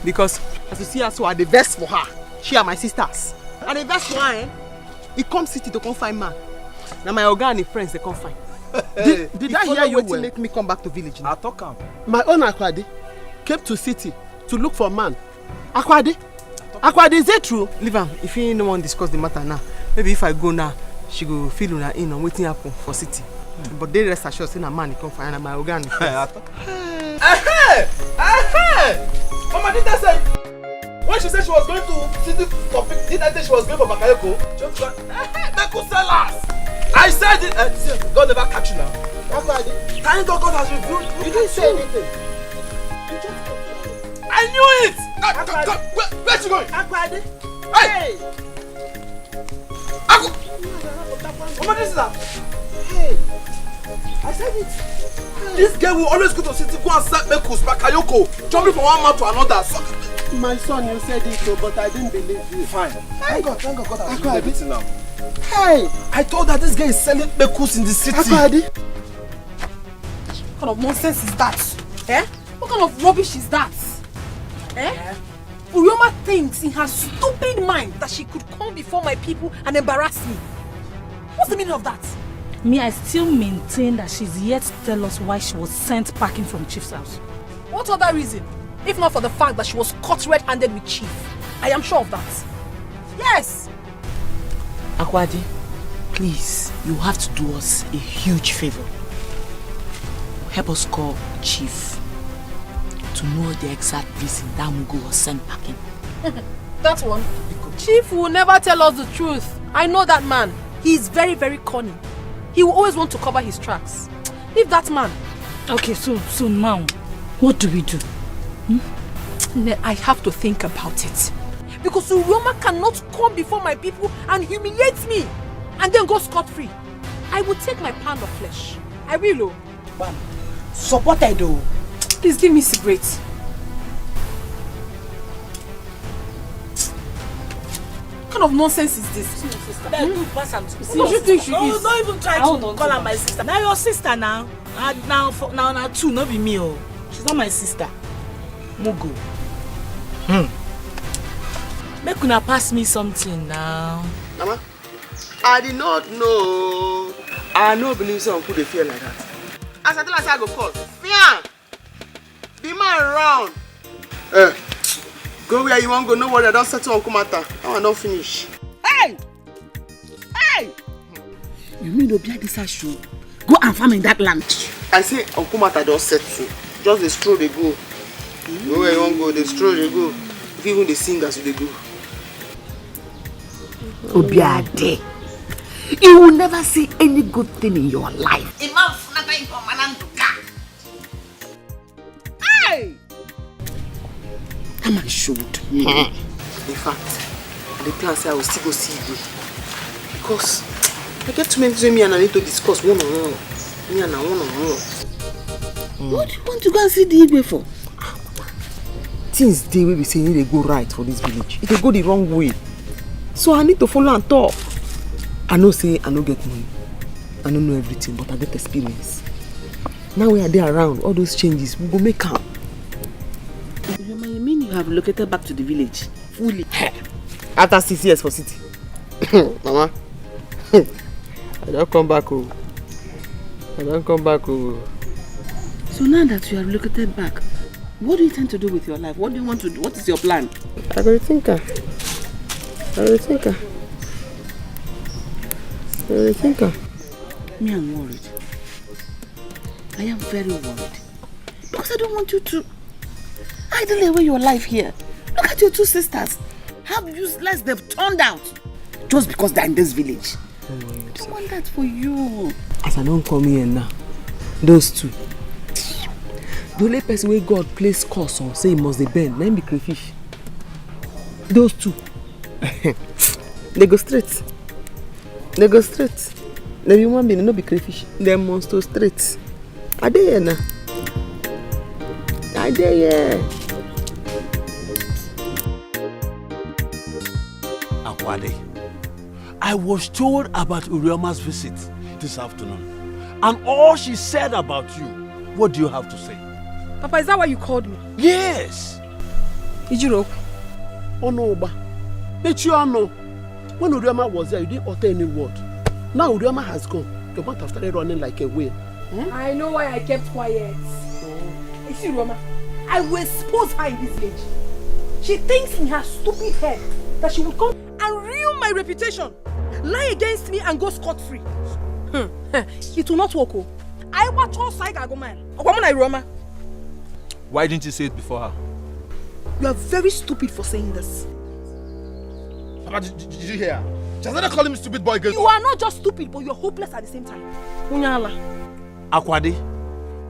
Because as you see her so I dey vex for her. She and my sisters. I dey vex for her. He come city to come find man. Now my oga and his friends they come find. Did I hear you well? Make me come back to village now. I talk am. My own Akwade came to city to look for man. Akwade, is it true? Leave am. If you no want discuss the matter now, maybe if I go now, she go feel una in on wetin happen for city. But they rest assured say na man he come find and my organ. Mama, did I say? When she said she was going to city for pick, did I say she was going for Bakayoko? Just go. Mekusela's. I said it. God never catch you now. Akwade, thank God has revealed. You didn't say anything. I knew it! Where's she going? Akwade. Hey! Mama, this is her. Hey! I said it. Hey. This girl will always go to city, go and sell Mekus, Bakayoko, jumping from one man to another. So, my son, you said it too, but I didn't believe you. Fine. Thank God has revealed everything now. Hey! I told her this girl is selling Mekus in the city. Akwade. What kind of nonsense is that? Eh? What kind of rubbish is that? Eh? Urioma thinks in her stupid mind that she could come before my people and embarrass me. What's the meaning of that? Me, I still maintain that she's yet to tell us why she was sent packing from Chief's house. What other reason? If not for the fact that she was caught red-handed with Chief. I am sure of that. Yes! Akwade, please, you have to do us a huge favor. Help us call Chief to know the exact reason that Mugo was sent packing. That one? Chief will never tell us the truth. I know that man. He is very, very cunning. He will always want to cover his tracks. Leave that man. Okay, so now, what do we do? I have to think about it. Because Urioma cannot come before my people and humiliate me and then go scot-free. I will take my pound of flesh. I will. Man, supported though. Please give me cigarettes. What kind of nonsense is this? Don't you pass am to me. What do you think she is? Don't even try to call her my sister. Now your sister now. Now two, not be me. Oh. She's not my sister. Mugo. Make una pass me something now. Mama, I did not know. I don't believe someone could feel like that. As I tell us I go call. Fear! The man around. Go where you want go, no worry, I don't settle on Kumata. I will not finish. Hey! Hey! You mean no behind this show? Go and farm in that land. I say Uncle Mata don't settle. Just the stroll they go. Go where you want go, the stroll they go. Even the singers they go. Obiade, you will never see any good thing in your life. Hey! I'm assured. In fact, the plan say I will still go see you. Because I get too many things with me and I need to discuss one on one. Me and I one on one. What do you want to go and see the Igwe for? Things they will be saying they go right for this village. If they go the wrong way. So I need to follow and talk. I know say I don't get money. I don't know everything, but I get experience. Now we are there around, all those changes, we go make up. You mean you have relocated back to the village? Fully? After 6 years for city. Mama, I don't come back. Oh. I don't come back. Oh. So now that you have relocated back, what do you intend to do with your life? What do you want to do? What is your plan? I will think. I will think. Me, I'm worried. I am very worried. Because I don't want you to idle away your life here. Look at your two sisters. How useless they've turned out. Just because they're in this village. I don't want that for you. As I don't come here now, those two. The only person where God place curse on say he must bend, let him be crayfish. Those two. They go straight. They go straight. They be one being, no be crayfish. They must go straight. Are they here now? Are they here? Akwade, I was told about Urioma's visit this afternoon. And all she said about you, what do you have to say? Papa, is that why you called me? Yes. Ijiro. Oh no, Oba. But you know, when Urioma was there, you didn't utter any word. Now Urioma has gone. Your mouth have started running like a whale. I know why I kept quiet. You see, Urioma, I will expose her in this village. She thinks in her stupid head that she will come and ruin my reputation, lie against me and go scot-free. It will not work. I watch all side argument. Why didn't you say it before her? You are very stupid for saying this. Papa, did you hear? She started calling me stupid boy again. You are not just stupid, but you are hopeless at the same time. Akwade,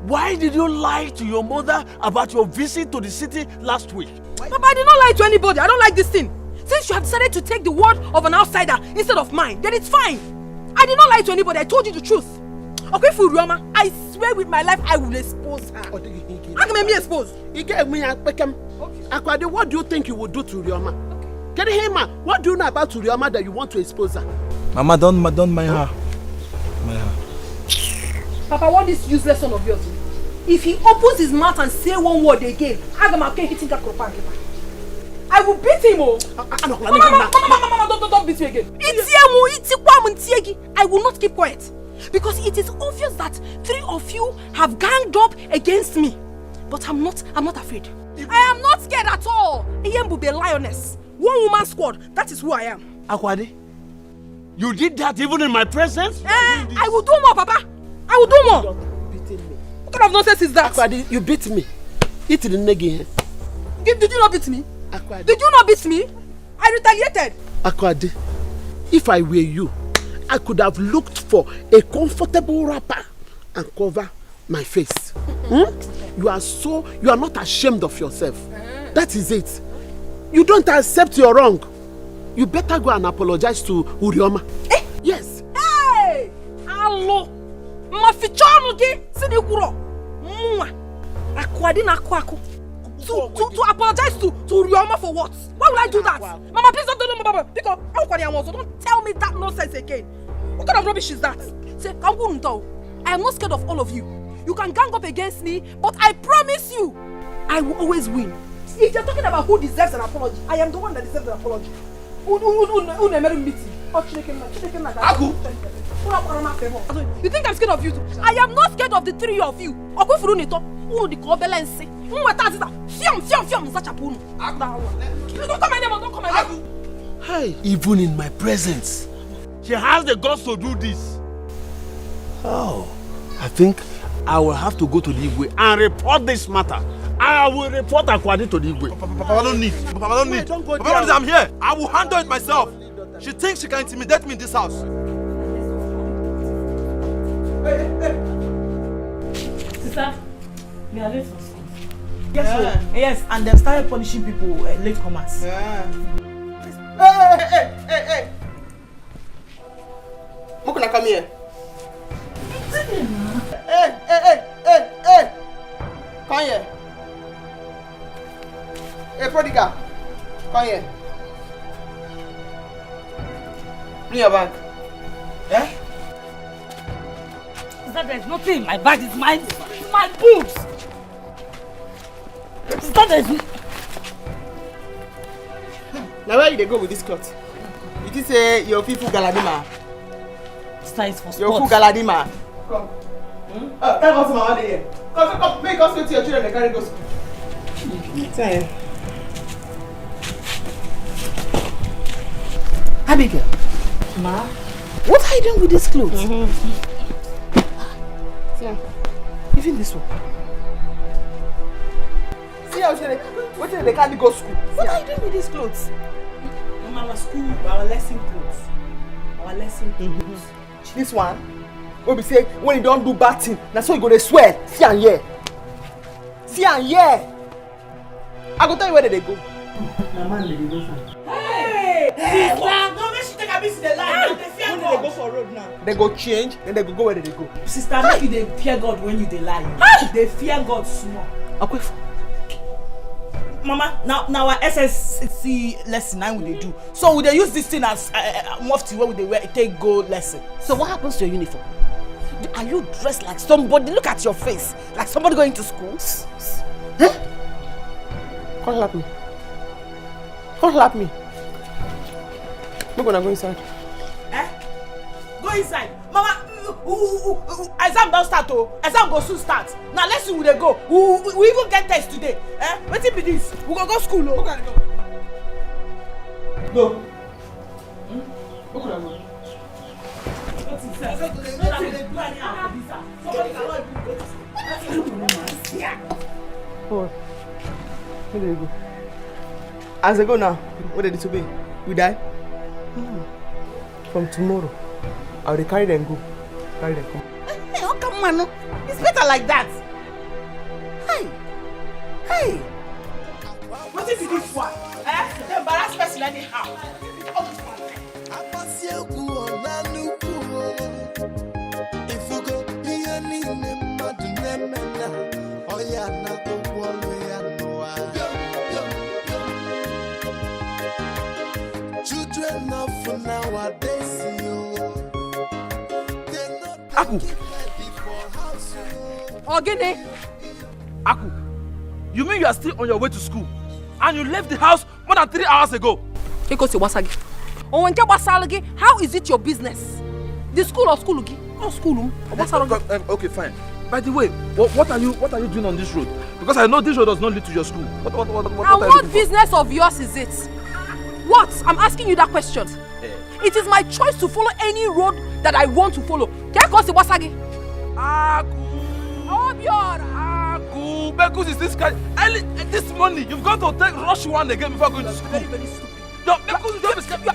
why did you lie to your mother about your visit to the city last week? Papa, I did not lie to anybody. I don't like this thing. Since you have decided to take the word of an outsider instead of mine, then it's fine. I did not lie to anybody. I told you the truth. Okay, Furioma, I swear with my life I will expose her. How can I be exposed? You gave me a Beckham. Akwade, what do you think you would do to Urioma? Get him, what do you know about Urioma that you want to expose her? Mama, don't mind her. Mind her. Papa, what is useless son of yours? If he opens his mouth and say one word again, I will beat him. Mama, don't beat me again. I will not keep quiet. Because it is obvious that 3 of you have ganged up against me. But I'm not afraid. I am not scared at all. I am a lioness. One woman squad, that is who I am. Akwade, you did that even in my presence? I will do more, Papa. I will do more. What kind of nonsense is that? Akwade, you beat me. Eat the negi. Did you not beat me? Akwade. Did you not beat me? I retaliated. Akwade, if I were you, I could have looked for a comfortable wrapper and cover my face. You are not ashamed of yourself. That is it. You don't accept your wrong. You better go and apologize to Urioma. Yes. Hey! Allo! Mafichano gi sinikuro. To apologize to Rioma for what? Why would I do that? Mama, please don't do that, Mama. Because so don't tell me that nonsense again. What kind of rubbish is that? Say, I am not scared of all of you. You can gang up against me, but I promise you, I will always win. If you're talking about who deserves an apology, I am the one that deserves an apology. You think I'm scared of you too? I am not scared of the three of you. Don't come my name. Hey, even in my presence, she has the guts to do this. Oh, I think I will have to go to the Igwe and report this matter. I will report Akwadi to the Igwe. Papa, don't need. Papa, don't need. Papa, don't need. I'm here. I will handle it myself. She thinks she can intimidate me in this house. Sister, we are late for school. Yes, yes, and they started punishing people latecomers. Hey! Mukuna, come here. Hey! Come here. Hey, prodigal, come here. Bring your bag. Eh? Sister, there's nothing in my bag. It's my boobs. Sister, there's... Now where you go with this cloth? You can say your people galadima. Sister, it's for sports. Your people galadima. Come. Tell us my one here. Come. Make us go to your children and carry go school. Tell Abigail. Ma? What are you doing with these clothes? Yeah. Even this one. See how they can't go school. What are you doing with these clothes? Mama, our lesson clothes. Our lesson clothes. This one, we be say when you don't do bad thing, that's why you go to swear. See and hear. I go tell you where they go. Mama, they go for. Hey! Sister! No, make she take a piece in the line. They fear God. They go for road now. They go change, then they go where they go. Sister, make you they fear God when you they lie. They fear God small. Okay. Mama, now our SSC lesson 9 will they do. So will they use this thing as mufti where would they wear take gold lesson? So what happens to your uniform? Are you dressed like somebody? Look at your face, like somebody going to school. Huh? Come slap me. Come slap me. We're gonna go inside. Go inside. Mama, exam don't start oh. Exam go soon start. Now let's see where they go. We even get test today. What it be this? We gonna go school oh. Okay, go. Where could I go? Oh, where did they go? As they go now, what did they disobey? We die? From tomorrow, I will carry them go. Carry them come. Hey, how come man? It's better like that. Hey. What if it is one? The embarrassed person anyhow. Children of nowadays, Aku. Ogene. Aku, you mean you are still on your way to school and you left the house more than 3 hours ago? How is it your business? The school or school? Or school? Okay, fine. By the way, what are you doing on this road? Because I know this road does not lead to your school. What are you what business of yours is it? What? I'm asking you that question. It is my choice to follow any road that I want to follow. Bekus is this guy. This morning, you've got to rush one again before going to school. Very, very stupid. No, Bekus, don't be stupid.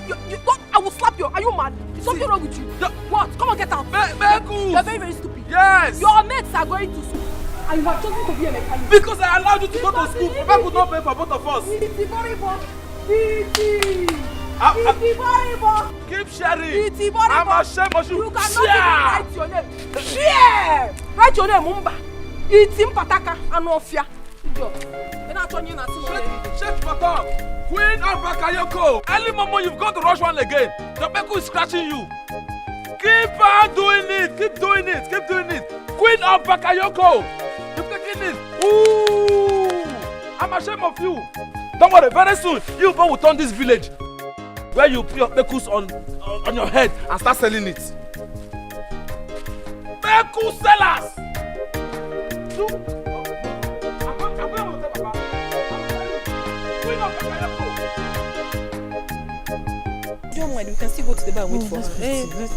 I will slap you. Are you mad? Is something wrong with you? What? Come on, get out. Bekus. You're very, very stupid. Yes. Your mates are going to school. And you have chosen to be a mechanic. Because I allowed you to go to school. Papa could not pay for both of us. Keep sharing. I'm ashamed of you. You cannot even write your name. Share! Write your name, Mumba. Eating pataka and ofia. Shut up! Queen of Bakayoko! Early mama, you've got to rush one again. The Beku is scratching you. Keep on doing it! Keep doing it! Keep doing it! Queen of Bakayoko! You're taking it! Ooh! I'm ashamed of you. Don't worry, very soon, you will turn this village where you put your Bekus on your head and start selling it. Beku sellers! Don't mind, we can still go to the bar and wait for us.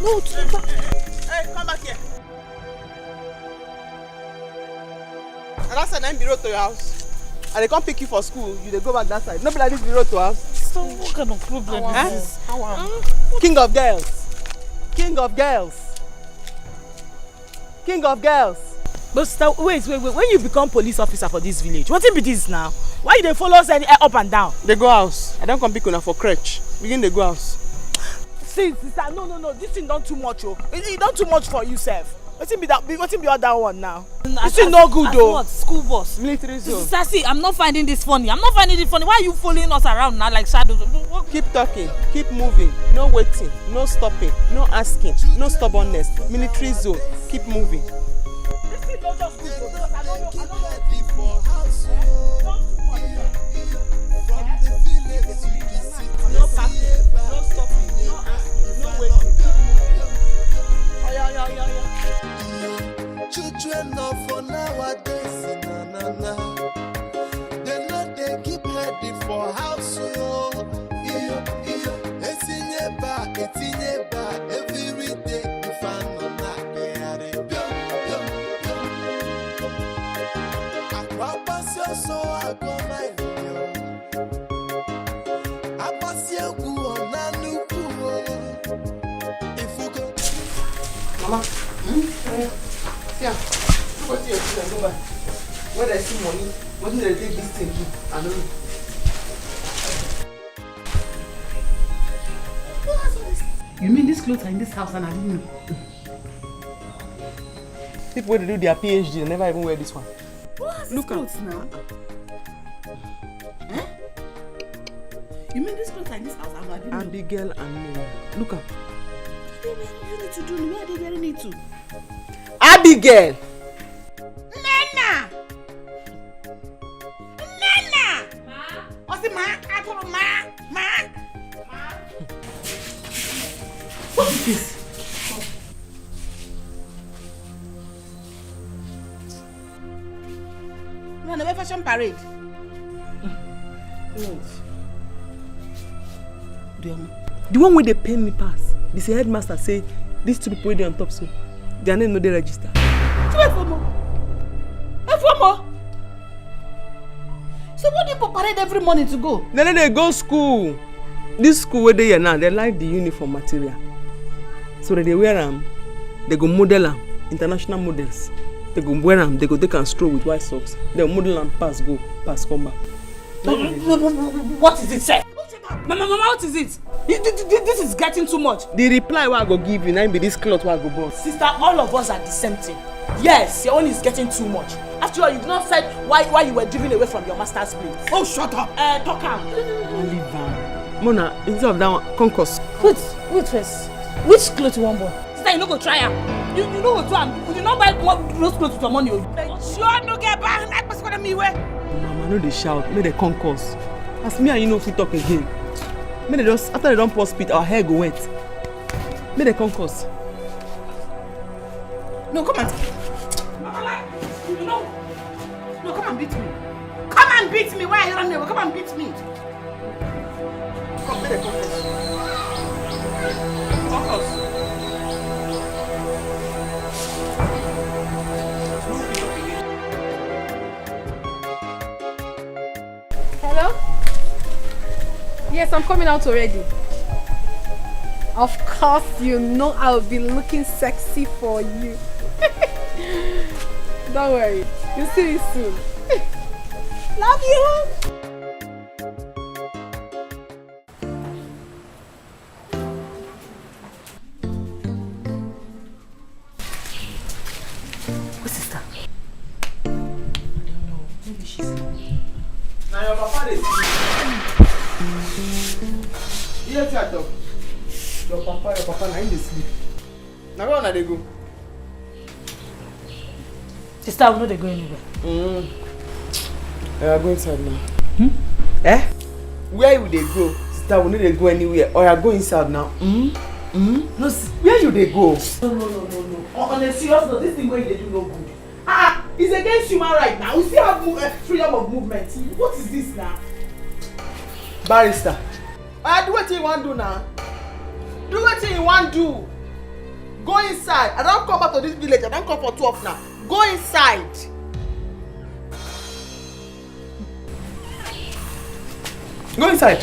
No, to the bar. Hey, come back here. And that side, I'm be road to your house. And they come pick you for school, you they go back that side. Nobody like this be road to house. So what kind of problem is this? King of girls. King of girls. King of girls. But sister, wait. When you become police officer for this village, what be this now? Why they follow us up and down? They go house. I don't come pick una for crutch. Begin they go house. See, sister, no. This thing done too much, oh. It done too much for you, sef. What's be the other one now? This is no good, though. What? School bus. Military zone. Sister, see, I'm not finding this funny. Why are you following us around now like shadows? Keep talking. Keep moving. No waiting. No stopping. No asking. No stubbornness. Military zone. Keep moving. This thing don't just good, though. I don't know. No packing. No stopping. No asking. No waiting. Yeah. Children of for nowadays, na. They know they keep ready for house. Etinye ba, every day you find on that Akwa so I go my Mama, yeah, go to your school and go back. When I see money, what do they take this thing to? I don't know. You mean these clothes are in this house and I didn't know? People when they do their PhD, they never even wear this one. Look clothes now. Eh? You mean these clothes are in this house and I didn't know? Abigail and me. Look up. You need to do. Where are they wearing it to? Abigail! Nana! Ma? What's it, Ma? I told her, Ma! What is this? No, the fashion parade. The one where they pay me pass. The headmaster say these two people they on top so their name no they register. So what do you parade every morning to go? Then they go school. This school where they are now, they like the uniform material. So that they wear them, they go model them, international models. They go wear them, they go take and stroll with white socks. They model them, pass come back. What is it, sir? Mama, what is it? This is getting too much. The reply I go give you now be this cloth I go boss. Sister, all of us are the same thing. Yes, your own is getting too much. After all, you did not say why you were driven away from your master's place. Oh, shut up! Talk out. Mona, instead of that one, concourse. Wait first. Which clothes you want buy? Sister, you no go try am. You no go do am. You did not buy those clothes with your money. Sure, no get back. Like what's gonna be where? Mama, no they shout. Make the concourse. As me and you know if we talk again. Make they just after they don't pour spit, our hair go wet. Make the concourse. No, come and No, come and beat me. Come and beat me. Why are you running away? Come and beat me. Come, make the concourse. Concourse. Hello? Yes, I'm coming out already. Of course, you know I'll be looking sexy for you. Don't worry, you'll see me soon. Love you! your papa dey see. Yes, I talk. Your papa, na him dey sleep. Na where una dey go? Sister, we no dey go anywhere. I go inside now. Eh? Where you dey go? Sister, we no dey go anywhere. Or you go inside now. No, where you dey go? No. On a serious note, this thing where you dey do no good. It's against human right now. We still have freedom of movement. What is this now? Barrister. Do what you want to do now. Do what you want to do. Go inside. I don't come back to this village. I don't come for 12 now. Go inside. Go inside.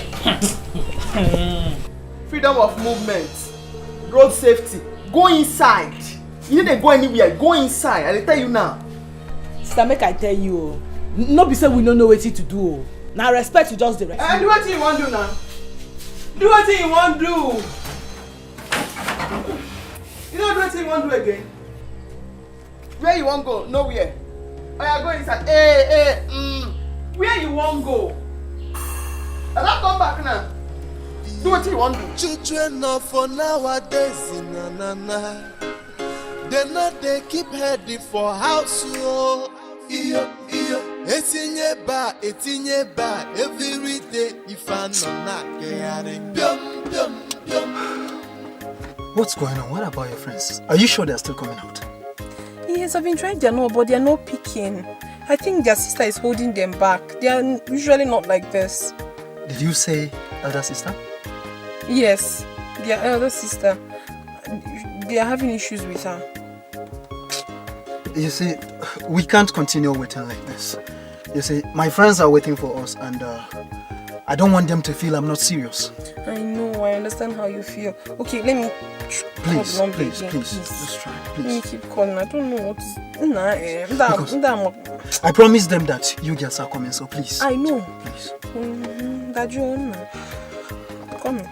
Freedom of movement. Road safety. Go inside. You need to go anywhere. Go inside. I tell you now. Sister, make I tell you. No be say we no know what to do. Now respect you just the respect. Do what you want to do now. Do what you want to do. You know what you want to do again? Where you want to go? Nowhere. Oh, you go inside. Where you want to go? I don't come back now. Do what you want to do. Children of for nowadays, na. They keep heading for house, etinye ba, every day if I not getting What's going on? What about your friends? Are you sure they're still coming out? Yes, I've been trying their number, but they're not picking. I think their sister is holding them back. They are usually not like this. Did you say elder sister? Yes, their elder sister. They are having issues with her. You see, we can't continue waiting like this. You see, my friends are waiting for us and I don't want them to feel I'm not serious. I know, I understand how you feel. Okay, let me Please, just try, please. Let me keep calling. I don't know what is... Because I promised them that you girls are coming, so please. I know. Please. Come here.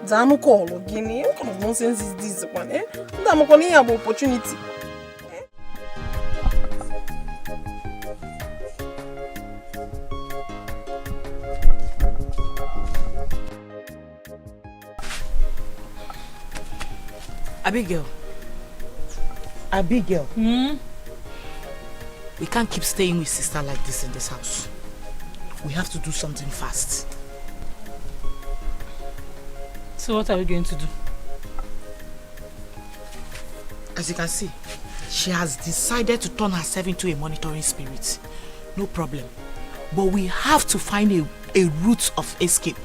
Zanu call again. What kind of nonsense is this one? I'm going to have opportunity. Abigail. We can't keep staying with sister like this in this house. We have to do something fast. So what are we going to do? As you can see, she has decided to turn herself into a monitoring spirit. No problem. But we have to find a route of escape.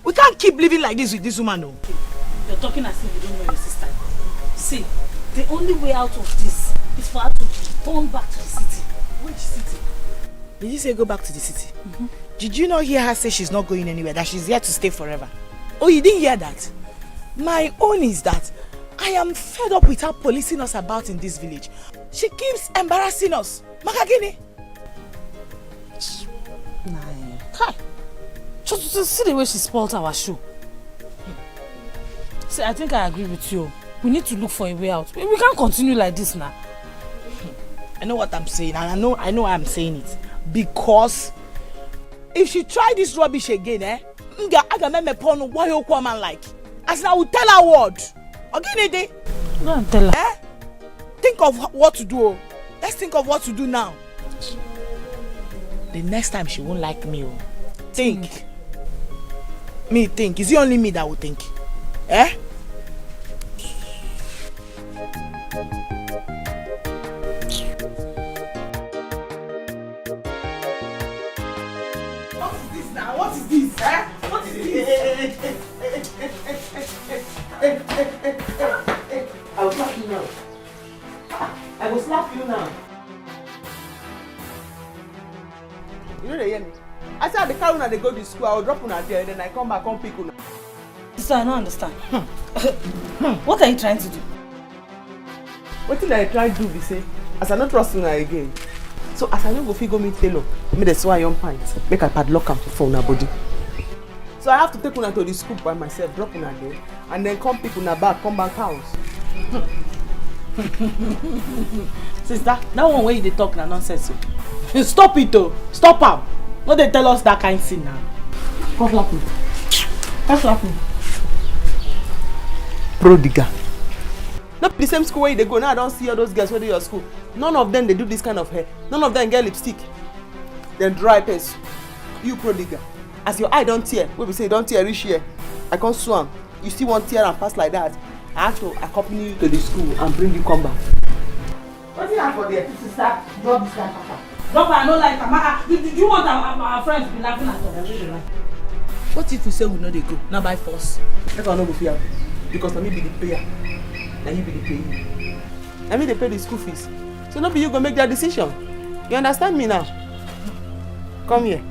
We can't keep living like this with this woman, no. You're talking as if you don't know your sister. See, the only way out of this is for her to return back to the city. Which city? Did you say go back to the city? Did you not hear her say she's not going anywhere, that she's here to stay forever? Oh, you didn't hear that? My own is that I am fed up with her policing us about in this village. She keeps embarrassing us. Makagini. Hi. Just see the way she spoiled our show. See, I think I agree with you. We need to look for a way out. We can't continue like this now. I know what I'm saying, and I know I'm saying it. Because if she try this rubbish again, I can make me why you come and like. As I will tell her what. Okay, go and tell her. Think of what to do. Let's think of what to do now. The next time she won't like me. Think. Me think. Is it only me that will think? What is this? What is this? I will slap you now. I will slap you now. You know they hear me? I said I carry una they go to school, I will drop una there, then I come back and pick una. Sister, I don't understand. What are you trying to do? What did I try to do, we say? As I not trust una again. So as I don't go figure me tailor, me the sew iron pants, make I padlock am for una body. So I have to take una to the school by myself, drop una there, and then come pick una back, come back house. Sister, that one where you dey talk na nonsense. Stop it though. Stop am. No dey tell us that kind thing now. Come slap me. Come slap me. Prodigal. Not the same school where they go. Now I don't see all those girls where they your school. None of them they do this kind of hair. None of them get lipstick. Then dry paste. You prodigal. As your eye don't tear, we say don't tear reach here. I can't swam. You still want tear and pass like that. I have to accompany you to the school and bring you come back. What's it for there? Sister, drop this guy, Papa. Drop her, I don't like her. Do you want our friends to be laughing at us? What if we say we know they go? Now by force. That's why I no go fear. Because let me be the payer. Let me be the payee. Let me they pay the school fees. So not be you go make that decision. You understand me now? Come here.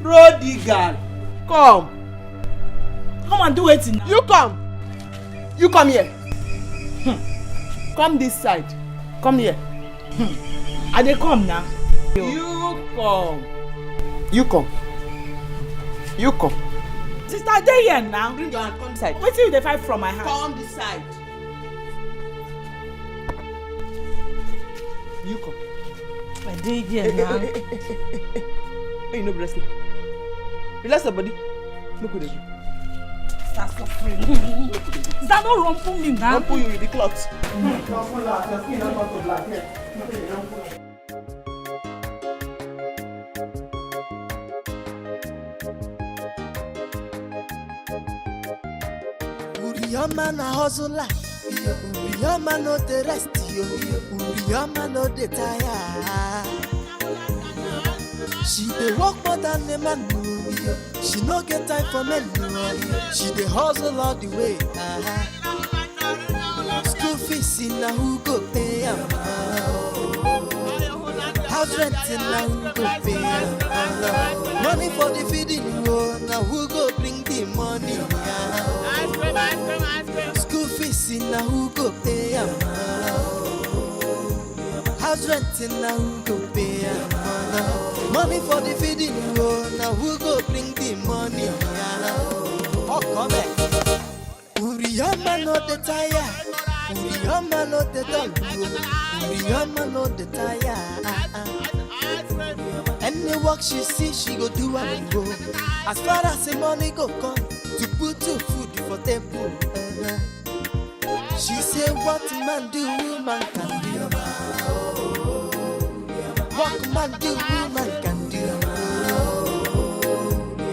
Prodigal. Come. Come and do it now. You come. You come here. Come this side. Come here. I dey come now. You come. You come. You come. Sister, I dey here now. Bring your hand. Come this side. Wait till you dey fight from my house. Come this side. You come. I dey here now. Hey, you no breast now. Relax your body. Look at it. Start suffering. Is that not rumple me now? Rumple you with the cloth. Uriyama na hustler. Uriyama no the rest. Uriyama no the tire. She dey work more than the man. She no get time for men. She dey hustle all the way. School fees in na who go pay am? House rent in na who go pay am? Money for the feeding, na who go bring the money? School fees in na who go pay am? House rent in na who go pay am? Money for the feeding, now who go bring the money? Oh, come back. Uriyama no the tire. Uriyama no the dog. Uriyama no the tire. Any work she see, she go do and go. As far as the money go come, to put to food for table. She say, what man do, woman can do. What man do, woman can do.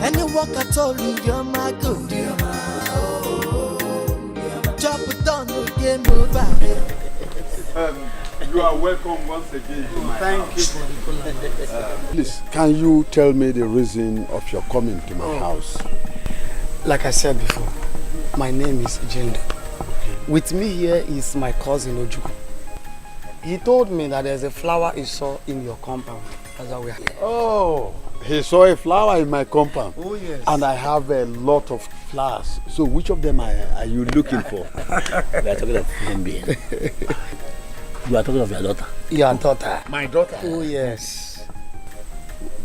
Any work at all, you're my good. Drop it down, game over. You are welcome once again to my Thank you for the politeness. Please, can you tell me the reason of your coming to my house? Like I said before, my name is Jendo. With me here is my cousin Ojuku. He told me that there's a flower he saw in your compound. That's why we are here. Oh, he saw a flower in my compound. Oh, yes. And I have a lot of flowers. So which of them are you looking for? We are talking of Gombe. You are talking of your daughter. Your daughter. My daughter? Oh, yes.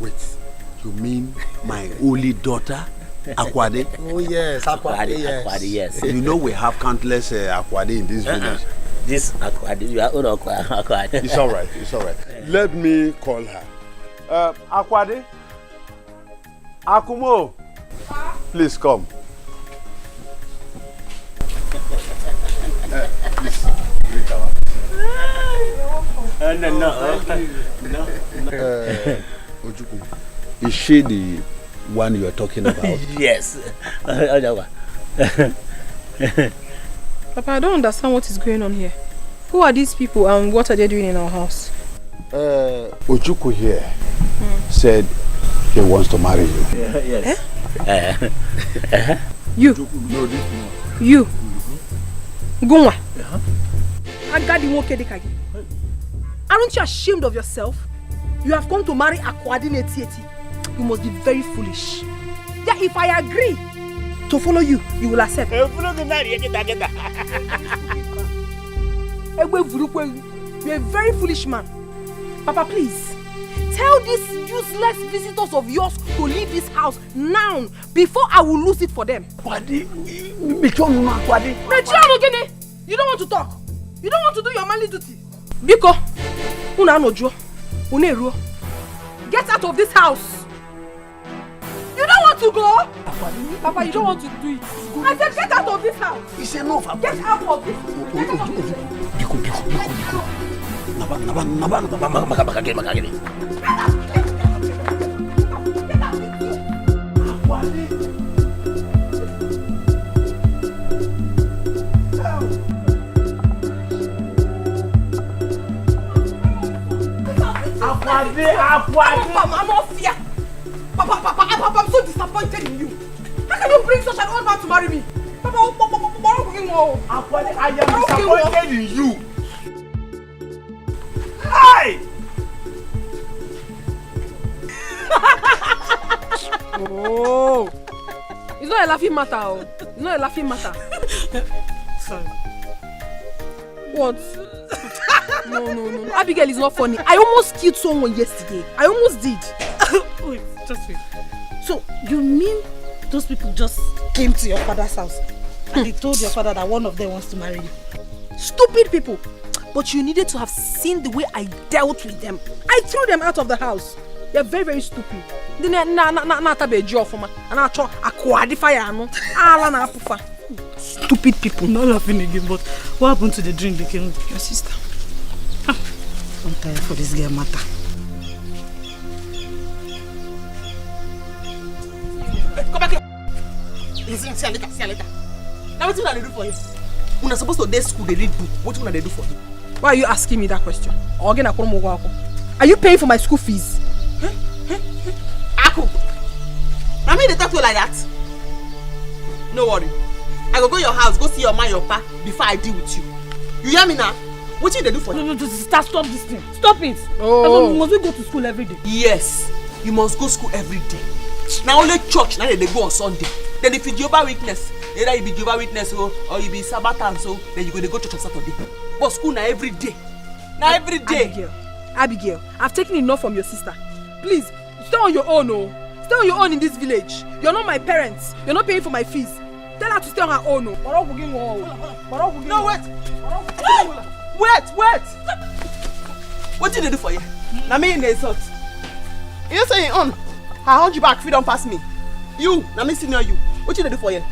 Wait, you mean my only daughter? Akwade? Oh, yes. Akwade, yes. Akwade, yes. You know we have countless Akwade in this village. This Akwade, you are own Akwade. It's all right, it's all right. Let me call her. Akwade? Akumo? Please come. Please, drink our No. Ojuku, is she the one you are talking about? Yes. Papa, I don't understand what is going on here. Who are these people and what are they doing in our house? Ojuku here said he wants to marry you. Yes. You? You? Gunwa? Aren't you ashamed of yourself? You have come to marry Akwadine Tieti. You must be very foolish. Yeah, if I agree to follow you, you will accept. You're a very foolish man. Papa, please, tell these useless visitors of yours to leave this house now before I will lose it for them. You don't want to talk. You don't want to do your manly duty. Biko, Get out of this house. You don't want to go? Papa, you don't want to do it. I said get out of this house. He said no, Papa. Get out of this. Get out of this. Biko. Papa, I'm not fear. Papa, I'm so disappointed in you. How can you bring such an old man to marry me? Papa, I am disappointed in you. Hey! Oh, it's not a laughing matter. Oh, it's not a laughing matter. Sorry. What? No. Abigail is not funny. I almost killed someone yesterday. I almost did. Wait, just wait. So, you mean those people just came to your father's house and they told your father that one of them wants to marry you? Stupid people. But you needed to have seen the way I dealt with them. I threw them out of the house. They're very, very stupid. Stupid people. Not laughing again, but what happened to the drink they came with your sister? I'm tired for this girl matter. Come back here. See you later. Now what do you do for you? When you're supposed to day school, they read book. What do they do for you? Why are you asking me that question? Are you paying for my school fees? Aku, I mean they talk to you like that. No worry. I go your house, go see your man, your pa, before I deal with you. You hear me now? What did they do for you? No, stop this thing. Stop it. Oh. Must we go to school every day? Yes, you must go school every day. Now only church, now they go on Sunday. Then if you Jehovah Witness, either you be Jehovah Witness or you be Sabbath, so then you go to church on Saturday. But school now every day. Now every day. Abigail, I've taken enough from your sister. Please, stay on your own, oh. Stay on your own in this village. You're not my parents. You're not paying for my fees. Tell her to stay on her own, oh. No, wait. Wait. What did they do for you? Now me in the insult. You say on. I hold you back if you don't pass me. You, now me senior you. What did they do for you?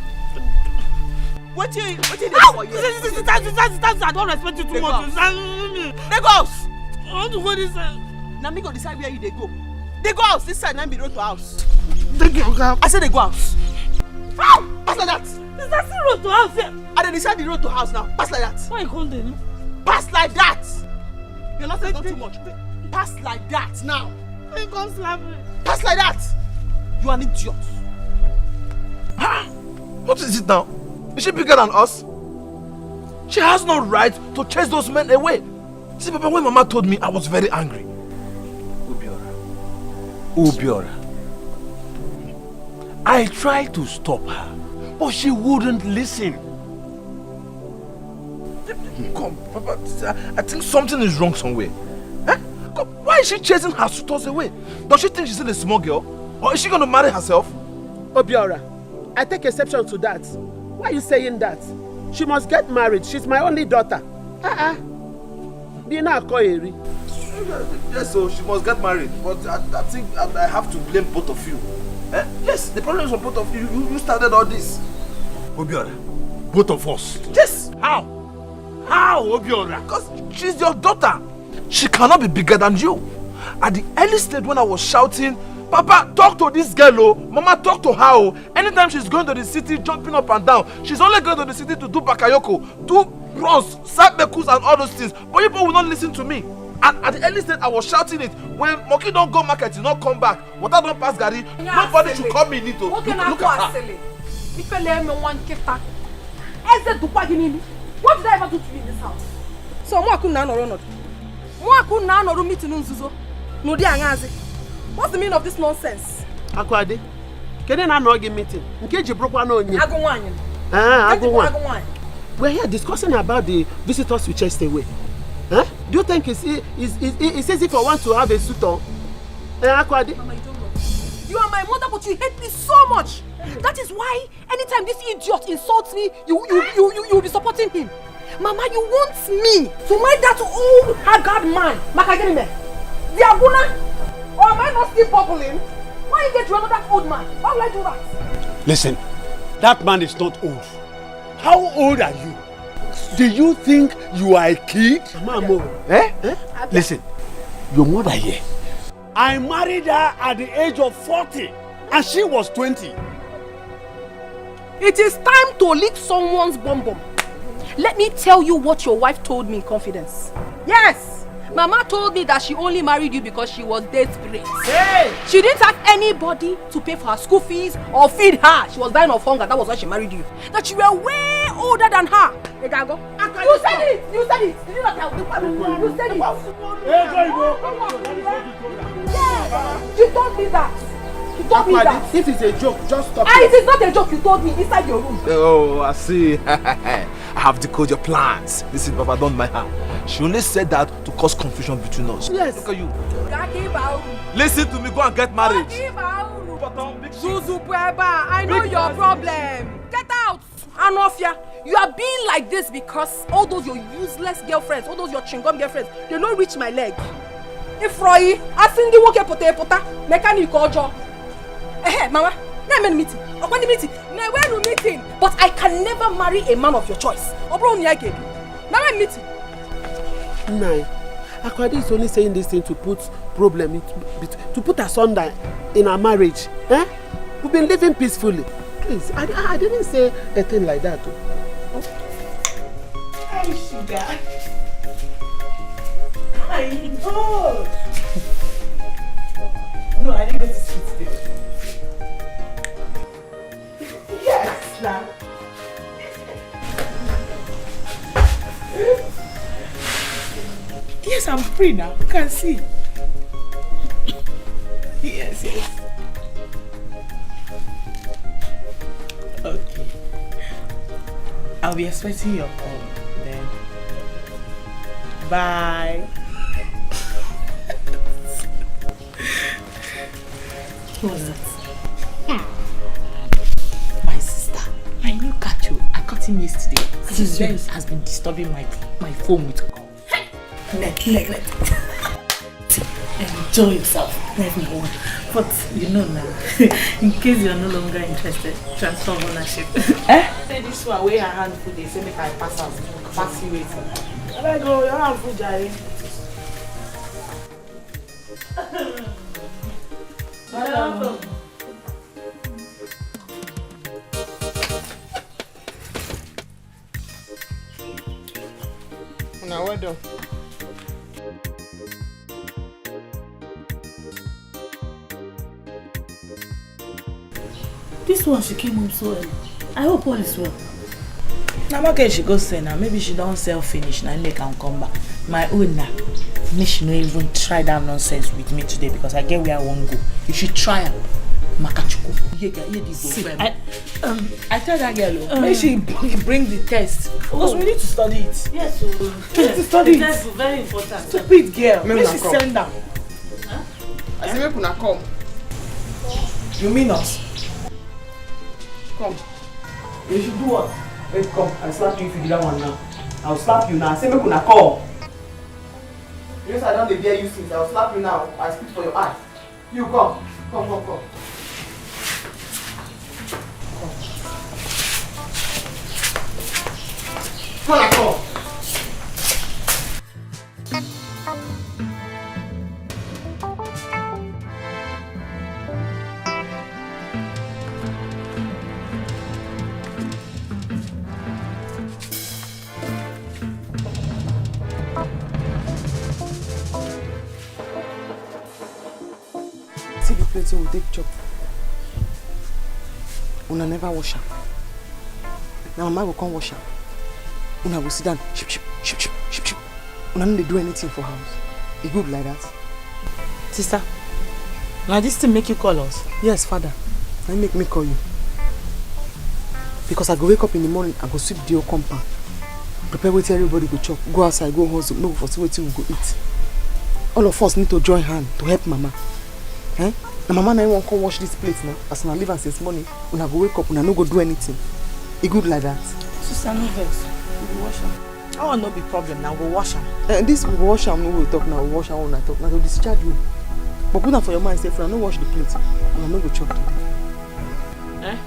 What did they do for you? I don't respect you too much. They go house. I want to go this side. Now me go decide where you they go. They go house this side, now be road to house. I said they go house. Pass like that. Is that still road to house here? I then decide the road to house now. Pass like that. Why you call them? Pass like that. You're not saying too much. Pass like that now. You can't slap me. Pass like that. You are an idiot. What is it now? Is she bigger than us? She has no right to chase those men away. See, Papa, when Mama told me, I was very angry. Obiora. I tried to stop her, but she wouldn't listen. Come, Papa, I think something is wrong somewhere. Eh? Come, why is she chasing her suitors away? Does she think she's still a small girl? Or is she going to marry herself? Obiora, I take exception to that. Why are you saying that? She must get married. She's my only daughter. Dina Koyeri. Yes, so she must get married. But I think I have to blame both of you. Eh? Yes, the problem is on both of you. You started all this. Obiora, both of us. Yes. How? How, Obiora? Because she's your daughter. She cannot be bigger than you. At the early stage when I was shouting, Papa, talk to this girl, oh. Mama, talk to her, oh. Anytime she's going to the city, jumping up and down, she's only going to the city to do bakayoko, do runs, sabekus and all those things. But people will not listen to me. And at the early stage, I was shouting it. When Moki don't go market, he not come back. Water don't pass Gary. Nobody should come in it. Look at her. What did I ever do to you in this house? So I couldn't run. What's the meaning of this nonsense? Akwade, can you not give meeting? In case you broke one on you. We're here discussing about the visitors we chased away. Huh? Do you think it's easy for one to have a suitor? Akwade? Mama, you don't know. You are my mother, but you hate me so much. That is why anytime this idiot insults me, you will be supporting him. Mama, you want me to marry that old haggard man? Makagenime, the Abuna? Or am I not still bubbling? Why you get to another old man? Why would I do that? Listen, that man is not old. How old are you? Do you think you are a kid? Mamo. Listen, your mother here. I married her at the age of 40 and she was 20. It is time to lick someone's bum bum. Let me tell you what your wife told me in confidence. Yes! Mama told me that she only married you because she was desperate. Hey! She didn't have anybody to pay for her school fees or feed her. She was dying of hunger. That was why she married you. That you were way older than her. You said it! You said it! Did you not tell me? You said it! Yeah! You told me that. You told me that. This is a joke. Just stop it is not a joke. You told me inside your room. Oh, I see. I have decoded your plans. Listen, Baba, don't mind her. She only said that to cause confusion between us. Yes. Look at you. Listen to me. Go and get married. I know your problem. Get out. Anofia, you are being like this because all those your useless girlfriends, all those your chingom girlfriends, they don't reach my leg. If Roy, I think you won't get pota mechanic ojo. Mama, now I'm meeting. Now we're meeting. But I can never marry a man of your choice. Now I'm meeting. No, Akwadi is only saying this thing to put problem to put asunder in our marriage. We've been living peacefully. Please, I didn't say a thing like that. Hey, sugar. I know. No, I didn't go to sleep today. Yes, now. Yes, I'm free now. You can see. Yes. Okay. I'll be expecting your call then. Bye. Who was that? My sister. I knew Kacho. I caught him yesterday. His friends has been disturbing my phone with calls. Let. Enjoy yourself. Let me on. But you know now, in case you're no longer interested, transfer ownership. Say this one, where your hand food, they say make I pass out. Pass you waiting. Let go, your hand food, Jari. Now well done. This one, she came home so early. I hope all is well. Now, okay, she go sell now. Maybe she don't sell finish now. Make her come back. My own now. Maybe she no even try that nonsense with me today because I get where I want to go. You should try her. Makachuku. I tell that girl, Maybe she bring the test. Because we need to study it. Yes, we need to study it. The test is very important. Stupid girl. Maybe she send them. I say, make una come. You mean us? Come. You should do what? Wait, come. I'll slap you if you do that one now. I'll slap you now. I say, make una come. Yes, I don't dare you since. I'll slap you now. I speak for your eye. You come. Come. Come. See the plate we take chop. Una never wash her. Now Mama will come wash her. Una will sit down. Ship. Una no dey do anything for house. E good like that. Sister, now this thing make you call us? Yes, father. I make me call you. Because I go wake up in the morning, I go sweep the whole compound. Prepare wetin everybody go chop. Go outside, go hustle, no for see wetin we go eat. All of us need to join hand to help Mama. Na Mama na won't come wash this plate now. As una leave am since morning, una go wake up, una no go do anything. E good like that. Sister, no vex. We go wash am. Oh, no be problem. Now go wash them. This we go wash am, no we talk now. We wash am when I talk. Now to discharge you. But put am for your mind, say, "I no wash the plate, and I no go chop today." Eh?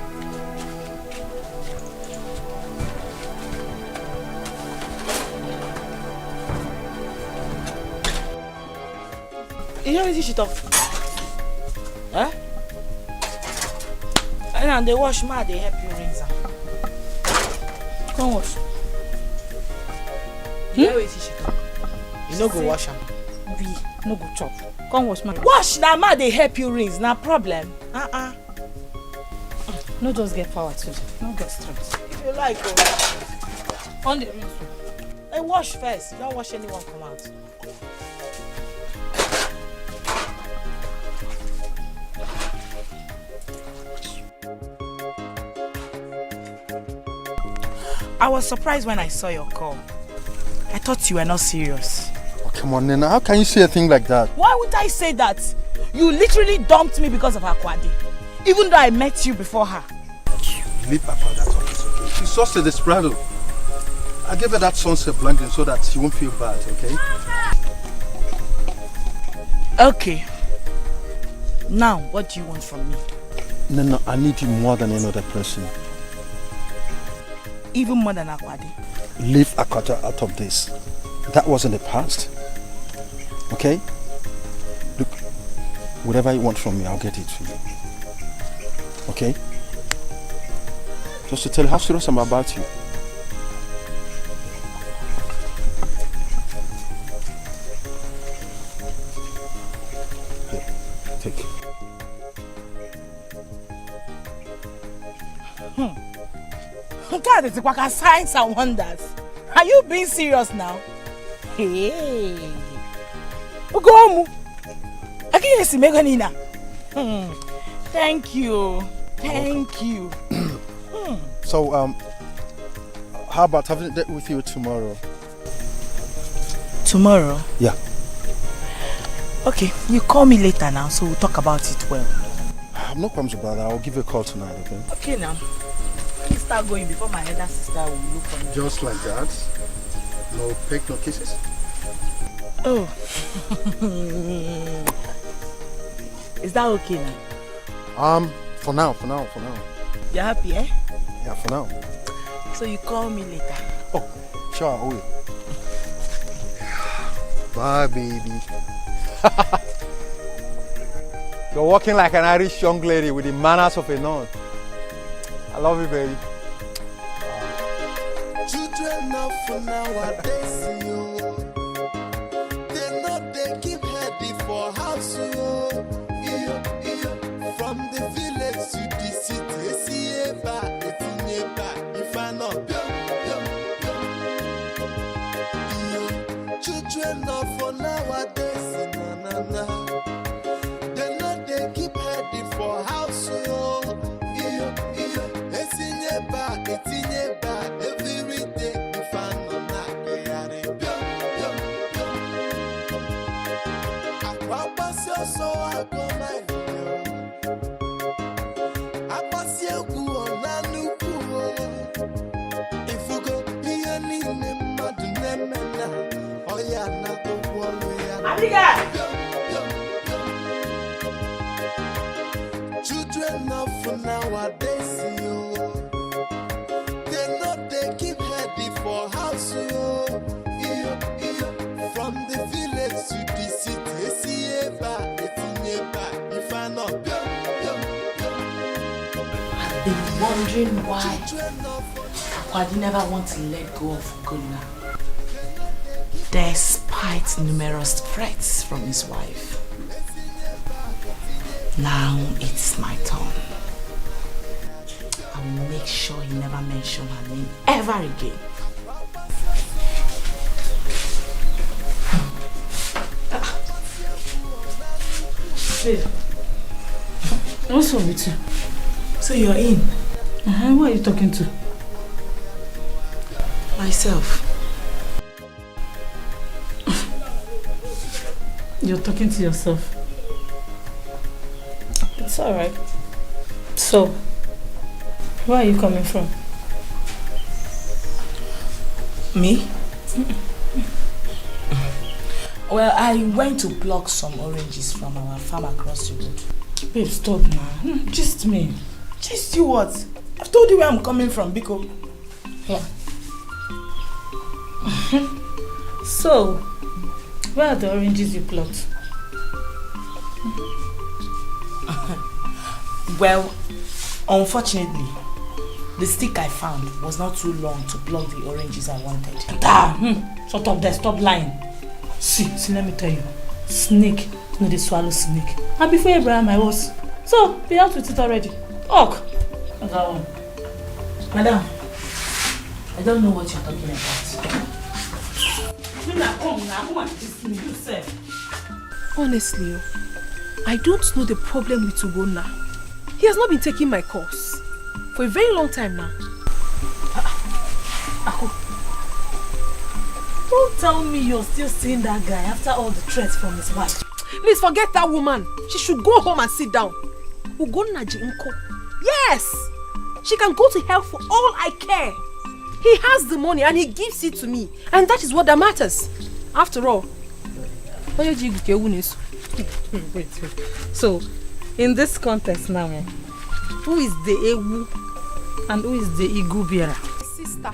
You hear wetin she talk? Eh? And they wash ma, they help you rinse am. Come wash. You hear wetin she talk? You no go wash am. We no go chop. Come wash my. Wash na ma, they help you rinse. Na problem. No just get power too. No get strength. If you like, go. On the rinse. Hey, wash first. Don't wash anyone come out. I was surprised when I saw your call. I thought you were not serious. Oh, come on, Nena. How can you say a thing like that? Why would I say that? You literally dumped me because of Akwadi. Even though I met you before her. Leave Papa that office, okay? She's just a desperado. I gave her that sunset blending so that she won't feel bad, okay? Okay. Now, what do you want from me? Nena, I need you more than any other person. Even more than Akwadi. Leave Akata out of this. That was in the past. Okay? Look, whatever you want from me, I'll get it to you. Okay? Just to tell you how serious I'm about you. Here, take it. God, it's like signs and wonders. Are you being serious now? Hey. Ugomu. Thank you. Thank you. So, how about having a date with you tomorrow? Tomorrow? Yeah. Okay, you call me later now, so we'll talk about it well. No problems about that. I'll give you a call tonight, okay? Okay now. Let me start going before my elder sister will look for me. Just like that? No peck, no kisses? Oh. Is that okay now? For now. You're happy, eh? Yeah, for now. So you call me later? Oh, sure, I will. Bye, baby. You're walking like an Irish young lady with the manners of a nun. I love you, baby. Children of nowadays, they know they keep heady for house, from the village to the city. See if I know, children of nowadays, they know they keep heady for house, every day if I know not so I go my I pass you go on if you go here ni madunena oh yeah na go children of nowadays they know they keep heady for house from the village to the city if I know I've been wondering why Akwadi never wants to let go of Gunna, despite numerous threats from his wife. Now it's my turn. I will make sure he never mentions her name ever again. Babe, what's wrong with you? So you're in? Who are you talking to? Myself. You're talking to yourself. It's alright. So, where are you coming from? Me? Well, I went to pluck some oranges from our farm across the road. Babe, stop now. Just me. Just you what? I've told you where I'm coming from, Biko. Yeah. So, where are the oranges you plucked? Well, unfortunately, the stick I found was not too long to pluck the oranges I wanted. Shut up there, stop lying. See, let me tell you. Snake, no, they swallow snake. And before Abraham, I was. So, be out with it already. Talk. That one. Madam, I don't know what you're talking about. Honestly, I don't know the problem with Ugonna. He has not been taking my course for a very long time now. Don't tell me you're still seeing that guy after all the threats from his wife. Please forget that woman. She should go home and sit down. Ugonna Jinko. Yes! She can go to hell for all I care. He has the money and he gives it to me. And that is what that matters. After all. Wait. So, in this context now, who is the Ewu and who is the Igubiara? Sister,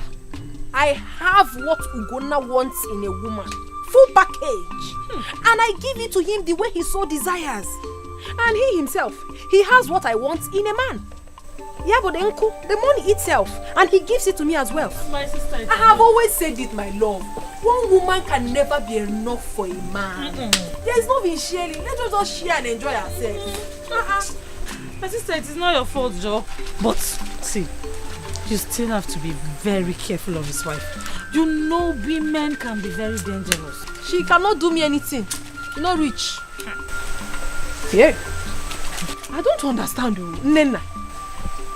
I have what Ugonna wants in a woman. Full package. And I give it to him the way he so desires. And he himself, he has what I want in a man. Yeah, but the money itself, and he gives it to me as well. My sister, I have always said it, my love. One woman can never be enough for a man. There is nothing sharing. Let us just share and enjoy ourselves. My sister, it is not your fault, Joe. But see, you still have to be very careful of his wife. You know, women can be very dangerous. She cannot do me anything. You're not rich. Yeah. I don't understand, Nena.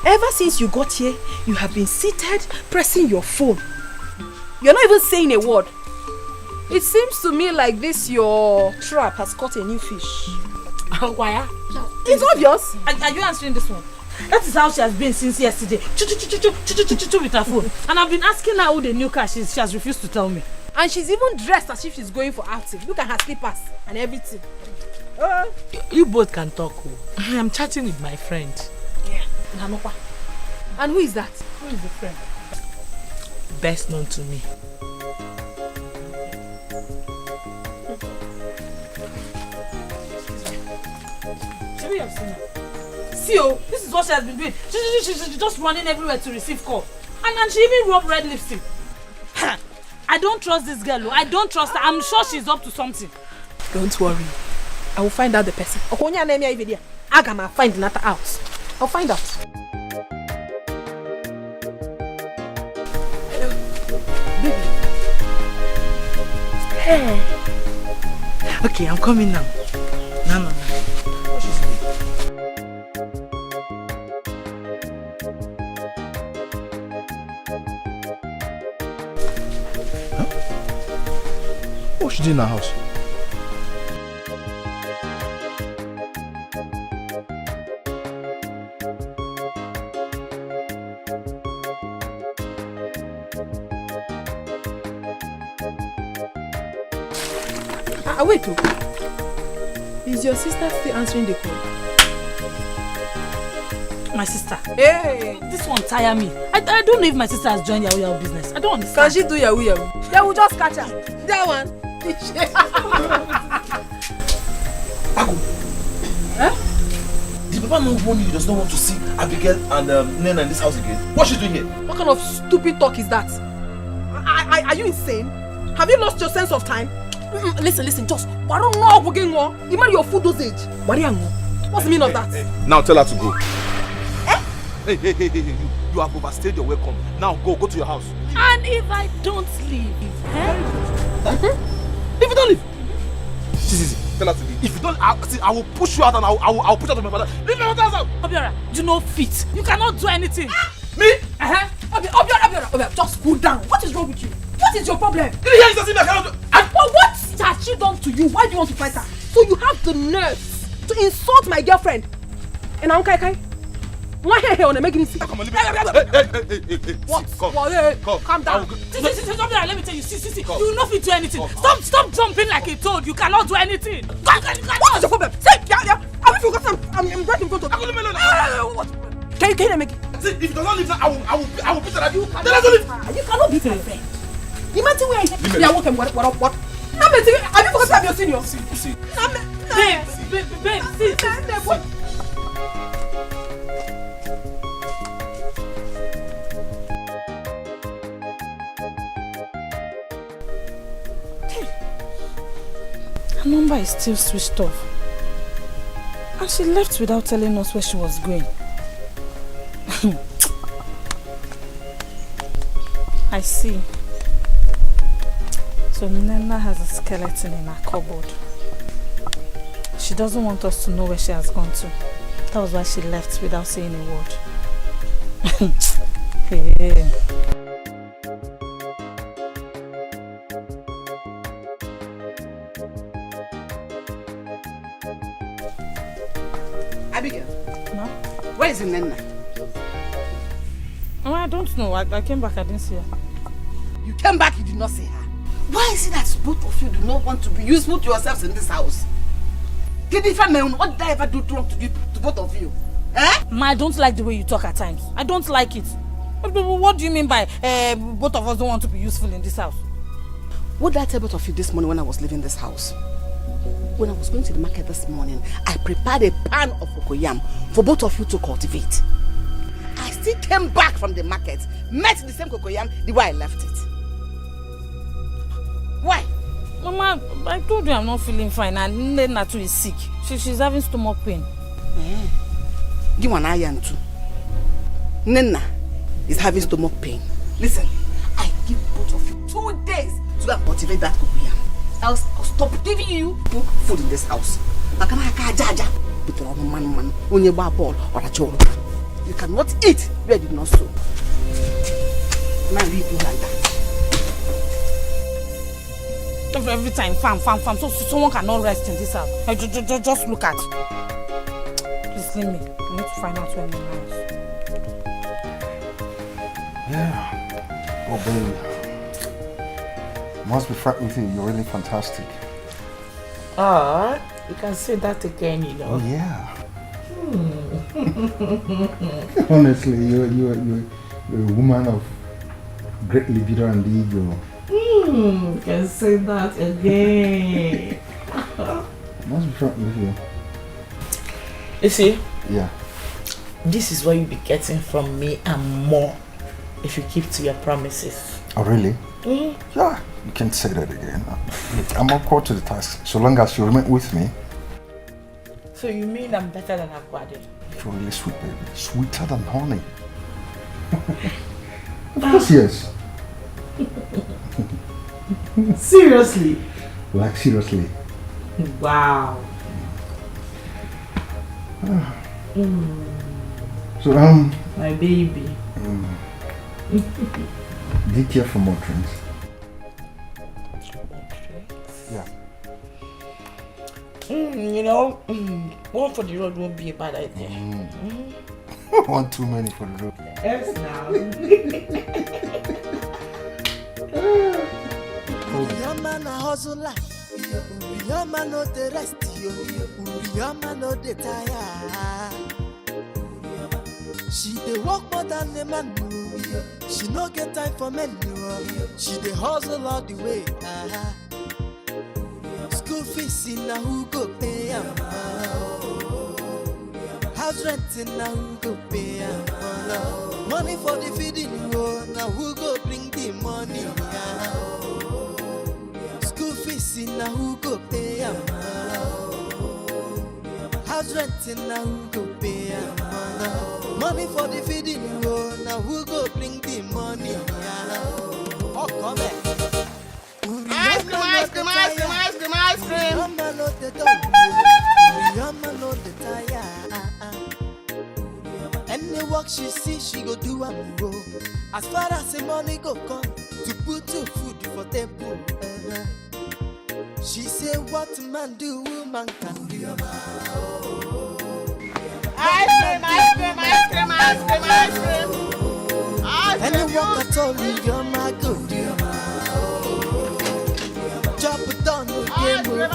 Ever since you got here, you have been seated, pressing your phone. You're not even saying a word. It seems to me like this your trap has caught a new fish. Why? It's obvious. Are you answering this one? That is how she has been since yesterday. With her phone. And I've been asking her who the new car she has refused to tell me. And she's even dressed as if she's going for outing. Look at her slippers and everything. You both can talk. I am chatting with my friend. Yeah. And who is that? Who is the friend? Best known to me. Should we have seen her? See, this is what she has been doing. She's just running everywhere to receive call. And she even rubbed red lipstick. I don't trust this girl. I don't trust her. I'm sure she's up to something. Don't worry. I will find out the person. I'm gonna find another house. I'll find out. Hello. Baby. Hey. Okay, I'm coming now. No. What should What she did in her house? Wait, is your sister still answering the call? My sister. Hey! This one tire me. I don't know if my sister has joined Yahoo business. I don't understand. Can she do Yahoo? They will just catch her. That one. Did Papa not warn you he does not want to see Abigail and Nena in this house again? What's she doing here? What kind of stupid talk is that? Are you insane? Have you lost your sense of time? Listen, just you marry your full dosage. What's the meaning of that? Now tell her to go. Hey, you have overstayed your welcome. Now go to your house. And if I don't leave, If you don't leave, see, tell her to leave. If you don't, I will push you out and I will push out of my father. Leave my father's house. Obiora, you know fit. You cannot do anything. Me? Obiora, just cool down. What is wrong with you? What is your problem? Did you hear you say I cannot do? What has she done to you? Why do you want to fight her? So you have the nerve to insult my girlfriend? And I'm Kai. Why here on the making it? Come on, leave me. Hey. What? Calm down. Let me tell you, see. You will not fit do anything. Stop jumping like a toad. You cannot do anything. What is your problem? Say, yeah. I'm forgotten. I'm right in front of you. What? Can you make it? See, if you don't leave now, I will beat her. You cannot beat my friend. Imagine where I am. Yeah, what? Have you forgotten I'm your senior? See. Babe, see. Her number is still switched off. And she left without telling us where she was going. I see. So Nena has a skeleton in her cupboard. She doesn't want us to know where she has gone to. That was why she left without saying a word. Hey. Abigail. No? Where is Nena? Oh, I don't know. I came back, I didn't see her. You came back, you did not see her. Why is it that both of you do not want to be useful to yourselves in this house? What did I ever do wrong to both of you? Ma, I don't like the way you talk at times. I don't like it. What do you mean by both of us don't want to be useful in this house? What did I tell both of you this morning when I was leaving this house? When I was going to the market this morning, I prepared a pan of cocoyam for both of you to cultivate. I still came back from the market, met the same cocoyam the way I left it. Why? Mama, I told you I'm not feeling fine and Nena too is sick. She's having stomach pain. You and I am too. Nena is having stomach pain. Listen, I give both of you 2 days to go and cultivate that cocoyam. I'll stop giving you food in this house. You cannot eat where you did not sow. Now leave you like that. Every time, farm. So someone cannot rest in this house. Just look at. Please leave me. I need to find out where Nena is. Yeah. Oh, baby. Must be frank with you. You're really fantastic. You can say that again, you know. Oh, yeah. Honestly, you're a woman of great libido and ego. You can say that again. Must be frank with you. You see? Yeah. This is what you'll be getting from me and more if you keep to your promises. Oh, really? Yeah, you can't say that again. I'm up to the task, so long as you remain with me. So you mean I'm better than Akwade? You're really sweet, baby. Sweeter than honey. Of course, yes. Seriously? Like, seriously. Wow. So, my baby. Be careful for more drinks. Yeah. You know, one for the road won't be a bad idea. One too many for the road. Yes, now. Your man a hustler, your man no the rest, your man no the tire. She dey work more than the man. She no get time for men. She dey hustle all the way. School fees in a who go pay am. House rent in a who go pay am. Money for the feeding, now who go bring the money? School fees in a who go pay am. House rent in a who go pay am. Money for the feeding, now who go bring the money? Oh, come back. Ice cream. Any work she see, she go do and go. As far as the money go come, to put your food for table. She say what man do, woman can do. Ice cream. Anyone can tell you you're my good. Chop it down, no game over.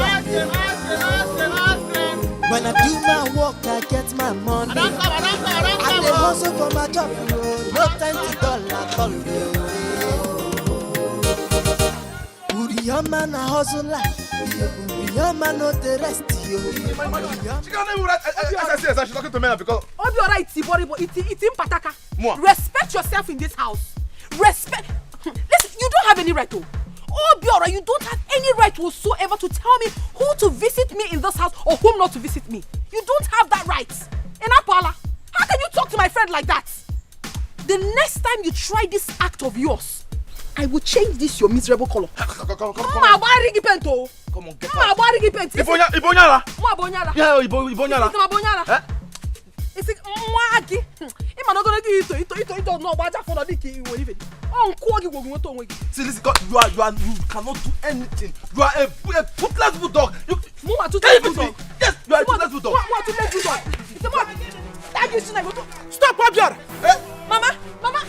When I do my work, I get my money. I dey hustle for my job, no time to dull at all. Your man a hustle like your man not the rest. She can't even write. She's talking to me now because. Obi alright, Tiboribo. It's in Pataka. Moi. Respect yourself in this house. Respect. Listen, you don't have any right to. Obi alright, you don't have any right whatsoever to tell me who to visit me in this house or whom not to visit me. You don't have that right. Enapala, how can you talk to my friend like that? The next time you try this act of yours, I will change this your miserable color. Come on, Come on, get out. Ibonyala. Yeah, Ibonyala. It's mwagi. Ima no gonna do it no baja for the diki we even. On kwagi wo to we. See, listen, you cannot do anything. You are a toothless bulldog. You Mama toothless bulldog. Yes, you are a toothless bulldog. What toothless bulldog? It's a stop, Pabiara. Mama,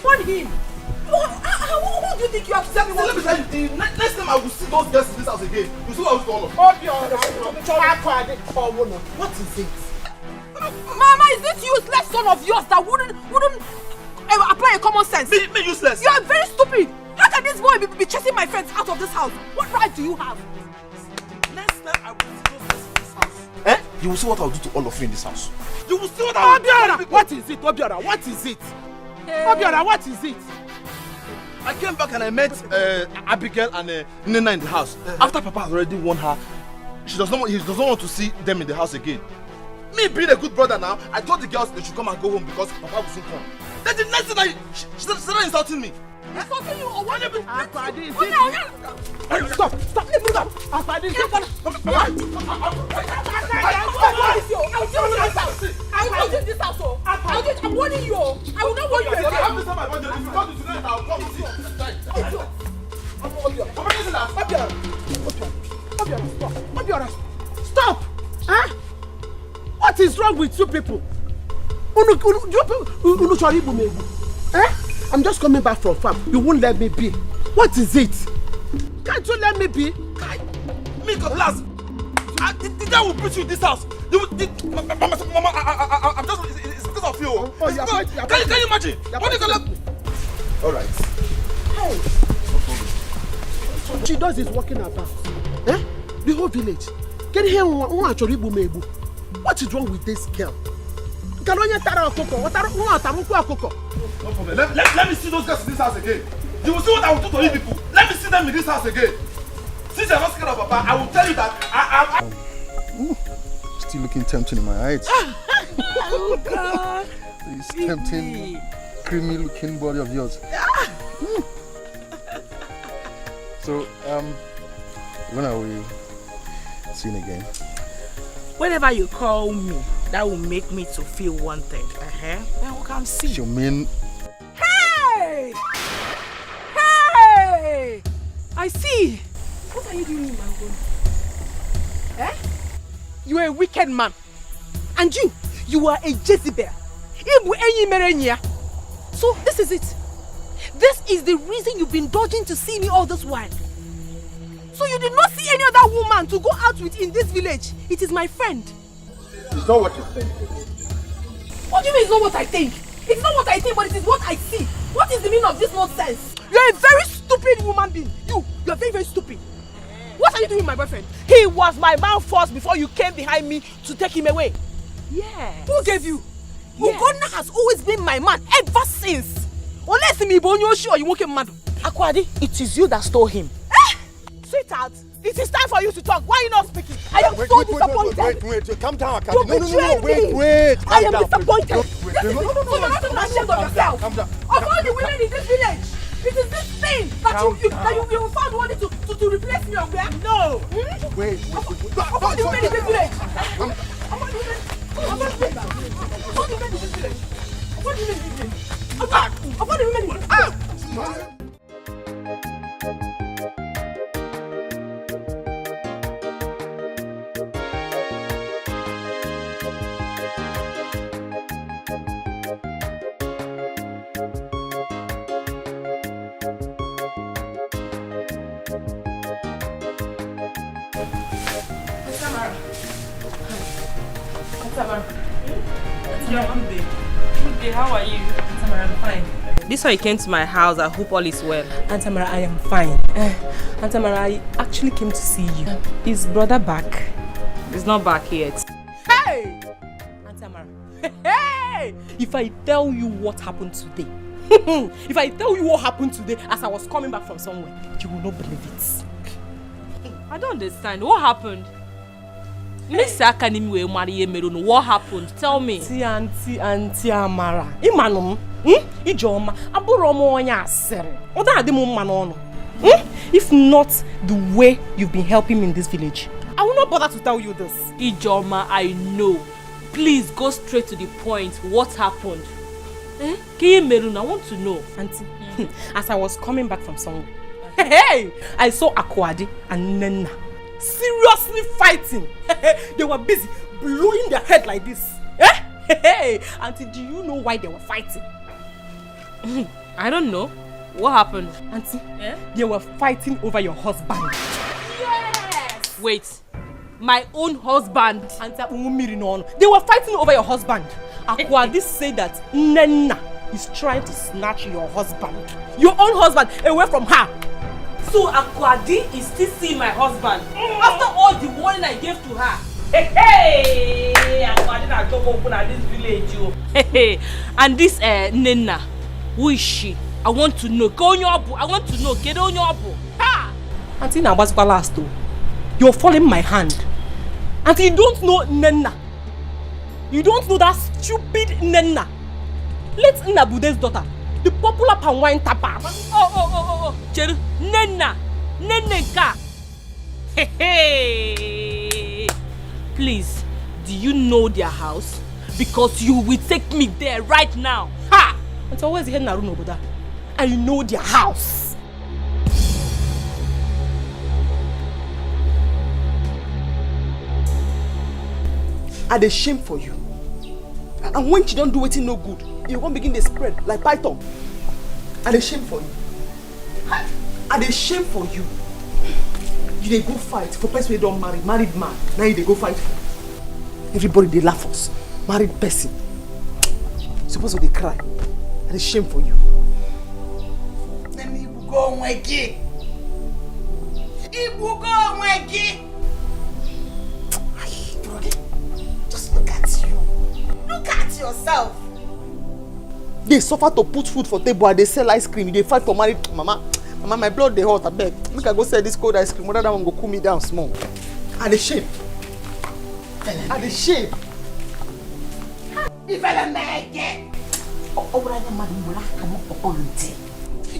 warn him. Who do you think you have said? Let me tell you, next time I will see those girls in this house again. You see what I was going on? What is it? Mama, is this useless son of yours that wouldn't apply a common sense? Me useless? You are very stupid. How can this boy be chasing my friends out of this house? What right do you have? Next time I will see those girls in this house. You will see what I will do to all of you in this house. You will see what I will do. Obiora, what is it? Obiora, what is it? Obiora, what is it? I came back and I met Abigail and Nina in the house. After Papa has already warned her, he does not want to see them in the house again. Me being a good brother now, I told the girls they should come and go home because Papa will soon come. Then the next thing she started insulting me. Insulting you or what? Stop! Leave me alone! I'll do this house. I'm warning you. I will not warn you again. Stop! Huh? What is wrong with you people? I'm just coming back from farm. You won't let me be. What is it? Can't you let me be? Me got last. The guy will put you in this house. Mama, I'm just. It's because of you. Can you imagine? What are you gonna? All right. Hey. She does is walking about. The whole village. Get here. What is wrong with this girl? No problem. Let me see those guys in this house again. You will see what I will do to you people. Let me see them in this house again. Since you're not scared of Papa, I will tell you that I'm still looking tempting in my eyes. Oh God. This tempting, creamy looking body of yours. So, when are we seeing again? Whenever you call me, that will make me to feel wanted. Then we can see. You mean? Hey! I see. What are you doing in my room? You are a wicked man. And you are a Jezebel. So this is it. This is the reason you've been dodging to see me all this while. So you did not see any other woman to go out with in this village. It is my friend. It's not what you think. What do you mean it's not what I think? It's not what I think, but it is what I see. What is the meaning of this nonsense? You're a very stupid woman being. You're very, very stupid. What are you doing with my boyfriend? He was my man first before you came behind me to take him away. Yeah. Who gave you? Yes. Ugonna has always been my man ever since. Unless me bonyo sure you won't get mad. Akwadi, it is you that stole him. Sweetheart, it is time for you to talk. Why are you not speaking? I am so disappointed. Wait, calm down, Akadi. You betrayed me. Wait. I am disappointed. No. So you're not even ashamed of yourself. Calm down. Of all the women in this village, it is this thing that you found wanting to replace me or where? No. Wait. Of all the women in this village. Good day, how are you? Tamara, I'm fine. This one you came to my house, I hope all is well. Aunt Tamara, I am fine. Aunt Tamara, I actually came to see you. Is brother back? He's not back yet. Hey! Aunt Tamara, hey! If I tell you what happened today, if I tell you what happened today as I was coming back from somewhere, you will not believe it. I don't understand. What happened? Miss Akanimi Marie Meruno, what happened? Tell me. Auntie Amara. Imanum. Ijoma. Aburomo onya asere. Oda ademu manono. If not the way you've been helping me in this village, I will not bother to tell you this. Ijoma, I know. Please go straight to the point. What happened? Kiye Meruna, I want to know. Auntie, as I was coming back from somewhere, hey, I saw Akwadi and Nena seriously fighting. They were busy blowing their head like this. Hey, Auntie, do you know why they were fighting? I don't know. What happened? Auntie, they were fighting over your husband. Yes! Wait, my own husband? Auntie, they were fighting over your husband. Akwadi said that Nena is trying to snatch your husband, your own husband, away from her. So Akwadi is still seeing my husband after all the warning I gave to her. Hey, Akwadi na job open at this village, Hey, and this Nena, who is she? I want to know. Go on your abu. I want to know. Get on your abu. Ha! Auntie Nabaspa last though. You're following my hand. Auntie, you don't know Nena. You don't know that stupid Nena. Let Nabude's daughter, the popular palm wine tapper. Oh. Cheru, Nena. Neneka. Hey. Please, do you know their house? Because you will take me there right now. Ha! It's always here Narun Oboda. I know their house. I dey shame for you. And when you don't do anything no good, you won't begin to spread like python. I dey shame for you. I dey shame for you. You dey go fight for person wey don't marry, married man. Now you dey go fight for. Everybody dey laugh us. Married person. Suppose they cry. I dey shame for you. Then you go on again. You go on again. Just look at you. Look at yourself. They suffer to put food for table and they sell ice cream. They fight for married mama. Mama, my blood they hot. I beg. Make I go sell this cold ice cream. Whether that one go cool me down small. I dey shame. I dey shame.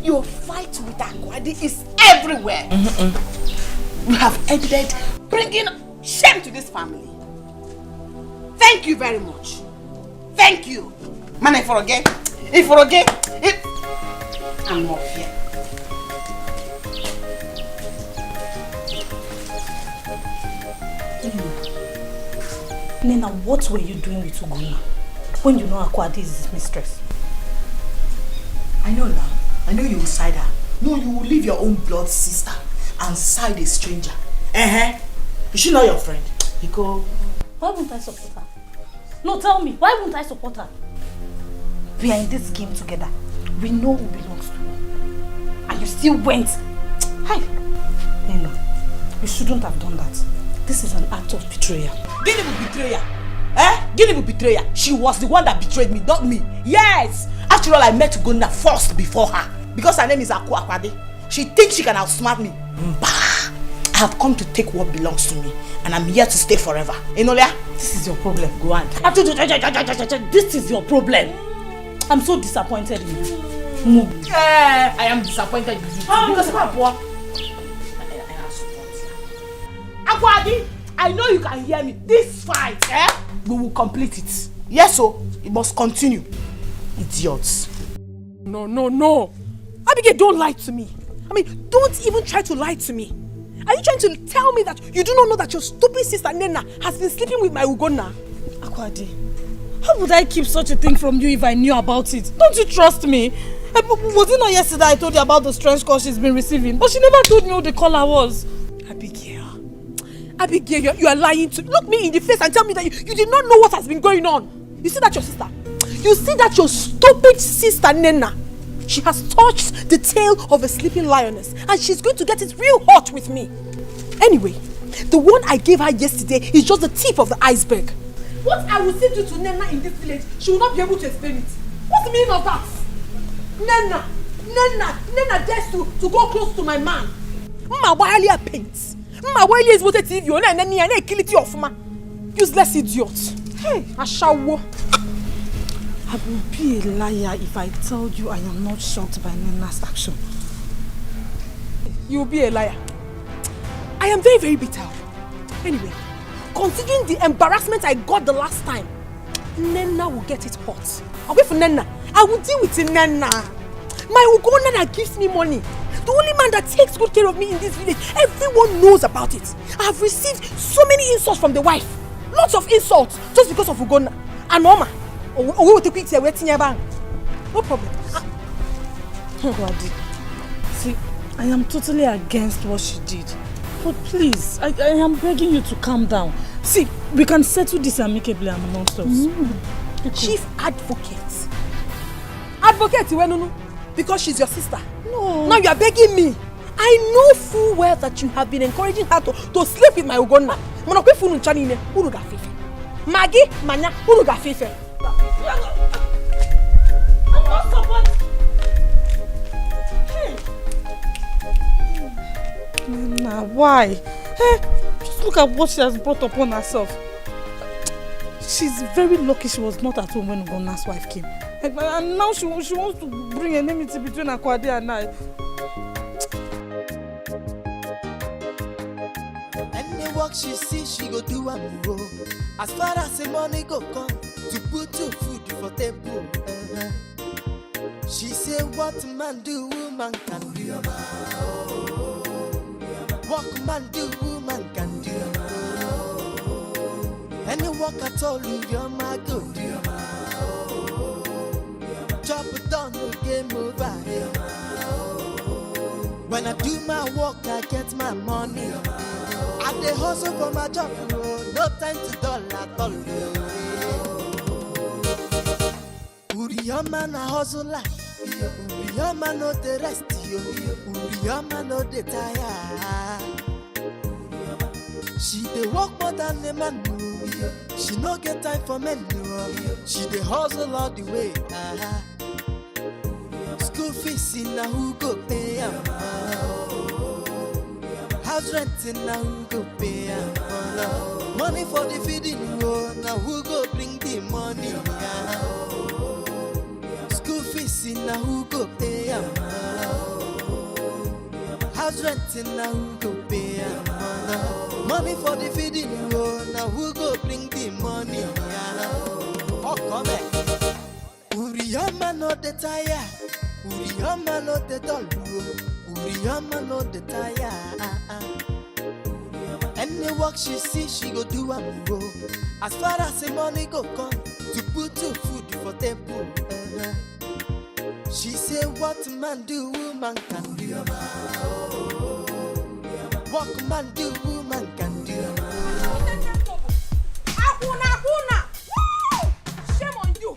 Your fight with Akwadi is everywhere. You have ended bringing shame to this family. Thank you very much. Thank you. Man, if I'm not here. Nena, what were you doing with Uguna when you know Akwadi is his mistress? I know now. I know you will side her. No, you will leave your own blood sister and side a stranger. Is she not your friend? Etiko. Why won't I support her? No, tell me, why won't I support her? We are in this game together. We know who belongs to who. And you still went. Hi. Nena, you shouldn't have done that. This is an act of betrayal. Gini betrayal. Gini betrayal. She was the one that betrayed me, not me. Yes. After all, I met Ugonna first before her. Because her name is Akwadi. She thinks she can outsmart me. Bah. I have come to take what belongs to me. And I'm here to stay forever. Enolia, this is your problem. Go on. This is your problem. I'm so disappointed in you. I am disappointed in you. Because of my poor. Akwadi, I know you can hear me. This fight, we will complete it. Yes, so it must continue. Idiots. No. Abigail, don't lie to me. I mean, don't even try to lie to me. Are you trying to tell me that you do not know that your stupid sister Nena has been sleeping with my Ugonna? Akwadi, how would I keep such a thing from you if I knew about it? Don't you trust me? Was it not yesterday I told you about the strange call she's been receiving? But she never told me who the caller was. Abigail, Abigail, you are lying to me. Look me in the face and tell me that you did not know what has been going on. You see that your sister? You see that your stupid sister Nena? She has touched the tail of a sleeping lioness and she's going to get it real hot with me. Anyway, the one I gave her yesterday is just the tip of the iceberg. What I will say to Nena in this village, she will not be able to explain it. What's the meaning of that? Nena dares to go close to my man. Mawali paints. Mawali is what TV on and then kill it off ma. Useless idiot. Hey, Ashawo. I will be a liar if I told you I am not shocked by Nena's action. You will be a liar. I am very, very bitter. Anyway, considering the embarrassment I got the last time, Nena will get it hot. I'll wait for Nena. I will deal with Nena. My Ugona that gives me money. The only man that takes good care of me in this village. Everyone knows about it. I have received so many insults from the wife. Lots of insults just because of Ugona. And Mama. No problem. See, I am totally against what she did. But please, I am begging you to calm down. See, we can settle this amicably amongst us. Chief advocate. Advocate, because she's your sister. No. Now you are begging me. I know full well that you have been encouraging her to sleep with my Ugonna. Maggie, Manya, Uruga Fife. I'm not supporting. Hey. Nena, why? Hey, just look at what she has brought upon herself. She's very lucky she was not at home when Ugonna's wife came. And now she wants to bring enmity between Akwade and I. Any work she see, she go do am go. As far as the money go come, to put your food for table. She say what man do, woman can do. What man do, woman can do. Any work at all, your man go do. Chop it down, no game over. When I do my work, I get my money. I dey hustle for my job, no time to dull at all. Uriyama na hustle like, Uriyama no the rest, Uriyama no the tire. She dey work more than a man, she no get time for men. She dey hustle all the way. School fees in na who go pay am? House rent in na who go pay am? Money for the feeding, now who go bring the money? School fees in na who go pay am? House rent in na who go pay am? Money for the feeding, now who go bring the money? Oh, come here. Uriyama no the tire. Uriyama no the doll. Uriyama no the tire. Any work she see, she go do am go. As far as the money go come, to put your food for table. She say what man do, woman can do. What man do, woman can do. Shame on you.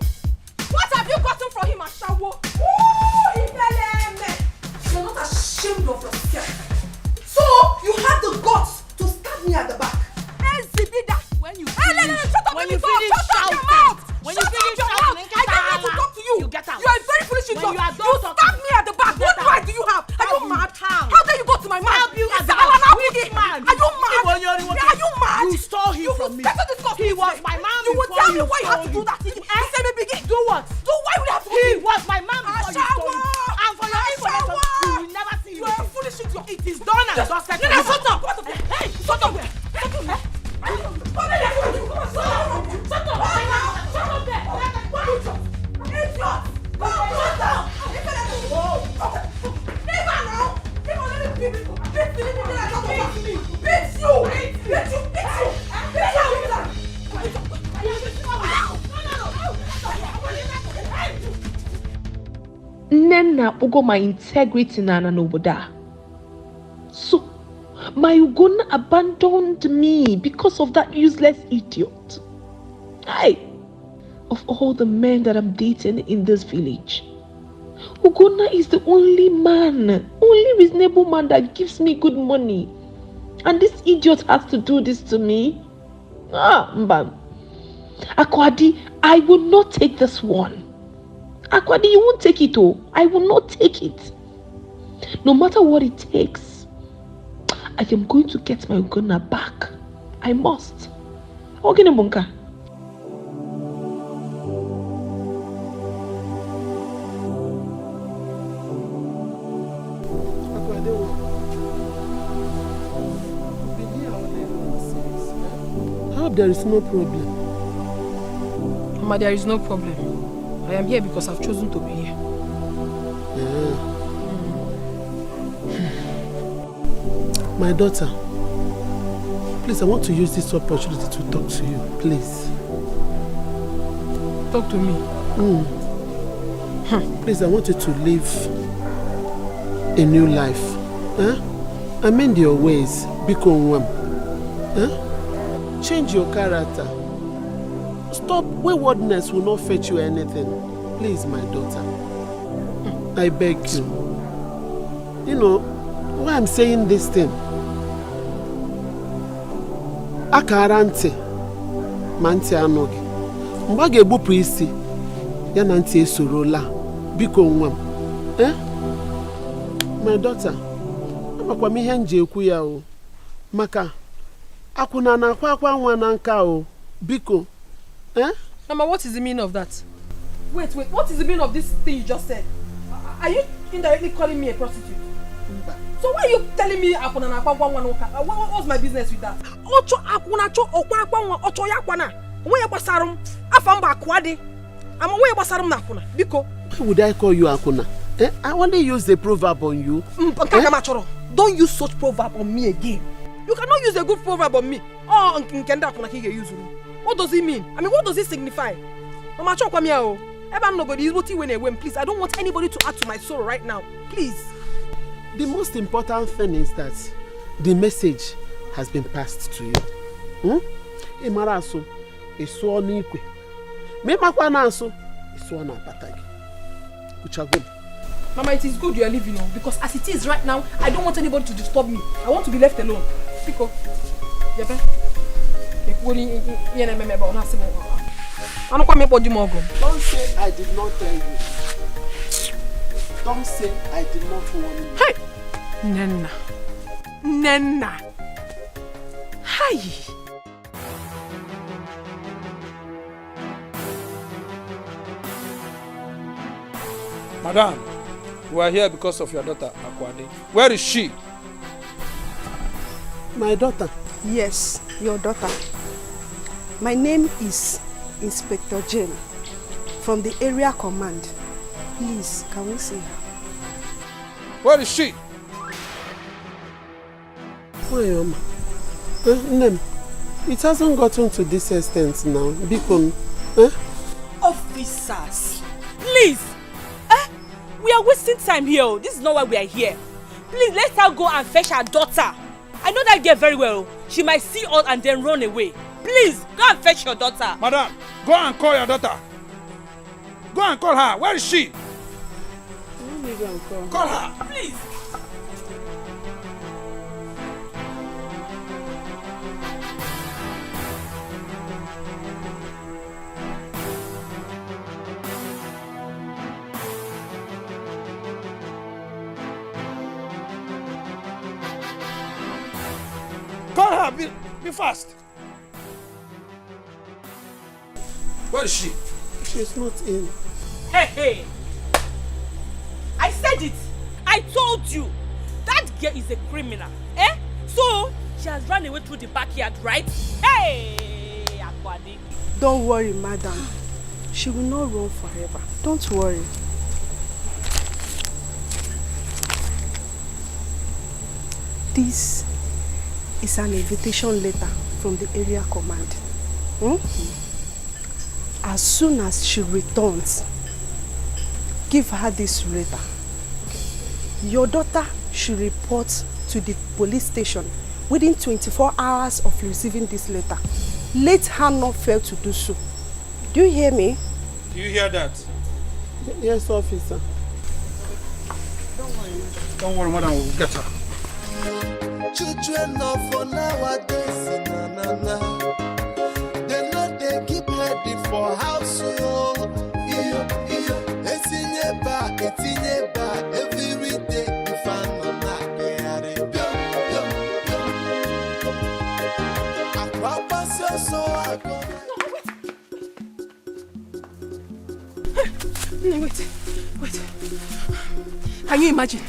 What have you gotten from him, Ashawo? You're not ashamed of yourself. So you have the guts to stab me at the back. When you finish shouting, when you finish shouting, I came here to talk to you. You get out. You are very foolish. You stab me at the back. What right do you have? Are you mad? How dare you go to my man? Are you mad? Are you mad? You stole him from me. He was my man. You would tell me why you have to do that. You say me begin. Do what? Do why would you have to? He was my man before you stole him. And for your information, you will never see him. You are foolish idiot. It is done and dusted. Nena, shut up. Hey, shut up. Nena ugo my integrity na n'obodo. So My Ugonna abandoned me because of that useless idiot. Of all the men that I'm dating in this village, Ugonna is the only reasonable man that gives me good money. And this idiot has to do this to me? Mbam. Akwadi, I will not take this one. Akwadi, you won't take it, oh. I will not take it. No matter what it takes, I am going to get my Ugonna back. I must. Okay, Bunka. There is no problem. Mama, there is no problem. I am here because I've chosen to be here. My daughter, please, I want to use this opportunity to talk to you. Please. Talk to me? Please, I want you to live a new life. Amend your ways. Become one. Change your character. Stop. Waywardness will not fetch you anything. Please, my daughter. I beg you. You know why I'm saying this thing? Akarante manti anogi. Mbage bupu isi. Ya nanti esorola. Biko nwam. My daughter. Amakwa mi henje ekwu ya o. Maka Akuna na kwa nwa na nka o. Biko. Mama, what is the meaning of that? Wait, what is the meaning of this thing you just said? Are you indirectly calling me a prostitute? So why are you telling me Akuna na kwa nwa na nka? What's my business with that? Ocho Akuna cho okwa nwa ocho yakwana. Why basarum? Afamba akwade. Ama why basarum na Akuna? Biko. Why would I call you Akuna? I only use the proverb on you. Don't use such proverb on me again. You cannot use a good proverb on me. Oh, Nkenda Akuna kige use. What does it mean? I mean, what does it signify? Mama chokwa mi o. Eba nobody is what when please. I don't want anybody to add to my sorrow right now. Please. The most important thing is that the message has been passed to you. Imaraso iso ni ikwe. Me makwa na aso iso na patagi. Kuchago. Mama, it is good you are leaving because as it is right now, I don't want anybody to disturb me. I want to be left alone. Pico. Yebe. Don't say I did not tell you. Don't say I did not warn you. Hey! Nena. Hi. Madam, we are here because of your daughter, Akwade. Where is she? My daughter? Yes, your daughter. My name is Inspector Jane from the area command. Please, can we see her? Where is she? Why, it hasn't gotten to this extent now. Beacon, Officers, please. We are wasting time here. This is not why we are here. Please, let her go and fetch her daughter. I know that girl very well. She might see us and then run away. Please, go and fetch your daughter. Madam, go and call your daughter. Go and call her. Where is she? Call her. Please. Call her. Be fast. Where is she? She's not in. Hey. I said it. I told you. That girl is a criminal. So, she has run away through the backyard, right? Hey, Akwade. Don't worry, madam. She will not run forever. Don't worry. This is an invitation letter from the area command. As soon as she returns, give her this letter. Your daughter should report to the police station within 24 hours of receiving this letter. Let her not fail to do so. Do you hear me? Do you hear that? Yes, officer. Don't worry, madam, we'll get her. Children of for nowadays, they know they keep heading for house. Every day, if I'm not there, Wait. Can you imagine?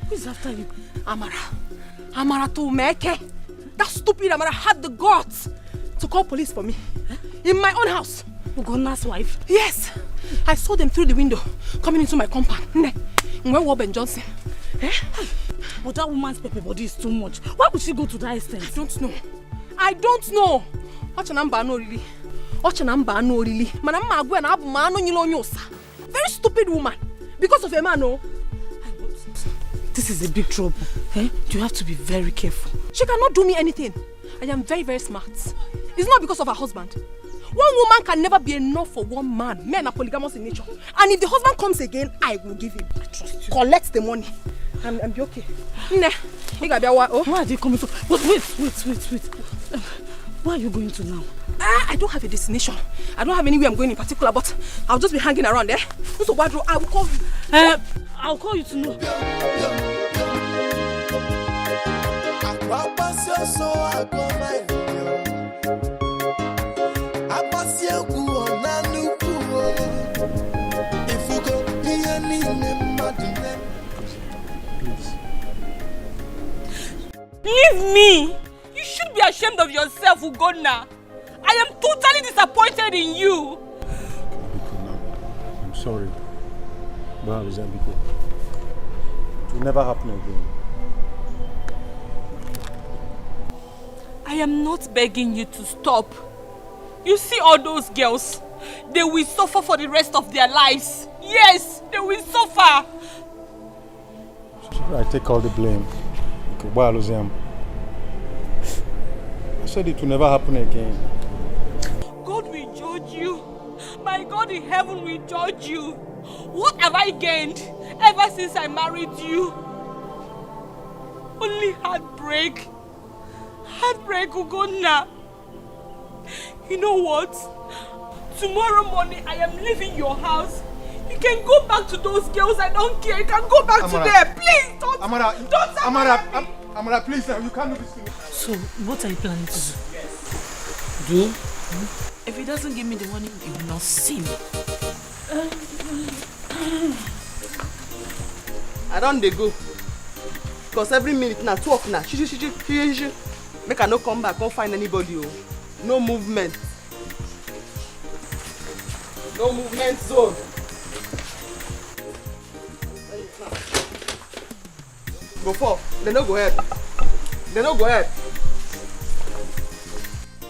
Who is after you? Amara to Meke. That stupid Amara had the guts to call police for me. In my own house. Ugonna's wife? Yes. I saw them through the window coming into my compound. Where was Ben Johnson? But that woman's pepper body is too much. Why would she go to that extent? I don't know. Very stupid woman. Because of a man, no. This is a big trouble. You have to be very careful. She cannot do me anything. I am very, very smart. It's not because of her husband. One woman can never be enough for one man. Men are polygamous in nature. And if the husband comes again, I will give him. I trust you. Collect the money. And be okay. Where are they coming from? But wait. Where are you going to now? I don't have a destination. I don't have anywhere I'm going in particular, but I'll just be hanging around there. So I will call you. I'll call you to know. Leave me! You should be ashamed of yourself, Ugonna. I am totally disappointed in you. I'm sorry. It will never happen again. I am not begging you to stop. You see all those girls? They will suffer for the rest of their lives. Yes, they will suffer. I take all the blame. Okay, I said it will never happen again. God will judge you. My God in heaven will judge you. What have I gained ever since I married you? Only heartbreak. Heartbreak, Ugonna. You know what? Tomorrow morning I am leaving your house. You can go back to those girls. I don't care. You can go back to them. Please don't. Amara, please, you can't do this to me. So, what are you planning to do? Do? If he doesn't give me the money, he will not see me. I don't dey go. Because every minute now, talk now. Make I no come back, can't find anybody. Oh. No movement. No movement zone. Go for. They no go ahead. They no go ahead.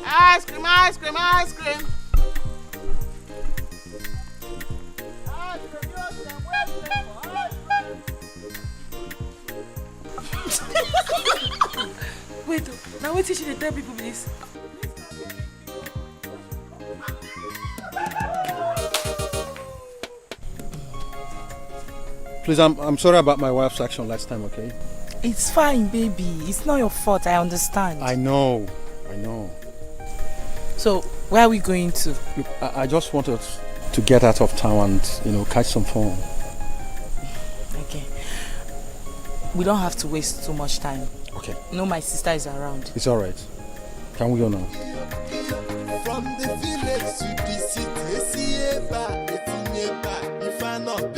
Ice cream, ice cream, ice cream. Wait, now wait till she tell people this. Please, I'm sorry about my wife's action last time, okay? It's fine, baby. It's not your fault, I understand. I know. So, where are we going to? Look, I just wanted to get out of town and, catch some fun. Okay. We don't have to waste too much time. Okay. My sister is around. It's alright. Can we go now? From the village to the city, if I know.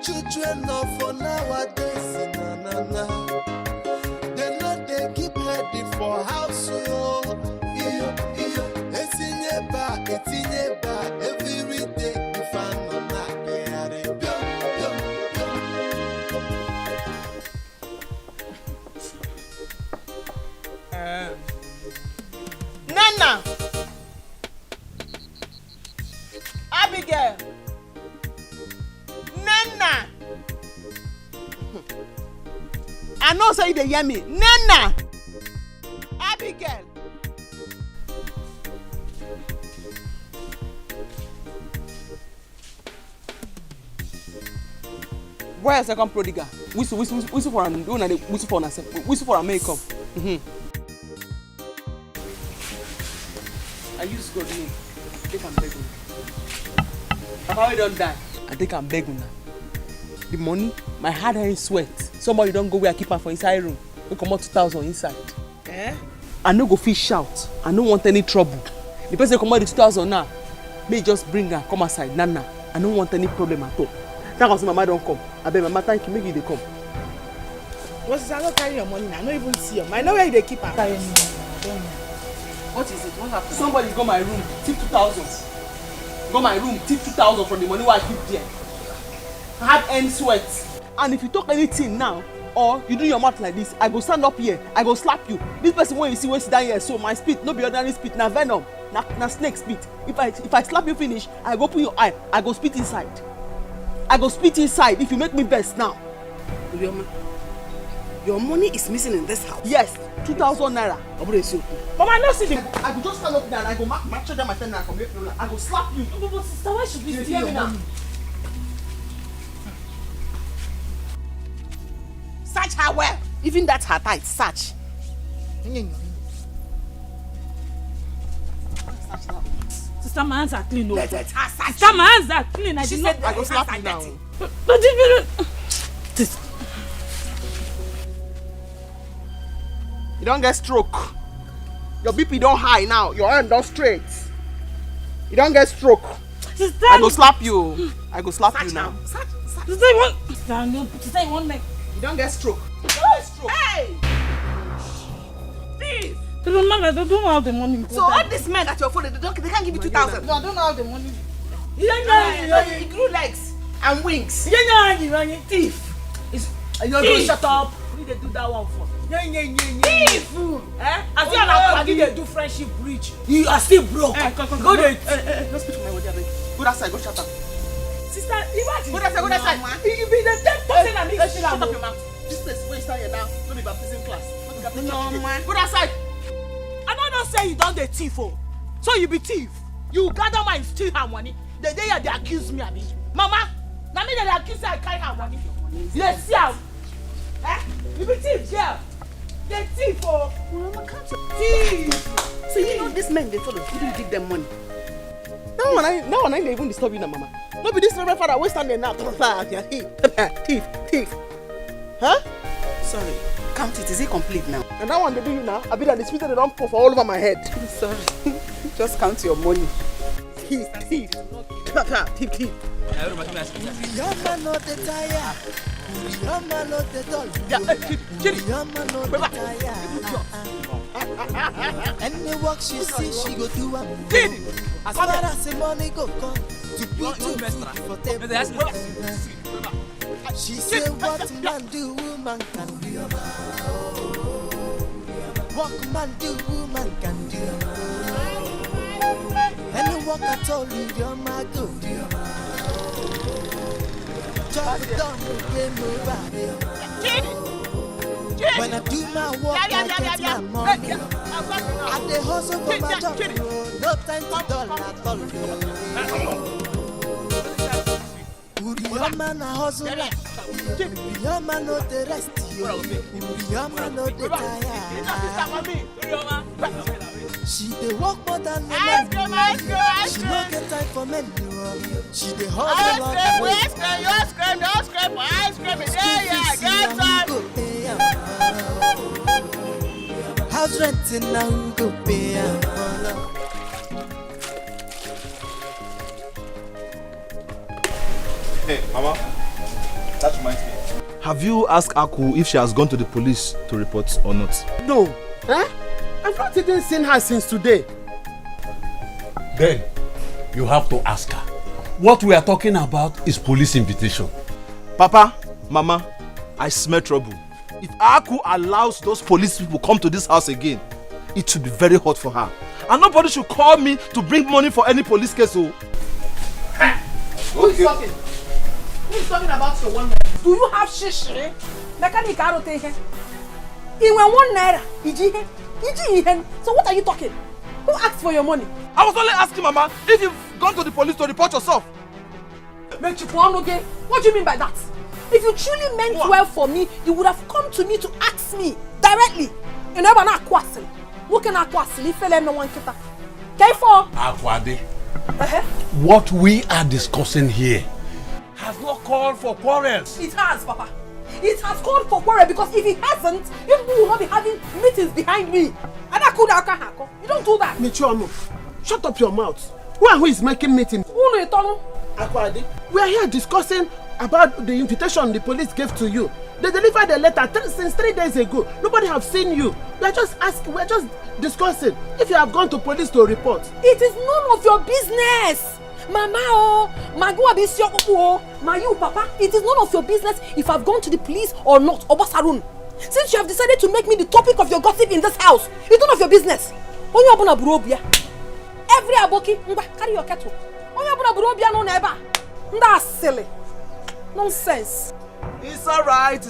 Children of for nowadays, they know they keep heading for house. Every day, if I know not Nana! Abigail! Nana! I know say they hear me. Nana. Abigail. Where is second prodigal? Whistle for an whistle for an whistle for a makeup. I use God name. They can beg me. Papa, we don't die. I think I'm begging now. The money, my hard-earned sweat. Somebody don't go where I keep her for inside room. We come out 2,000 inside. Eh? I no go fish shout. I don't want any trouble. The person come out the 2,000 now. May just bring her, come aside. Nana. I don't want any problem at all. That was Mama don't come. I beg Mama, thank you. Maybe they come. What's I don't carry your money now. I don't even see them. I know where they keep her. I don't know. What is it? What happened? Somebody go my room, tip 2,000. Go my room, tip 2,000 from the money where I keep there. Hard-earned sweat. And if you talk anything now, or you do your mouth like this, I go stand up here, I go slap you. This person when you see when sit down here, so my spit, no be ordinary spit, na venom, na snake spit. If I slap you finish, I go put your eye, I go spit inside. I go spit inside if you make me best now. Your money is missing in this house. Yes, 2,000 naira. Mama, I know see them. I go just stand up there and I go match them my 10 naira from here. I go slap you. But sister, why should we steal me now? Search her well. Even that's her tight. Search. Sister, my hands are clean. Let her search. Sister, my hands are clean. She said I go slap you now. You don't get stroke. Your BP don't high now. Your hand don't straight. You don't get stroke. Sister, I go slap you. I go slap you now. Sister, you want? Sister, you want me? You don't get stroke. You don't get stroke. Hey! Thief! They don't know how the money. So all these men at your phone, they can't give you 2,000. No, I don't know how the money. He grew legs and wings. Thief! You don't shut up. Who they do that one for? Thief! Eh? As you are they do friendship breach. You are still broke. Go there. Don't speak to my body. Go that side. Go shut up. Sister, imagine. Go that side. Go that side. You be the 10% that makes you shut up your mouth. This place where you stand here now, don't be baptism class. No, man. Go that side. I don't say you done the thief, oh. So you be thief. You gather my steal her money. The day they accuse me of it. Mama, now me they accuse I carry her money. Yes, see. Eh? You be thief, yeah. They thief, oh. Mama, can't thief. So you know these men, they follow. You didn't give them money. Now when I even disturb you now, Mama. No be this reverend father always stand there now. Thief. Huh? Sorry. Count it. Is it complete now? And that one they do you now. I be that the spit they don't pour for all over my head. Sorry. Just count your money. Thief. Thief. Yama no the tire. Yama no the doll. Yama no the tire. Any work she see, she go do am. As far as the money go come, to put you for table. She say what man do, woman can do. What man do, woman can do. Any work at all, your man go do. Job done, game over. When I do my work, I get my money. I dey hustle for my job, no time to dull at all. Your man a hustle like your man no the rest. Your man no the tire. She dey work more than men. She no get time for men. She dey hustle all the way. Ice cream. Yeah, get some. House renting now who go pay am. Hey, Mama, that reminds me. Have you asked Aku if she has gone to the police to report or not? No. Eh? I've not even seen her since today. Then, you have to ask her. What we are talking about is police invitation. Papa, Mama, I smell trouble. If Aku allows those police people come to this house again, it should be very hot for her. And nobody should call me to bring money for any police case. Who is talking? Who is talking about your one man? Do you have shishi? Mechanic I don't take it. In 1 naira, so what are you talking? Who asked for your money? I was only asking, Mama, if you've gone to the police to report yourself. What do you mean by that? If you truly meant well for me, you would have come to me to ask me directly. You never know kwasili. Who can kwasili? Fele me one kita. K4. Akwade. What we are discussing here has not called for quarrels. It has, Papa. It has called for quarrel because if it hasn't, you will not be having meetings behind me. And I could you don't do that. Michuano, shut up your mouth. Who is making meetings? Akwade, we are here discussing about the invitation the police gave to you. They delivered a letter since 3 days ago. Nobody have seen you. We are just asking, we are just discussing if you have gone to police to report. It is none of your business. Mama, Papa, it is none of your business if I've gone to the police or not, Obasarun. Since you have decided to make me the topic of your gossip in this house, it's none of your business. Every aboki, carry your kettle. That's silly. Nonsense. It's alright,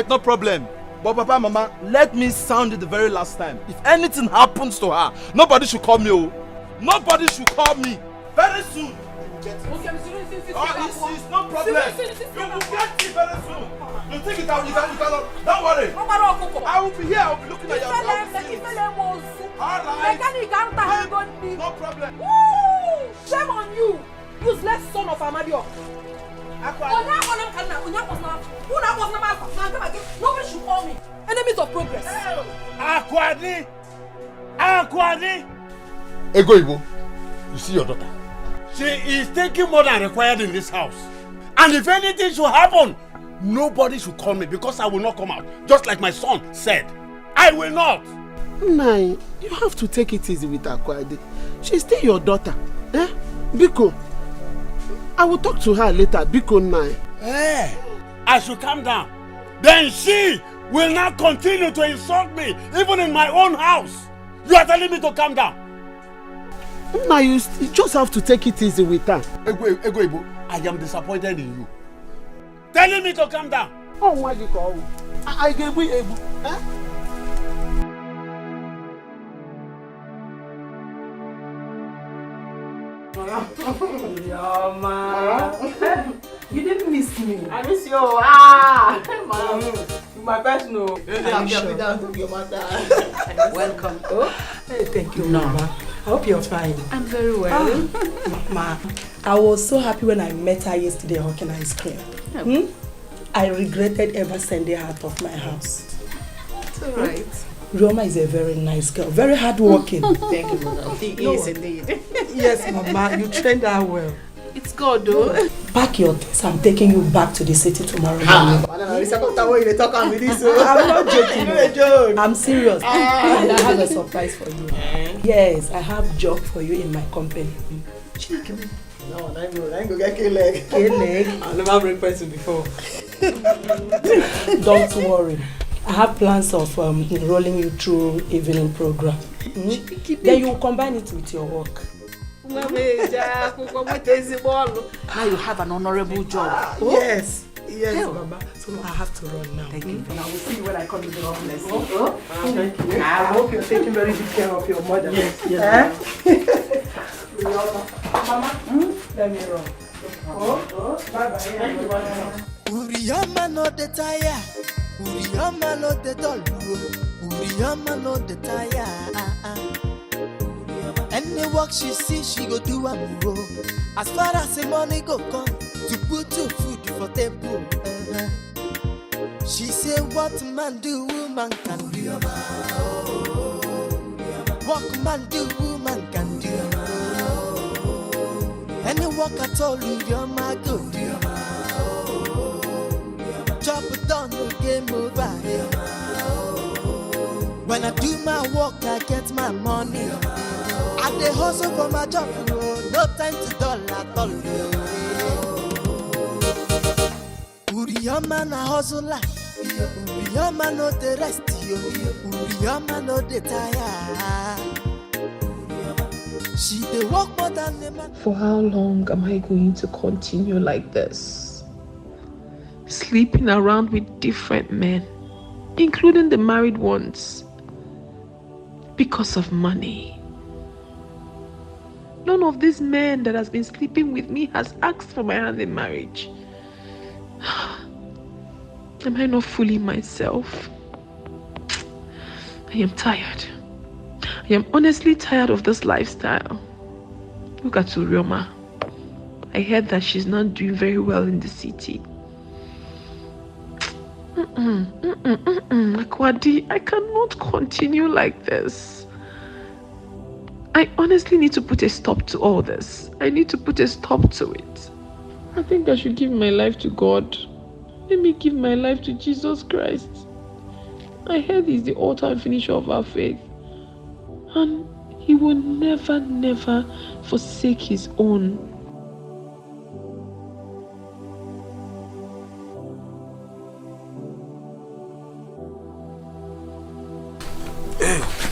no problem. But Papa, Mama, let me sound it the very last time. If anything happens to her, nobody should call me. Nobody should call me. Very soon. It's no problem. You will get it very soon. You think it out, you cannot. Don't worry. I will be here, I will be looking at your house. Alright. No problem. Shame on you, useless son of Amadio. Nobody should call me. Enemies of progress. Akwade! Ego Ibo, you see your daughter? She is taking more than required in this house. And if anything should happen, nobody should call me because I will not come out. Just like my son said. I will not. Nai, you have to take it easy with Akwade. She's still your daughter. Biko, I will talk to her later. Biko Nai. I should calm down. Then she will not continue to insult me, even in my own house. You are telling me to calm down. Now you just have to take it easy with her. Ego Ibo, I am disappointed in you. Telling me to calm down. Oh, why you call? I gave you Ego. You didn't miss me. I miss you. My best no. Welcome. Hey, thank you, Mama. I hope you're fine. I'm very well. Mama, I was so happy when I met her yesterday hawking ice cream. I regretted ever sending her out of my house. It's alright. Roma is a very nice girl, very hardworking. Thank you, Mama. She is indeed. Yes, Mama, you trained her well. It's good, though. Pack your things. I'm taking you back to the city tomorrow morning. I'm not joking. I'm serious. And I have a surprise for you. Yes, I have a job for you in my company. No, I go get K-leg. K-leg? I never bring person before. Don't worry. I have plans of enrolling you through evening program. Then you will combine it with your work. Now you have an honorable job. Yes, Mama. So I have to run now. Thank you. And I will see you when I come to the office. Thank you. I hope you're taking very good care of your mother. Yes. Mama, let me run. Bye-bye. Uriyama no the tire. Uriyama no the doll. Uriyama no the tire. Any work she see, she go do a move. As far as the money go come, to put your food for table. She say, what man do, woman can do. What man do, woman can do. Any work at all, your man go do. Chop it down, no game over. When I do my work, I get my money. I dey hustle for my job, no time to dull at all. Uriyama na hustle like, Uriyama no the rest, Uriyama no the tire. She dey work more than the man. For how long am I going to continue like this? Sleep sleeping around with different men, including the married ones, because of money. None of these men that has been sleeping with me has asked for my hand in marriage. Am I not fooling myself? I am tired. I am honestly tired of this lifestyle. Look at Urioma. I heard that she's not doing very well in the city. Akwadi, I cannot continue like this. I honestly need to put a stop to all this. I need to put a stop to it. I think I should give my life to God. Let me give my life to Jesus Christ. I heard He's the author and finisher of our faith. And He will never, never forsake His own.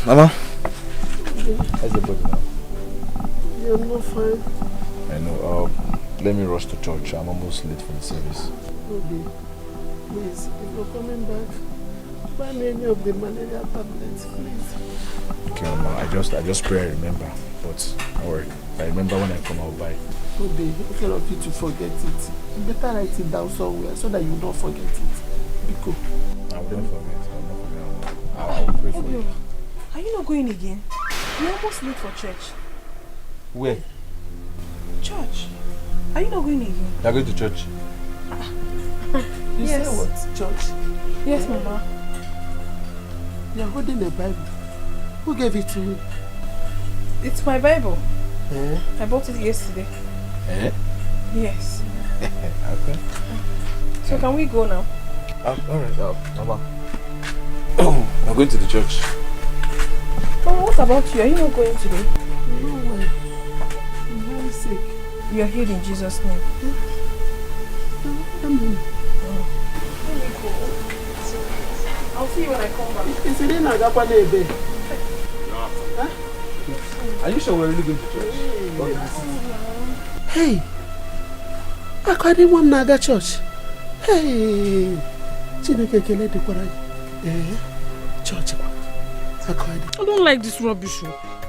Mama, how's the body now? Yeah, I'm not fine. I know. Let me rush to church. I'm almost late for the service. Okay. Please, if you're coming back, buy me any of the malaria tablets, please. Okay, Mama. I just pray I remember. But don't worry. If I remember when I come, I'll buy. Okay, instead of you to forget it, you better write it down somewhere so that you don't forget it. Biko. I will not forget. I will pray for you. Are you not going again? You're almost late for church. Where? Church. Are you not going again? You're going to church? You Yes. say what? Church? Yes, Mama. You're holding a Bible. Who gave it to you? It's my Bible. Eh? I bought it yesterday. Eh? Yes. Okay. So can we go now? Alright, Mama. I'm going to the church. Mama, what about you? Are you not going today? No way. I'm very sick. You are healed in Jesus' name. Come on. Let me go. I'll see you when I come back. Is it in Agapane? Are you sure we're really going to church? Hey, Akwadi won Naga church. Hey, Chineke kele dikwara. Church. Akwadi. I don't like this rubbish.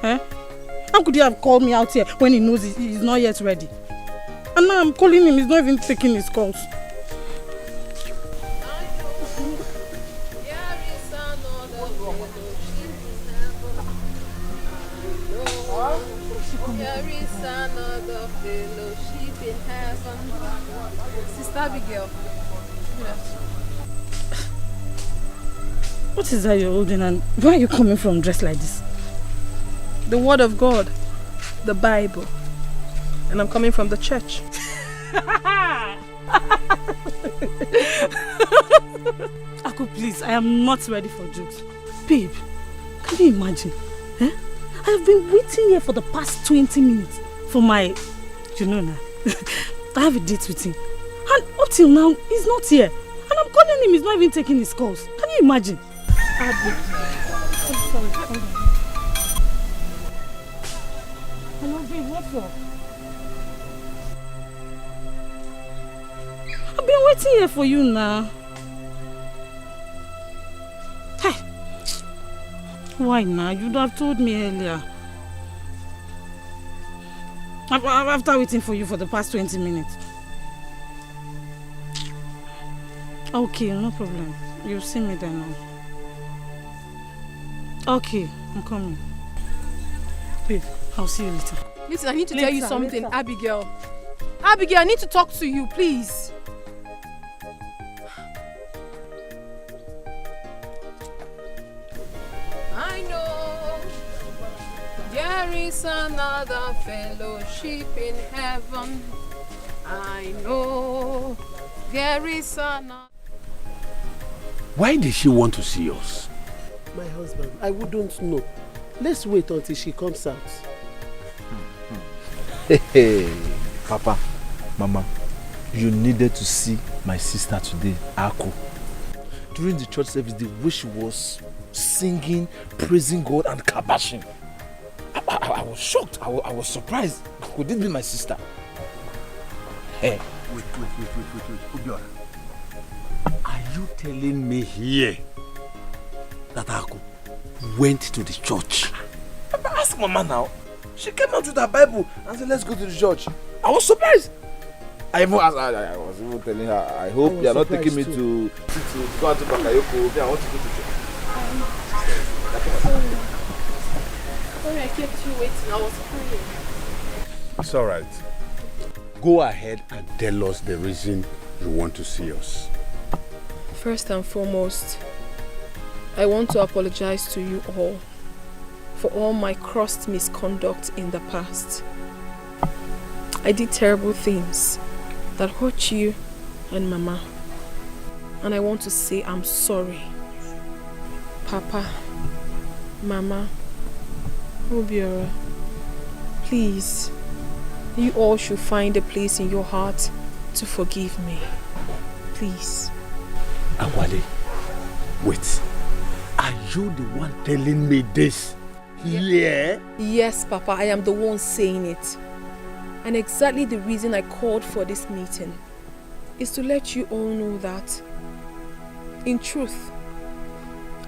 Eh? How could he have called me out here when he knows he's not yet ready? And now I'm calling him, he's not even taking his calls. There is another fellowship in heaven. Sister Abigail. What is that you're holding and where are you coming from dressed like this? The Word of God, the Bible. And I'm coming from the church. Aku, please, I am not ready for jokes. Babe, can you imagine? Eh? I have been waiting here for the past 20 minutes for my, you know now, I have a date with him. And up till now, he's not here. And I'm calling him, he's not even taking his calls. Can you imagine? I'm sorry, hold on. Hello, babe, what's up? I've been waiting here for you now. Hey. Why now? You'd have told me earlier. After waiting for you for the past 20 minutes. Okay, no problem. You'll see me there now. Okay, I'm coming. Babe, I'll see you later. Listen, I need to tell you something, Abigail. Abigail, I need to talk to you, please. I know there is another fellowship in heaven. I know there is another. Why did she want to see us? My husband, I wouldn't know. Let's wait until she comes out. Hey, Papa, Mama, you needed to see my sister today, Ako. During the church service, the way she was singing, praising God and kabashing. I was shocked. I was surprised. Could this be my sister? Hey. Wait. Obiora. you telling me here that Aku went to the church? Papa, ask Mama now. She came out with her Bible and said, let's go to the church. I was surprised. I was even telling her, I hope you are not taking me to go out to Bakayoko. I want to go to church. Sorry, I kept you waiting. I was praying. It's all right. Go ahead and tell us the reason you want to see us. First and foremost, I want to apologize to you all for all my crossed misconduct in the past. I did terrible things that hurt you and Mama. And I want to say I'm sorry. Papa, Mama, Obiora, please, you all should find a place in your heart to forgive me. Please. Akwale, wait. Are you the one telling me this? Yeah? Yes, Papa, I am the one saying it. And exactly the reason I called for this meeting is to let you all know that, in truth,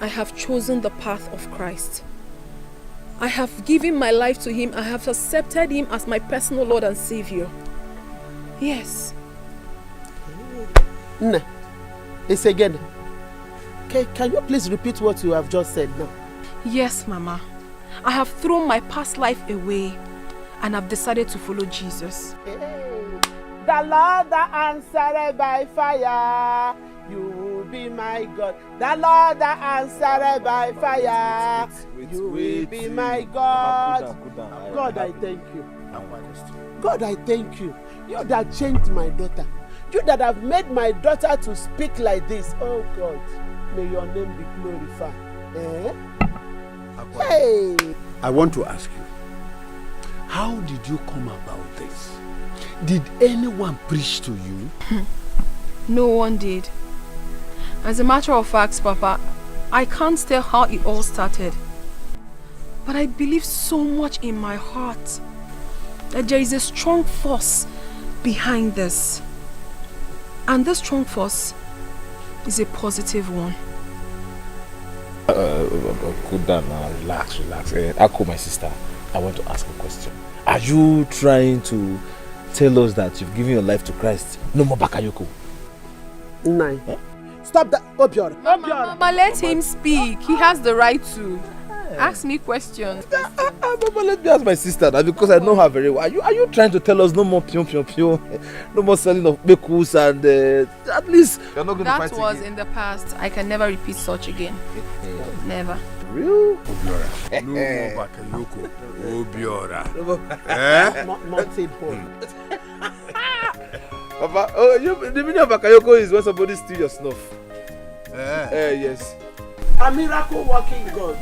I have chosen the path of Christ. I have given my life to Him. I have accepted Him as my personal Lord and Savior. Yes. Nah, it's again. Can you please repeat what you have just said now? Yes, Mama. I have thrown my past life away and I've decided to follow Jesus. The Lord that answered by fire, you will be my God. The Lord that answered by fire, you will be my God. God, I thank you. God, I thank you. You that changed my daughter. You that have made my daughter to speak like this. Oh God, may your name be glorified. Hey! I want to ask you, how did you come about this? Did anyone preach to you? No one did. As a matter of fact, Papa, I can't tell how it all started. But I believe so much in my heart that there is a strong force behind this. And this strong force is a positive one. Cool down now, relax. Ako, my sister, I want to ask a question. Are you trying to tell us that you've given your life to Christ? No more Bakayoko. Nine. Stop that, Obiora. Mama, let him speak. He has the right to. Ask me questions. Mama, let me ask my sister now because I know her very well. Are you trying to tell us no more pion, no more selling of bekus and at least you're not going to fight again? That was in the past. I can never repeat such again. Never. Real? Obiora. No more Bakayoko. Obiora. Not say point. Papa, the meaning of Bakayoko is when somebody steals your snuff. Yes. A miracle working God.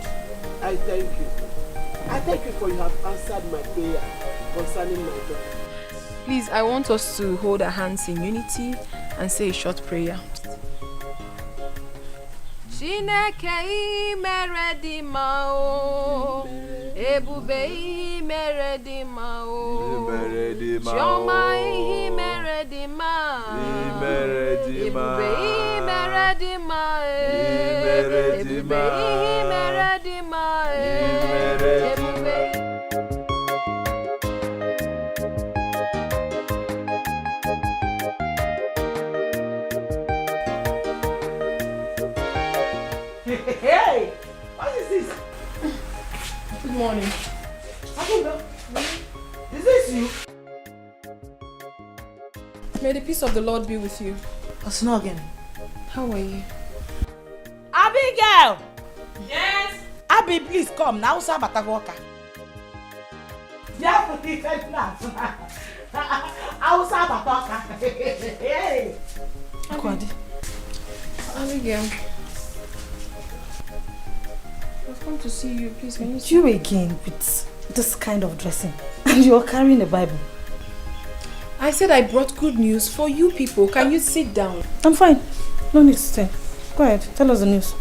I thank you. I thank you for you have answered my prayer concerning my daughter. Please, I want us to hold our hands in unity and say a short prayer. Chineke imere mao, ebube imere mao, Chioma imere mao, ebube imere mao, ebube imere mao, Hey! What is this? Good morning. Is this you? May the peace of the Lord be with you. Osnogen. How are you? Abigail! Yes? Abi, please come. Now, sir, Batagoka. Yeah, put it in place. Hausa Batagoka. Hey! Akwadi. Abigail. I've come to see you. Please, can you see you again with this kind of dressing? And you're carrying a Bible. I said I brought good news for you people. Can you sit down? I'm fine. No need to stay. Go ahead. Tell us the news.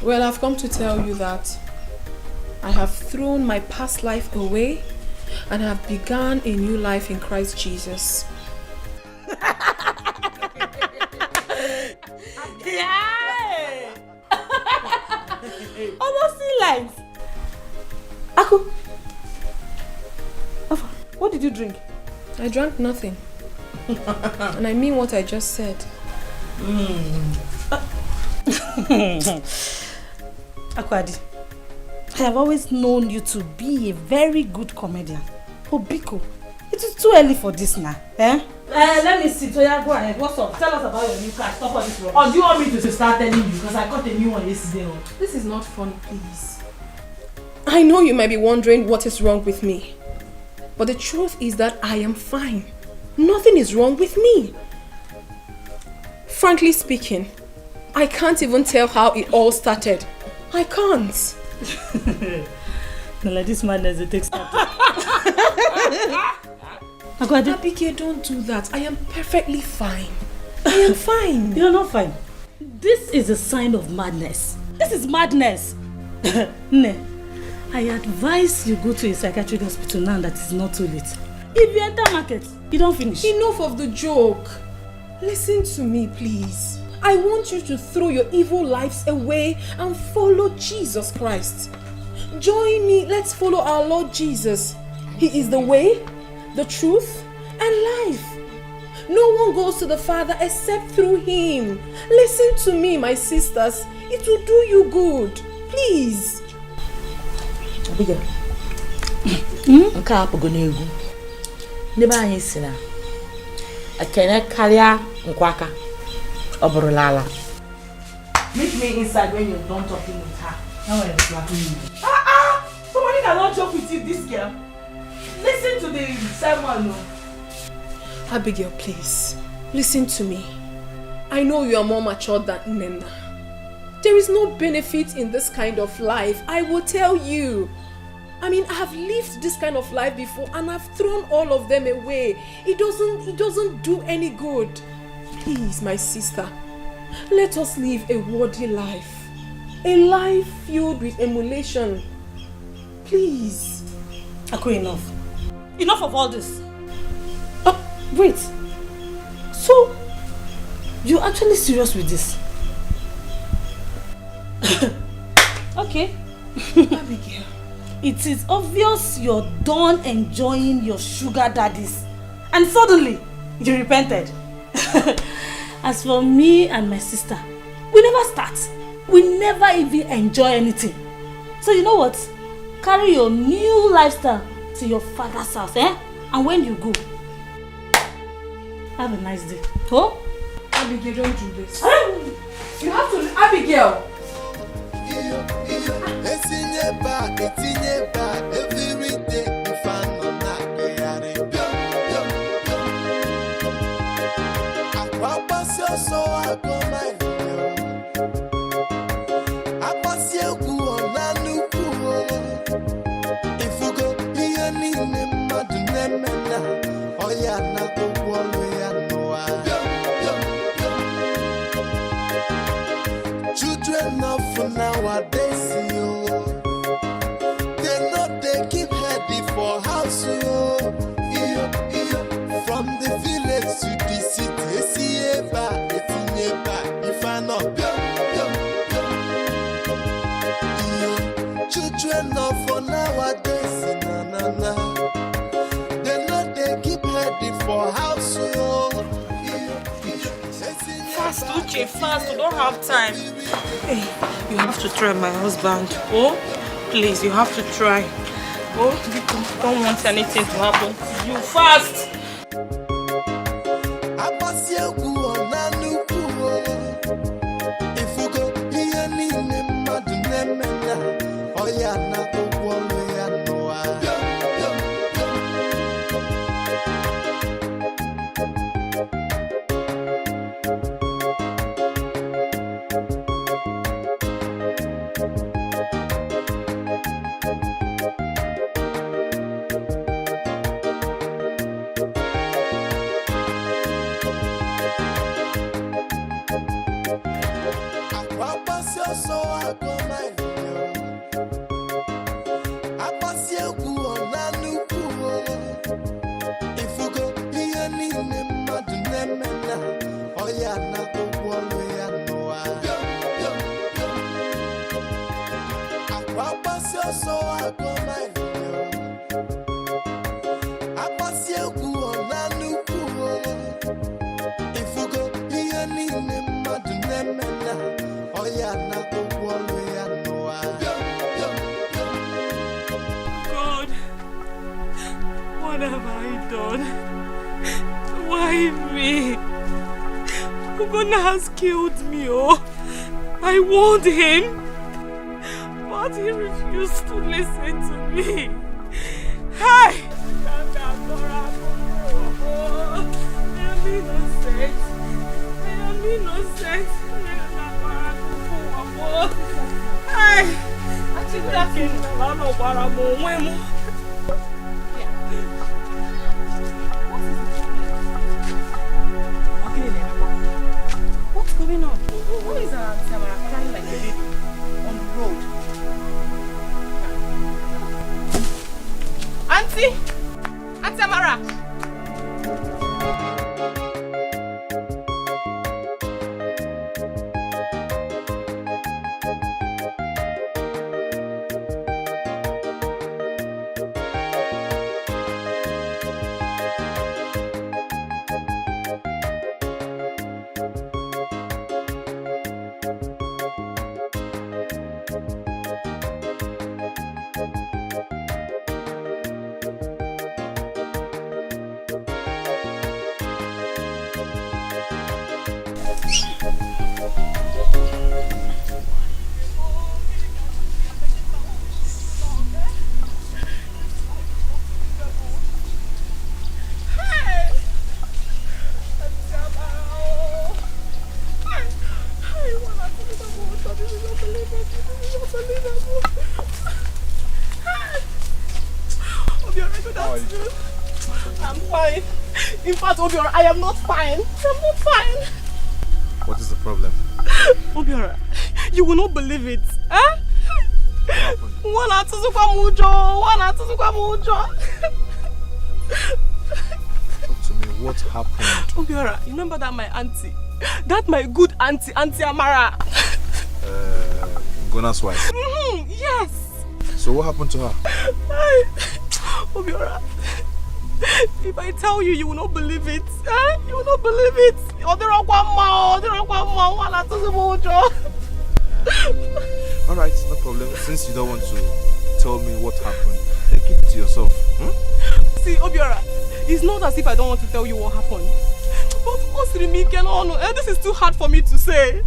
Well, I've come to tell you that I have thrown my past life away and have begun a new life in Christ Jesus. Yeah! Almost 3 lines. Aku, Afa, what did you drink? I drank nothing. And I mean what I just said. Akwadi, I have always known you to be a very good comedian. Oh, Biko, it is too early for this now. Let me see. Toya, go ahead. What's up? Tell us about your new car. Stop all this wrong. Or do you want me to start telling you? Because I got a new one yesterday. This is not funny, please. I know you might be wondering what is wrong with me. But the truth is that I am fine. Nothing is wrong with me. Frankly speaking, I can't even tell how it all started. I can't. No, like this madness, it takes time. Abike, don't do that. I am perfectly fine. I am fine. You're not fine. This is a sign of madness. This is madness. Ne, I advise you go to a psychiatric hospital now that it's not too late. If you enter market, you don't finish. Enough of the joke. Listen to me, please. I want you to throw your evil lives away and follow Jesus Christ. Join me. Let's follow our Lord Jesus. He is the way, the truth, and life. No one goes to the Father except through Him. Listen to me, my sisters. It will do you good. Please. Abigail. Nke apụgo n'egwu. N'ebe anyị si na ekene karịa nkwaka ọ bụrụla ala. Meet me inside when you're done talking with her. Now we're flapping. Somebody cannot joke with you, this girl. Listen to the sermon. No? Abigail, please. Listen to me. I know you are more mature than Nena. There is no benefit in this kind of life. I will tell you. I mean, I have lived this kind of life before and I've thrown all of them away. It doesn't do any good. Please, my sister, let us live a worthy life. A life filled with emulation. Please. Aku, enough. Enough of all this. Wait. So, you're actually serious with this? Okay. Abigail. It is obvious you're done enjoying your sugar daddies. And suddenly, you repented. As for me and my sister, we never start. We never even enjoy anything. So you know what? Carry your new lifestyle to your father's house, And when you go, have a nice day. Oh? Abigail, don't do this. You have to... Abigail! Children of nowadays, they know they keep ready for house. From the village to the city, if I know. Children of nowadays, they know they keep ready for house. Fast, Uche, fast. We don't have time. Hey, you have to try, my husband. Oh, please, you have to try. Oh, don't want anything to happen to you. Fast. so I go my I pass you on a new if you go here, Madonna, oh yeah, not the one way I know. God, what have I done? Why me? Ugonna has killed me, oh. I warned him, but he refused to listen to me. Hi! I am innocent. Hi! I think that came around over What's going on? Who is Tamara crying like a baby on the road? Auntie! Auntie Tamara! I'm fine. In fact, Obiora, I am not fine. I'm not fine. What is the problem? Obiora, you will not believe it. Huh? What happened? Talk to me. What happened? Obiora, you remember that my auntie? That my good auntie, Auntie Amara. Gona's wife? Yes. So what happened to her? Obiora, if I tell you, you will not believe it. You will not believe it. Alright, no problem. Since you don't want to tell me what happened, then keep it to yourself. See, Obiora, it's not as if I don't want to tell you what happened. But this is too hard for me to say.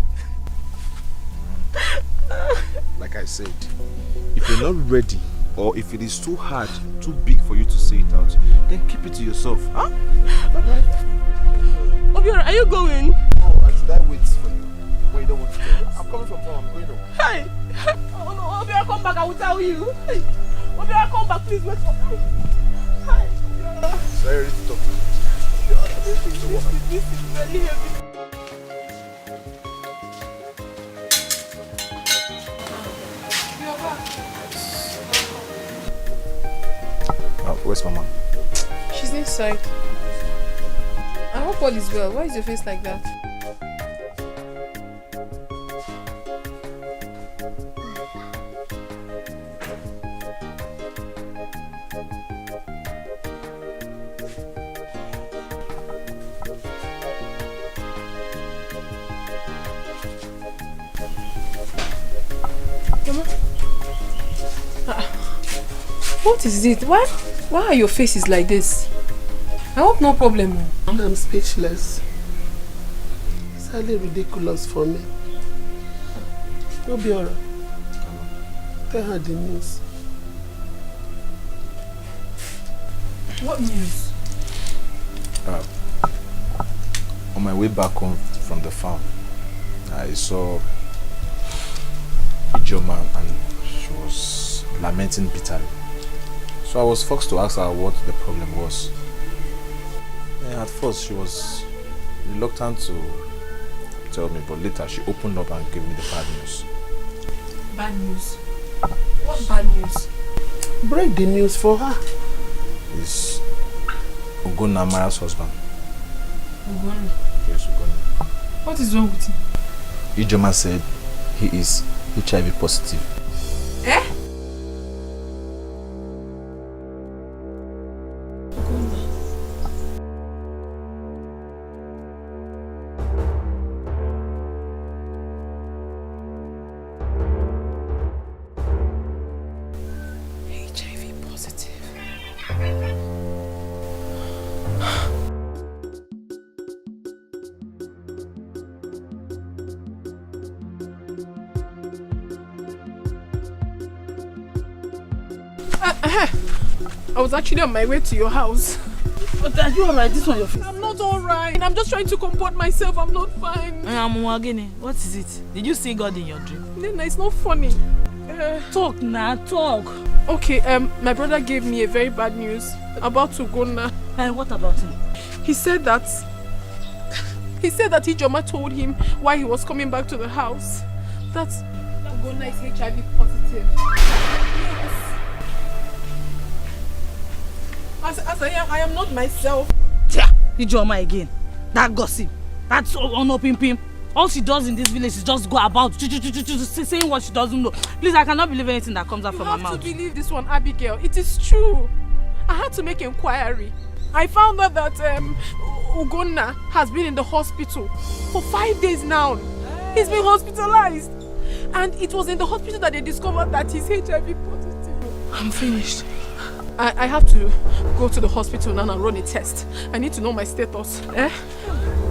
Like I said, if you're not ready, or if it is too hard, too big for you to say it out, then keep it to yourself. Huh? Alright. Obiora, are you going? Oh, should I wait for you? When you don't want to tell us? I'm coming from home, I'm going home. Hey! Oh no, Obiora, come back, I will tell you. Hey! Obiora, come back, please wait for me. Hi, Obiora. So you're ready to talk? Obiora, this is really heavy. Where's Mama? She's inside. I hope all is well. Why is your face like that? Mama? What is it? Why are your faces like this? I hope no problem. I'm speechless. It's highly ridiculous for me. Obiora, tell her the news. What news? On my way back home from the farm, I saw Ijoma and she was lamenting bitterly. So I was forced to ask her what the problem was. And at first she was reluctant to tell me, but later she opened up and gave me the bad news. Bad news? What bad news? Break the news for her. It's Ugonna Mara's husband. Ugonna? Yes, Ugonna. What is wrong with him? Ijoma said he is HIV positive. Eh? I was actually on my way to your house. But are you alright? This one your face. I'm not alright. I'm just trying to comport myself. I'm not fine. What is it? Did you see God in your dream? Nena, it's not funny. Talk now, talk. Okay, my brother gave me a very bad news about Ugonna. What about him? He said that Ijoma told him why he was coming back to the house. That Ugonna is HIV positive. Yes. As I am not myself. Yeah, Ijoma again. That gossip. That's Ono-Pim-Pim. All she does in this village is just go about saying what she doesn't know. Please, I cannot believe anything that comes out from her mouth. You have to believe this one, Abigail. It is true. I had to make inquiry. I found out that Ugonna has been in the hospital for 5 days now. He's been hospitalized. And it was in the hospital that they discovered that he's HIV positive. I'm finished. I have to go to the hospital now and run a test. I need to know my status.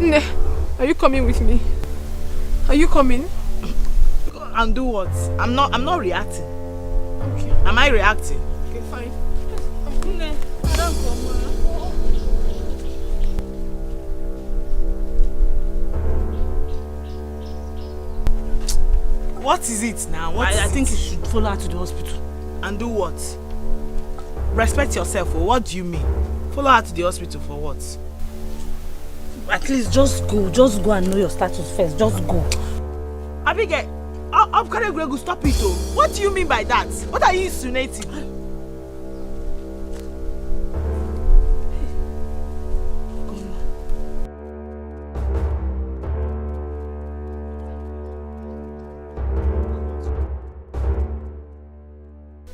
Ne, are you coming with me? Are you coming? And do what? I'm not reacting. Okay. Am I reacting? Okay, fine. What is it now? I think you should follow her to the hospital. And do what? Respect yourself, or what do you mean? Follow her to the hospital for what? At least just go and know your status first. Just go. Abigail, Gregu, stop it oh. What do you mean by that? What are you insinuating?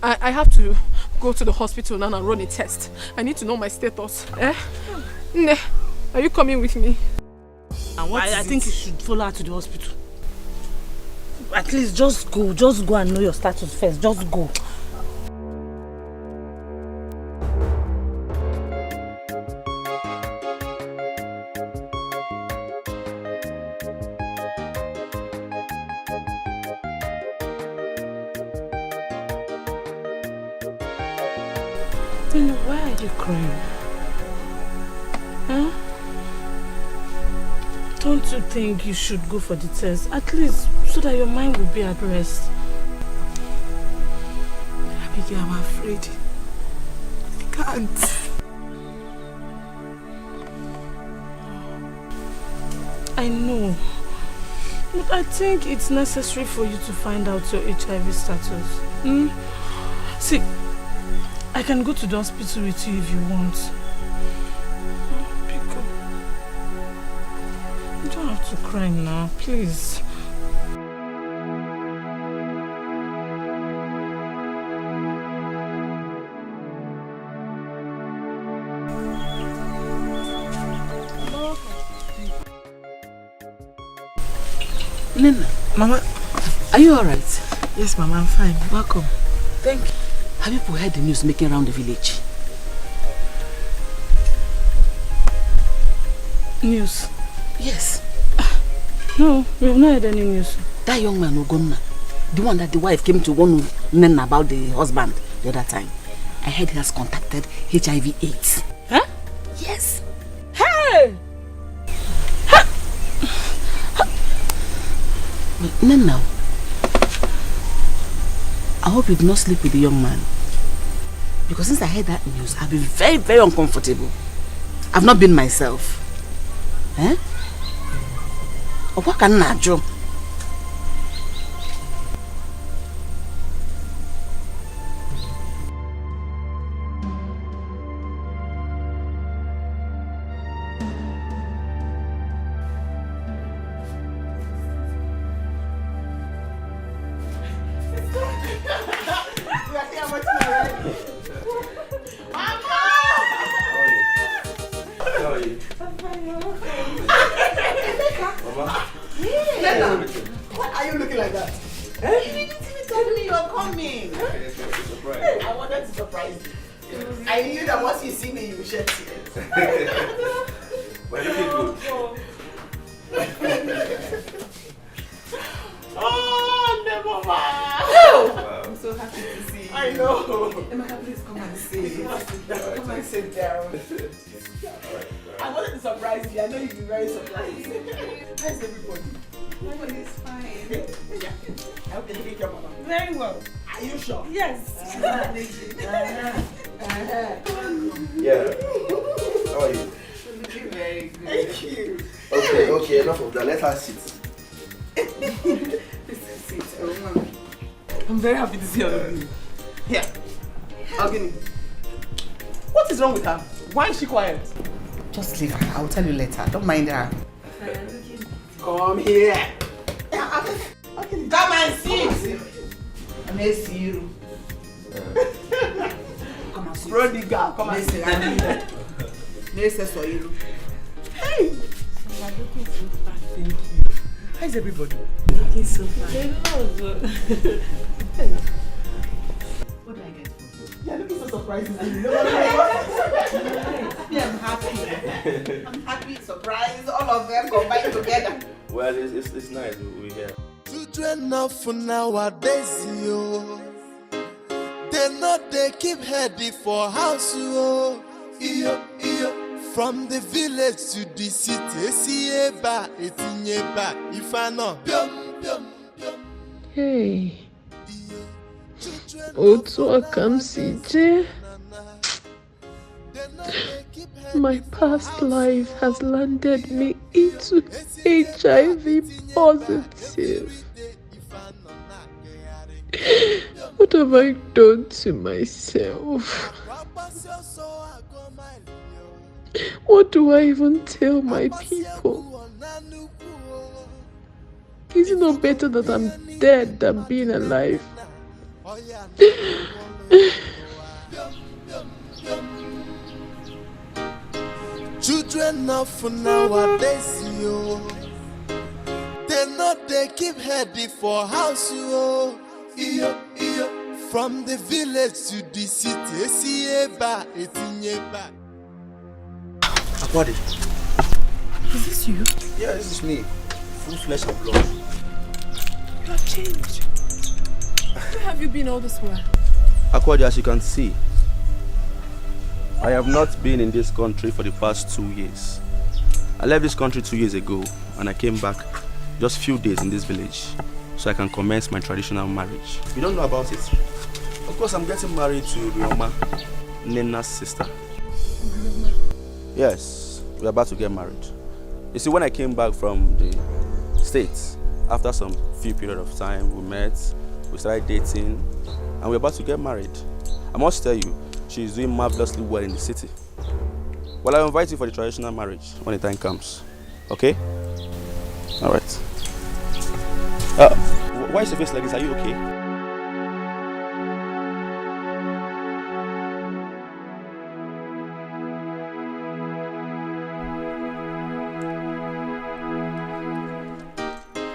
I have to go to the hospital now and run a test. I need to know my status. Ne, are you coming with me? And what I think you should follow her to the hospital. At least just go and know your status first. Just go. Why are you crying? Huh? Don't you think you should go for the test? At least so that your mind will be at rest. Abigail, I'm afraid. I can't. I know. But I think it's necessary for you to find out your HIV status. See, I can go to the hospital with you if you want. Pico. You don't have to cry now, please. Nina, Mama, are you alright? Yes, Mama, I'm fine. Welcome. Thank you. Have you heard the news making around the village? News? Yes. No, we've not heard any news. That young man, Ugonna, the one that the wife came to warn Nena about the husband the other time, I heard he has contacted HIV/AIDS. Huh? Yes. Hey! But Nena, I hope you do not sleep with the young man. Because since I heard that news, I've been very, very uncomfortable. I've not been myself. Eh? Or what can I do? What are you looking like that? You didn't even tell me you were coming. I wanted to surprise you. I knew that once you see me, you will shed tears. But looking good. Oh, never mind. I'm so happy to see I know. Emeka, please come and sit. Come and sit down. I wanted to surprise you. I know you'll be very surprised. How's everybody? Everybody is fine. Yeah. I hope you're taking care of Mama. Very well. Are you sure? Yes. Yeah. How are you? Looking very good. Thank you. Okay, enough of that. Let her sit. I'm very happy to see all of you. Here. Agini. What is wrong with her? Why is she quiet? Just leave her. I'll tell you later. Don't mind her. Come here. Come and sit. I may see you. Come and sit. Prodigal, come and sit. Hey. Thank you. How's everybody? Looking so fine. What do I get for you? You're looking so surprising. I'm happy. I'm happy, surprised, all of them combined together. Well, it's nice. We hear. Children of nowadays, yo. They know they keep heady for house, yo. From the village to the city, see eba, etinyeba, if I know. Hey. Otu akamsije. My past life has landed me into HIV positive. What have I done to myself? What do I even tell my people? Is it not better that I'm dead than being alive? Children of nowadays, yo. They know they keep heady for house, yo. From the village to the city, see eba, etinyeba. Akwadi. Is this you? Yeah, this is me. Full flesh and blood. You have changed. Where have you been all this while? Akwadi, as you can see, I have not been in this country for the past 2 years. I left this country 2 years ago and I came back just few days in this village so I can commence my traditional marriage. You don't know about it? Of course, I'm getting married to Rioma, Nena's sister. Yes, we're about to get married. You see, when I came back from the States, after some few period of time, we met, we started dating, and we're about to get married. I must tell you, she's doing marvelously well in the city. Well, I'll invite you for the traditional marriage when the time comes. Okay? All right. Why is your face like this? Are you okay?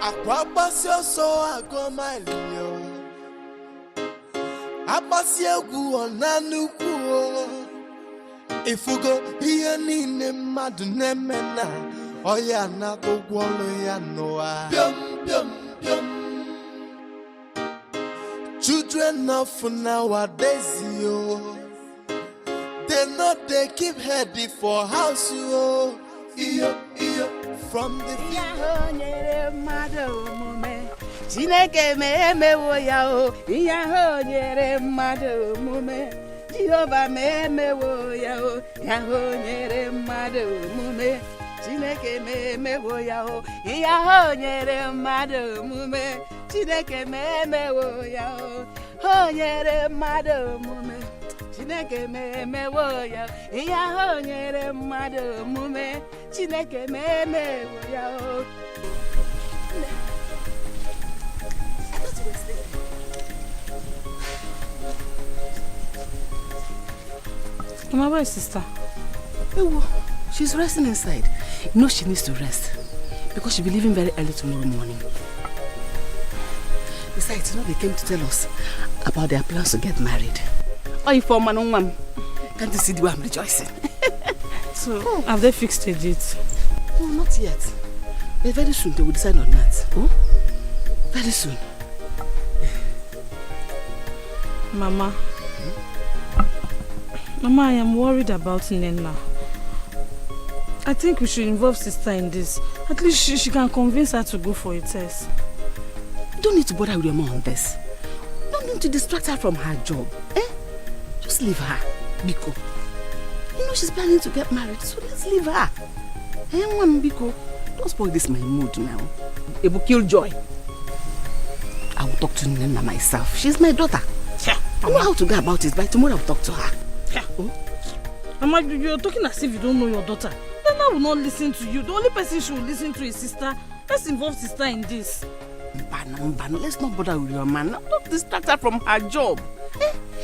Akwabasio so agomalio. Abasia gu onanuku. Ifugo hiya nine madu nemena. Oya na kogwolo ya noa. Children of nowadays, yo. They know they keep heady for house, yo. From the Chineke me wo ya o, iya ho nyere mmadụ omume. Jehova me wo ya o, ya ho nyere mmadụ omume. Chineke me wo ya o, iya ho nyere mmadụ omume. Chineke me wo ya o, ho nyere mmadụ omume. Chineke me wo ya, iya ho nyere mmadụ omume. Chineke me wo ya o. Mama, where's sister? Ewo, she's resting inside. You know she needs to rest because she'll be leaving very early tomorrow morning. Besides, you know they came to tell us about their plans to get married. Oh, you for man, can't you see the way I'm rejoicing? So, have they fixed a date? No, not yet. But very soon they will decide on that. Oh? Very soon. Mama. Mama, I am worried about Nenna. I think we should involve sister in this. At least she can convince her to go for a test. You don't need to bother with your mom on this. You don't need to distract her from her job. Just leave her, Biko. You know she's planning to get married, so let's leave her. Biko, don't spoil this my mood now. It will kill joy. I will talk to Nenna myself. She's my daughter. I know how to go about it. By tomorrow I'll talk to her. Mama, you're talking as if you don't know your daughter. Nenna will not listen to you. The only person she will listen to is sister. Let's involve sister in this. Mbano, let's not bother with your man. Don't distract her from her job.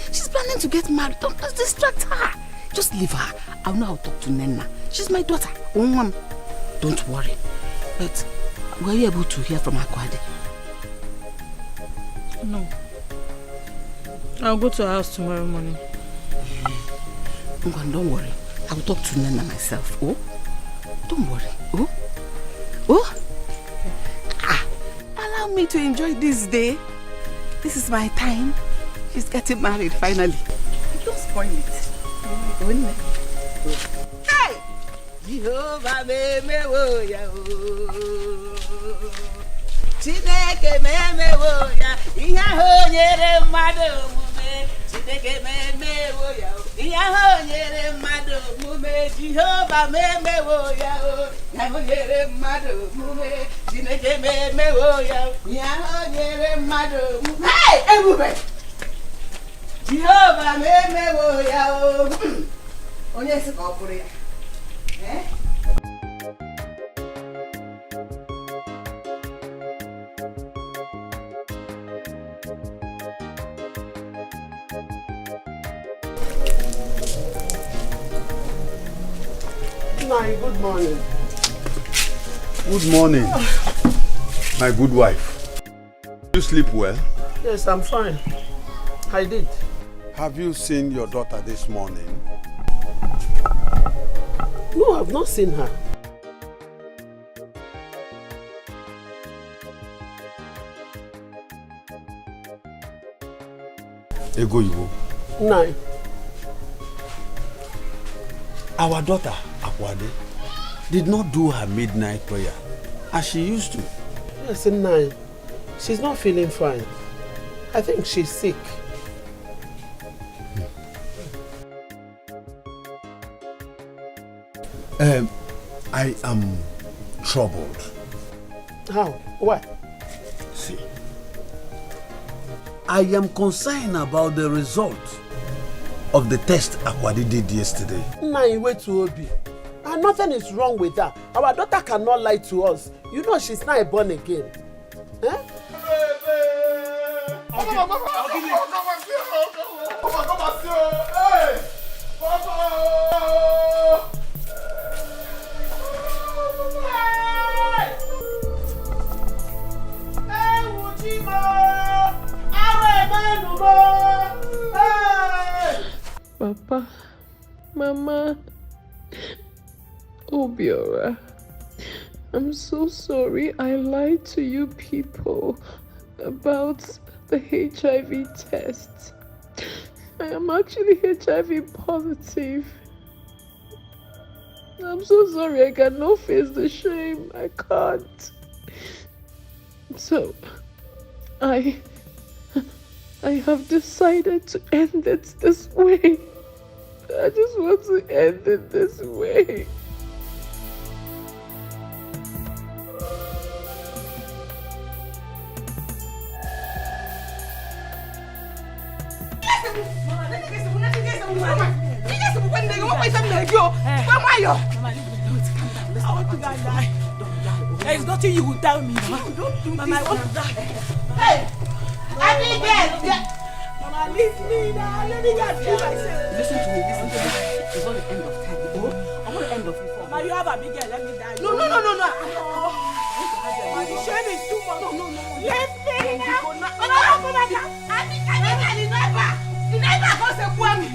She's planning to get married. Don't distract her. Just leave her. I know how to talk to Nenna. She's my daughter. Don't worry. But were you able to hear from Akwade? No. I'll go to her house tomorrow morning. Don't worry. I will talk to Nenna myself. Oh? Don't worry. Allow me to enjoy this day. This is my time. She's getting married finally. Don't spoil it. Hey! Jehovah me wo ya o. Chineke me wo ya. Iya ho nyere mmadu omume. Chineke me wo ya o. Iya ho nyere mmadu omume. Jehovah me wo ya o. Iya ho nyere mmadu omume. Chineke me wo ya o. Iya ho nyere mmadu omume. Hey, Ebube! Jehovah me wo ya o. Onye si ka ọ bụrụ ya. Nai, good morning. Good morning, my good wife. You sleep well? Yes, I'm fine. I did. Have you seen your daughter this morning? No, I've not seen her. Ego Iwo. Nai. Our daughter, Akwade, did not do her midnight prayer as she used to. Yes, Nai. She's not feeling fine. I think she's sick. I am troubled. How? Why? See, I am concerned about the result of the test Akwade did yesterday. Nai, wait to Obi. And nothing is wrong with her. Our daughter cannot lie to us. You know she's not born again. Papa, Mama, Obiora, I'm so sorry I lied to you people about the HIV test. I am actually HIV positive. I'm so sorry, I cannot face the shame. I can't. So, I have decided to end it this way. I just want to end it this way. There is nothing you will tell me, Mama. I want to die. Hey! Abigail! Mama, leave me now. Let me get you myself. Listen to me. It's not the end of time. I want to end of it. Mama, you have Abigail. Let me die. No. Mama, the shame is too much. No. Let me now. Abigail, you never go to Kwame.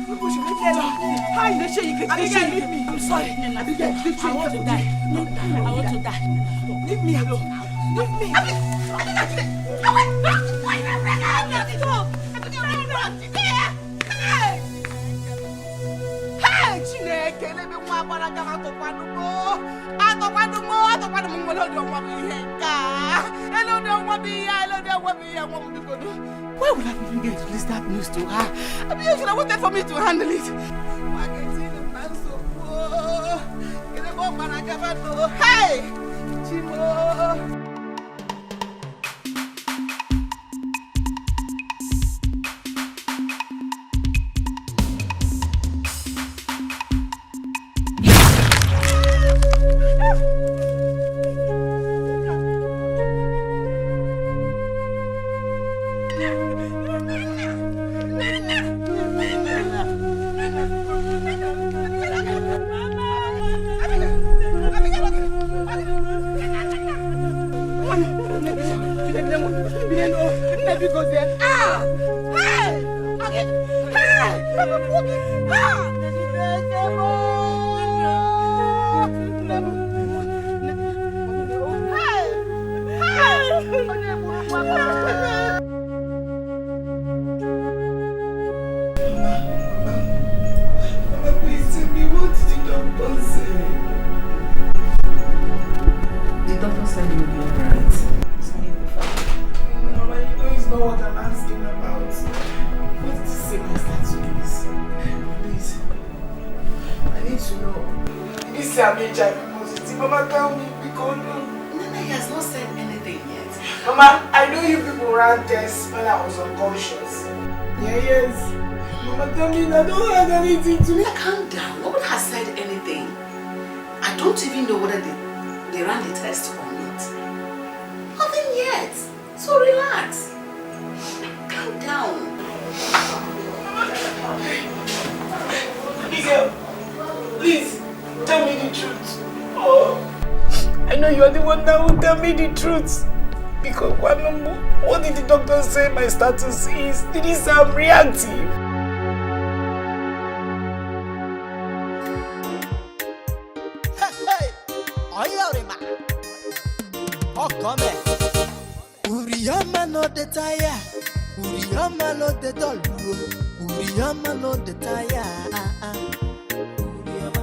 People should leave me alone. How is the shame you can leave me? I'm sorry. Abigail, I want to die. I want to die. Leave me alone. Leave me. Why would I be going to release that news to her? I mean, you should have waited for me to handle it. Hey! Chimo! I don't have anything to do. Calm down. No one has said anything. I don't even know whether they ran the test or not. Nothing yet. So relax. Calm down. Miguel, please tell me the truth. Oh, I know you're the one that will tell me the truth. Because what did the doctor say my status is? Did he say I'm reactive? Uriyama no the tire, Uriyama no the doll, Uriyama no the tire.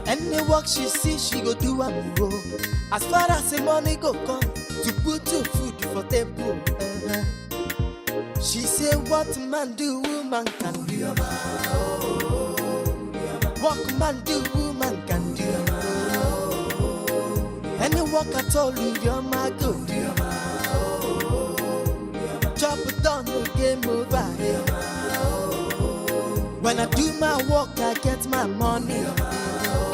Any work she see, she go do a move. As far as the money go come, to put your food for table. She say what man do, woman can do. What man do, woman can do. Any work at all, your man go do. Chop it down, no game over. When I do my work, I get my money.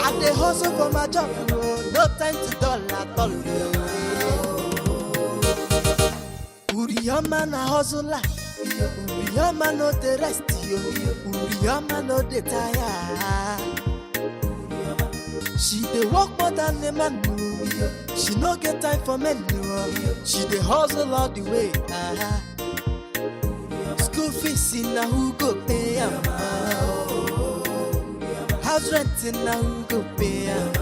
I dey hustle for my job, no time to dull at all. Uriyama na hustle like, Uriyama no the rest, Uriyama no the tire. She dey work more than a man, she no get time for men. She dey hustle all the way. School fees in na who go pay am? House rent in na who go pay am?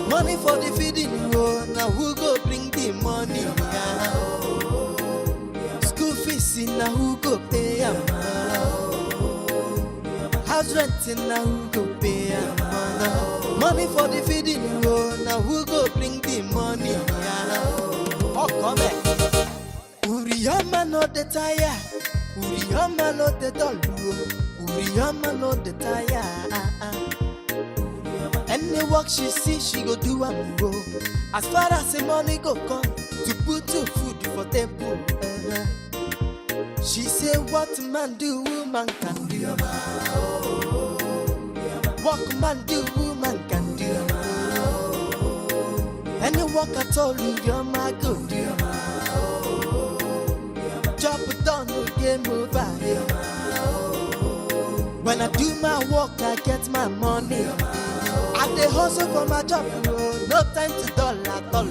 Money for the feeding, now who go bring the money? School fees in na who go pay am? House rent in na who go pay am? Money for the feeding, now who go bring the money? Oh, come here. Uriyama no the tire, Uriyama no the doll, Uriyama no the tire. Any work she see, she go do a go. As far as the money go come, to put your food for table. She say what man do, woman can do. What man do, woman can do. Any work at all, your man go do. Chop it down, no game over. When I do my work, I get my money. I dey hustle for my job, no time to dull at all.